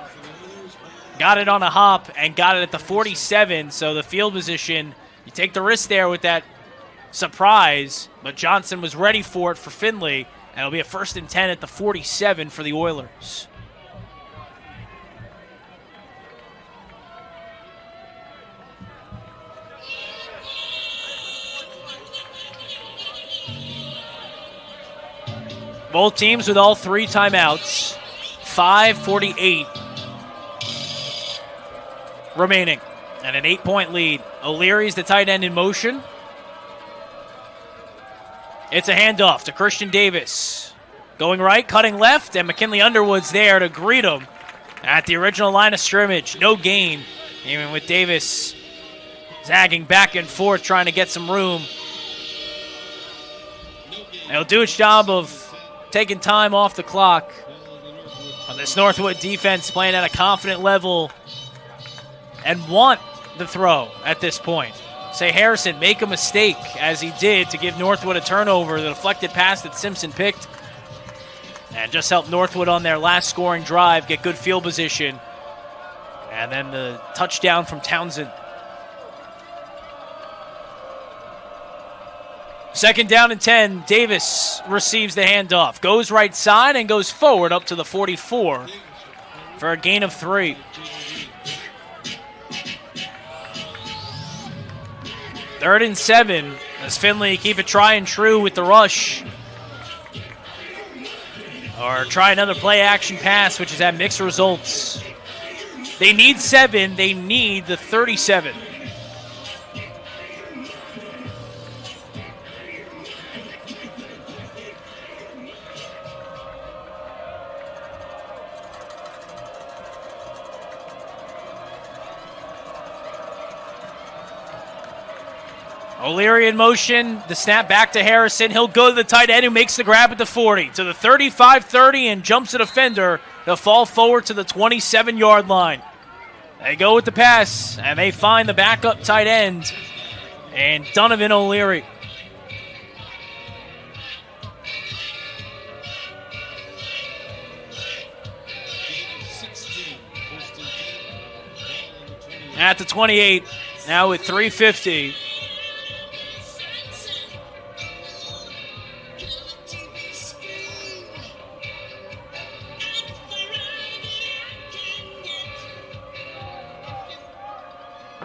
[SPEAKER 1] got it on a hop and got it at the 47. So the field position, you take the risk there with that surprise. But Johnson was ready for it for Findlay. And it'll be a 1st and 10 at the 47 for the Oilers. Both teams with all 3 timeouts. 5:48 remaining. And an 8-point lead. O'Leary's the tight end in motion. It's a handoff to Christian Davis. Going right, cutting left, and McKinley Underwood's there to greet him at the original line of scrimmage. No gain, even with Davis zagging back and forth, trying to get some room. And he'll do its job of taking time off the clock. On this Northwood defense playing at a confident level and want the throw at this point. Say Harrison make a mistake, as he did, to give Northwood a turnover. The deflected pass that Simpson picked and just helped Northwood on their last scoring drive get good field position. And then the touchdown from Townsend. 2nd down and 10. Davis receives the handoff. Goes right side and goes forward up to the 44 for a gain of 3. Third and 7 as Findlay keep it tried and true with the rush. Or try another play action pass, which has had mixed results. They need 7. They need the 37. O'Leary in motion, the snap back to Harrison. He'll go to the tight end who makes the grab at the 40. To the 35-30 and jumps a defender. They'll fall forward to the 27-yard line. They go with the pass, and they find the backup tight end and Donovan O'Leary. At the 28, now with 3:50.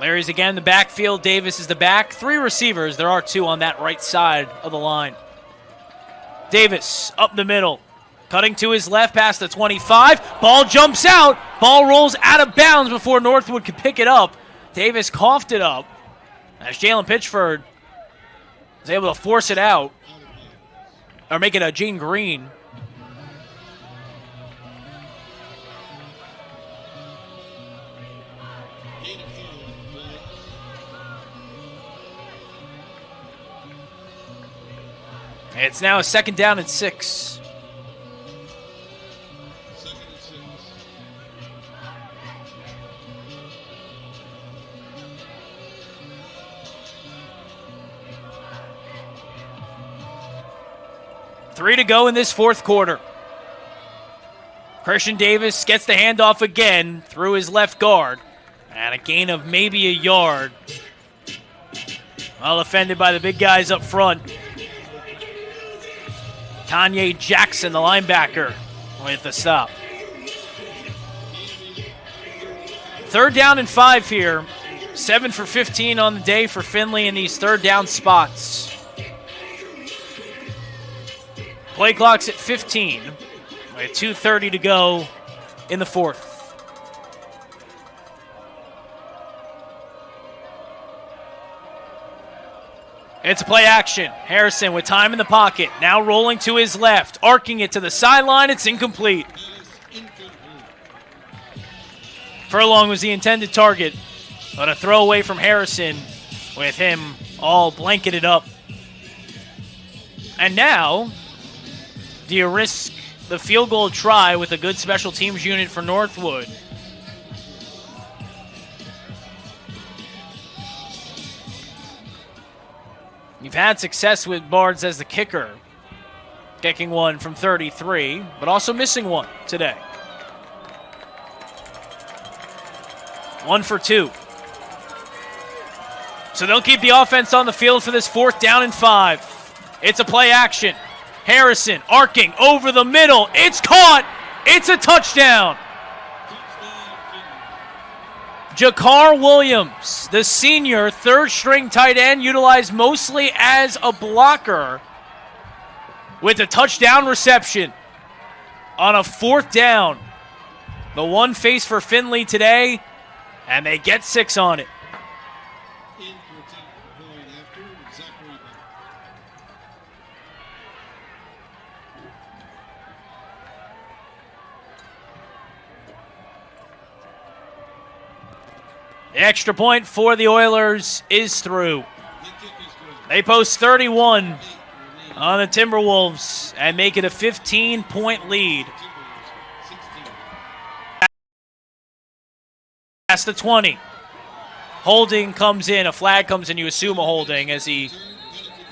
[SPEAKER 1] Larry's again in the backfield. Davis is the back. 3 receivers. There are 2 on that right side of the line. Davis up the middle. Cutting to his left past the 25. Ball jumps out. Ball rolls out of bounds before Northwood could pick it up. Davis coughed it up as Jalen Pitchford was able to force it out. Or make it a Gene Green. It's now a 2nd down and 6. Three to go in this 4th quarter. Christian Davis gets the handoff again through his left guard. And a gain of maybe a yard. Well defended by the big guys up front. Kanye Jackson, the linebacker, with the stop. 3rd down and 5 here. 7 for 15 on the day for Findlay in these 3rd down spots. Play clock's at 15, with 2:30 to go in the 4th. It's a play action. Harrison with time in the pocket. Now rolling to his left. Arcing it to the sideline. It's incomplete. Furlong was the intended target, but a throwaway from Harrison with him all blanketed up. And now, do you risk the field goal try with a good special teams unit for Northwood? You've had success with Barnes as the kicker, kicking one from 33, but also missing one today. 1 for 2. So they'll keep the offense on the field for this 4th down and 5. It's a play action. Harrison arcing over the middle. It's caught. It's a touchdown. Jakar Williams, the senior 3rd-string tight end, utilized mostly as a blocker with a touchdown reception on a 4th down. The one face for Findlay today, and they get 6 on it. The extra point for the Oilers is through. They post 31 on the Timberwolves and make it a 15-point lead. Past the 20. Holding comes in. A flag comes in. You assume a holding as he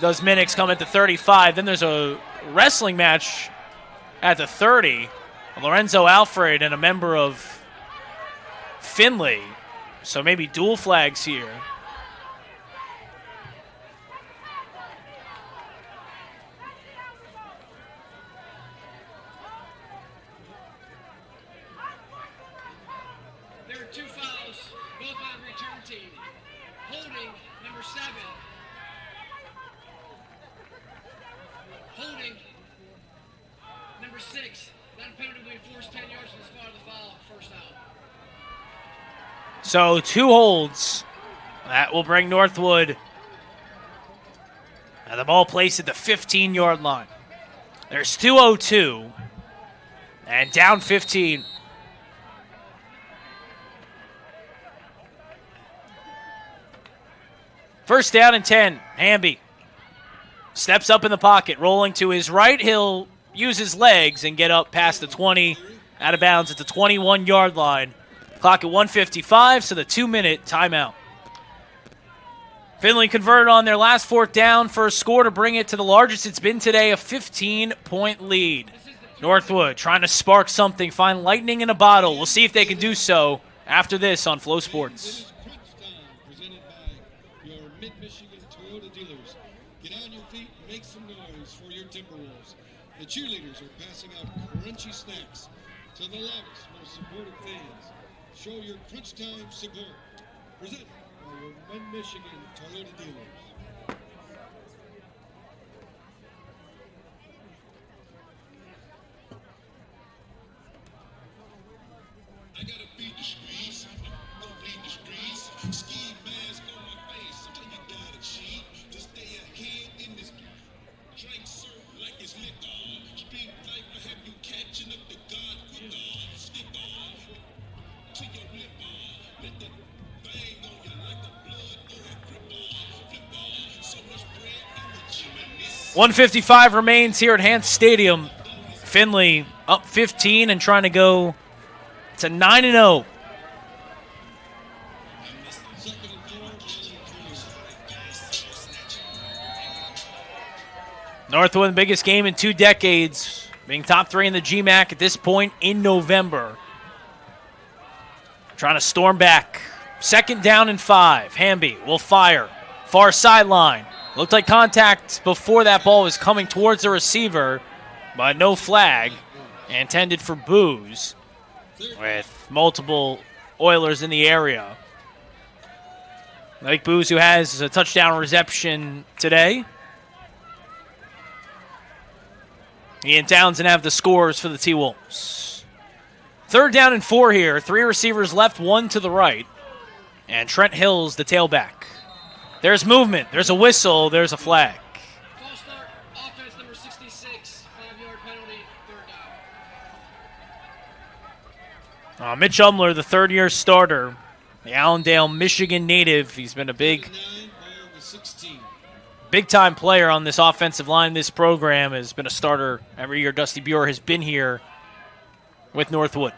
[SPEAKER 1] does. Minix come at the 35. Then there's a wrestling match at the 30. Lorenzo Alfred and a member of Findlay. So maybe dual flags here.
[SPEAKER 3] There are 2 fouls, both on return team. Holding, number 7. Holding, number 6. That penalty will be enforced 10 yards from the spot of the foul, 1st out.
[SPEAKER 1] So 2 holds. That will bring Northwood. And the ball placed at the 15-yard line. There's 2:02. And down 15. First down and 10. Hamby steps up in the pocket, rolling to his right. He'll use his legs and get up past the 20, out of bounds at the 21-yard line. Clock at 1:55, so the 2-minute timeout. Findlay converted on their last 4th down for a score to bring it to the largest it's been today, a 15-point lead. Northwood trying to spark something, find lightning in a bottle. We'll see if they can do so after this on Flow Sports.
[SPEAKER 2] Presented by your Mid-Michigan Toyota dealers. Get on your feet and make some noise for your Timberwolves. The cheerleaders are passing out crunchy snacks to the loudest, most supportive fans. Show your crunch time support. Presented by your Mid Michigan Toyota dealers. I gotta beat the streets. Don't beat the streets. Ski mask on my face. Tell you gotta cheat to stay ahead in this. Drink syrup like it's liquor. Speak life will have you catching up to God quicker. Stick on to your lip on. Let the bang on you like a blood or a flip on. So much bread in the gym and this.
[SPEAKER 1] 1:55 remains here at Hans Stadium. Findlay up 15 and trying to go to 9-0. Northwood, biggest game in 2 decades, being top 3 in the GMAC at this point in November. Trying to storm back. 2nd down and 5. Hamby will fire. Far sideline. Looked like contact before that ball was coming towards the receiver, but no flag. Intended for Booze, with multiple Oilers in the area. Like Booze, who has a touchdown reception today. He and Townsend have the scores for the T-Wolves. 3rd down and 4 here. 3 receivers left, 1 to the right. And Trent Hill's the tailback. There's movement. There's a whistle. There's a flag.
[SPEAKER 3] False start, offense number 66, 5-yard penalty, 3rd down.
[SPEAKER 1] Mitch Umler, the 3rd-year starter, the Allendale, Michigan native. He's been a big-time player on this offensive line. This program has been a starter every year Dusty Buer has been here with Northwood.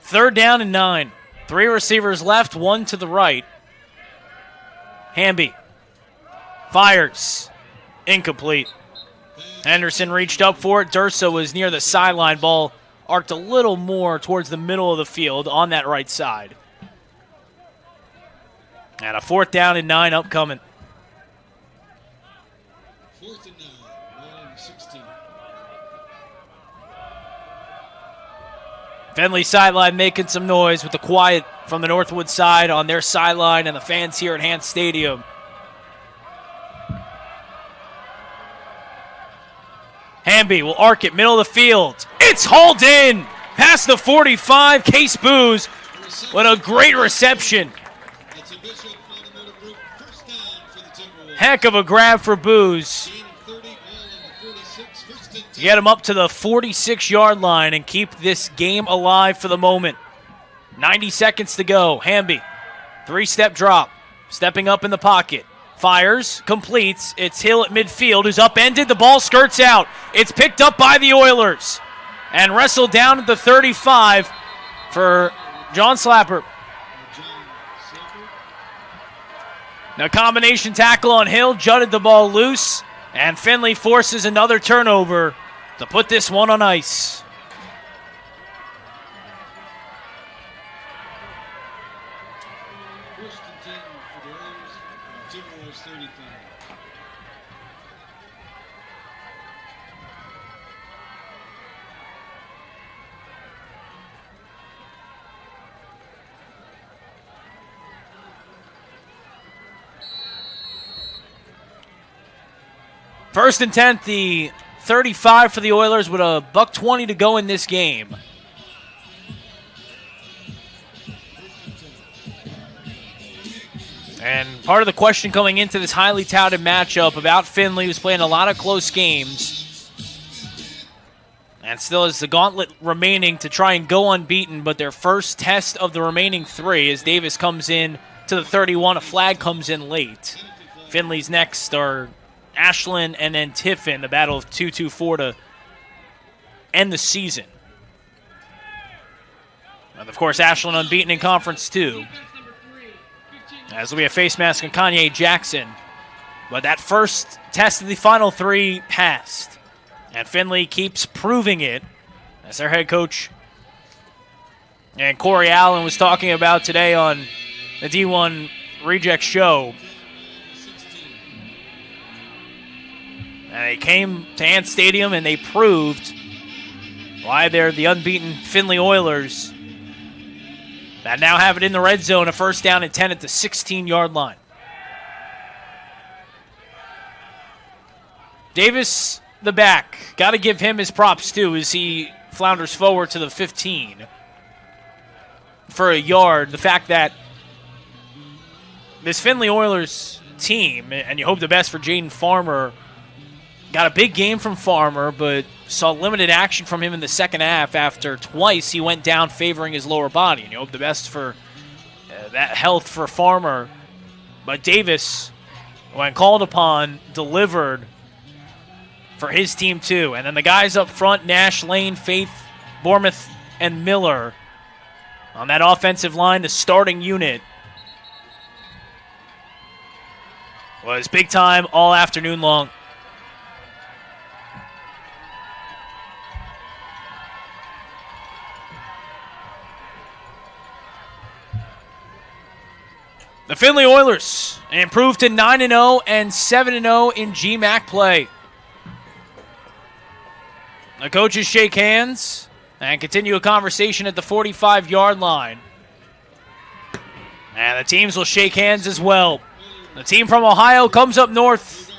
[SPEAKER 1] 3rd down and 9. 3 receivers left, 1 to the right. Hamby fires. Incomplete. Henderson reached up for it. Durso was near the sideline. Ball arced a little more towards the middle of the field on that right side. And a 4th down and 9 upcoming.
[SPEAKER 2] 4th and 9, 16.
[SPEAKER 1] Findlay sideline making some noise with the quiet from the Northwood side on their sideline and the fans here at Hans Stadium. Hamby will arc it, middle of the field. It's hauled in past the 45. Case Booze, what a great reception. Heck of a grab for Booze. Get him up to the 46-yard line and keep this game alive for the moment. 90 seconds to go. Hamby, 3-step drop, stepping up in the pocket. Fires, completes. It's Hill at midfield, who's upended. The ball skirts out. It's picked up by the Oilers and wrestled down at the 35 for John Slapper. Now combination tackle on Hill, jutted the ball loose, and Findlay forces another turnover to put this one on ice.
[SPEAKER 2] First and 10 for the Oilers. Timberwolves 35.
[SPEAKER 1] First and 10, the 35 for the Oilers with a $1:20 to go in this game. And part of the question coming into this highly touted matchup about Findlay, who's playing a lot of close games, and still has the gauntlet remaining to try and go unbeaten, but their first test of the remaining 3 as Davis comes in to the 31. A flag comes in late. Findlay's next are Ashland and then Tiffin, the battle of 2-2-4 to end the season. And of course, Ashland unbeaten in Conference 2. As will be a face mask on Kanye Jackson. But that first test of the final 3 passed. And Findlay keeps proving it, as their head coach and Corey Allen was talking about today on the D1 Reject Show. And they came to Ant Stadium and they proved why they're the unbeaten Findlay Oilers. that now have it in the red zone, a first down and 10 at the 16-yard line. Davis, the back, got to give him his props too as he flounders forward to the 15 for a yard. The fact that this Findlay Oilers team, and you hope the best for Jaden Farmer, got a big game from Farmer, but saw limited action from him in the second half after twice he went down favoring his lower body. And you hope the best for that health for Farmer. But Davis, when called upon, delivered for his team too. And then the guys up front, Nash, Lane, Faith, Bournemouth, and Miller. On that offensive line, the starting unit was big time all afternoon long. The Findlay Oilers improved to 9-0 and 7-0 in GMAC play. The coaches shake hands and continue a conversation at the 45-yard line. And the teams will shake hands as well. The team from Ohio comes up north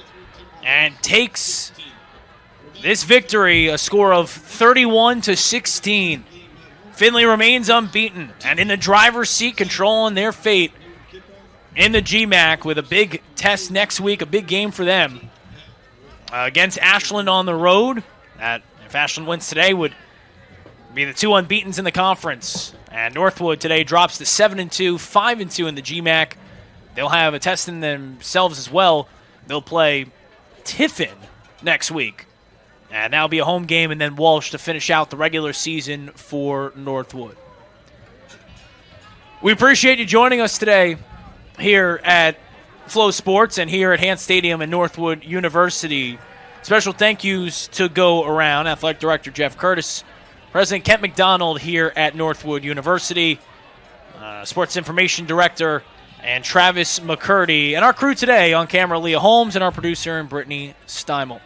[SPEAKER 1] and takes this victory, a score of 31-16. Findlay remains unbeaten and in the driver's seat, controlling their fate in the GMAC with a big test next week, a big game for them against Ashland on the road. That, if Ashland wins today, would be the two unbeatens in the conference. And Northwood today drops to 7-2, 5-2 in the GMAC. They'll have a test in themselves as well. They'll play Tiffin next week. And that'll be a home game, and then Walsh to finish out the regular season for Northwood. We appreciate you joining us today here at Flow Sports and here at Hant Stadium and Northwood University. Special thank yous to go around. Athletic Director Jeff Curtis, President Kent McDonald here at Northwood University, Sports Information Director and Travis McCurdy, and our crew today on camera, Leah Holmes, and our producer, and Brittany Steimel.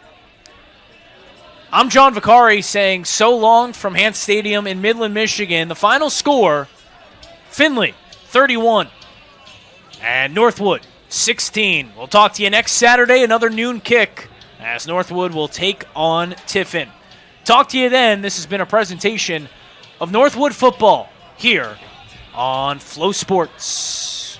[SPEAKER 1] I'm John Vicari saying so long from Hant Stadium in Midland, Michigan. The final score, Findlay 31 and Northwood 16. We'll talk to you next Saturday, another noon kick, as Northwood will take on Tiffin. Talk to you then. This has been a presentation of Northwood football here on Flow Sports.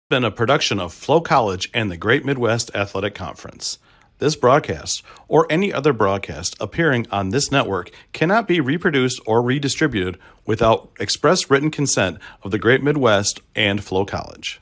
[SPEAKER 4] Been a production of FloCollege and the Great Midwest Athletic Conference. This broadcast, or any other broadcast appearing on this network, cannot be reproduced or redistributed without express written consent of the Great Midwest and FloCollege.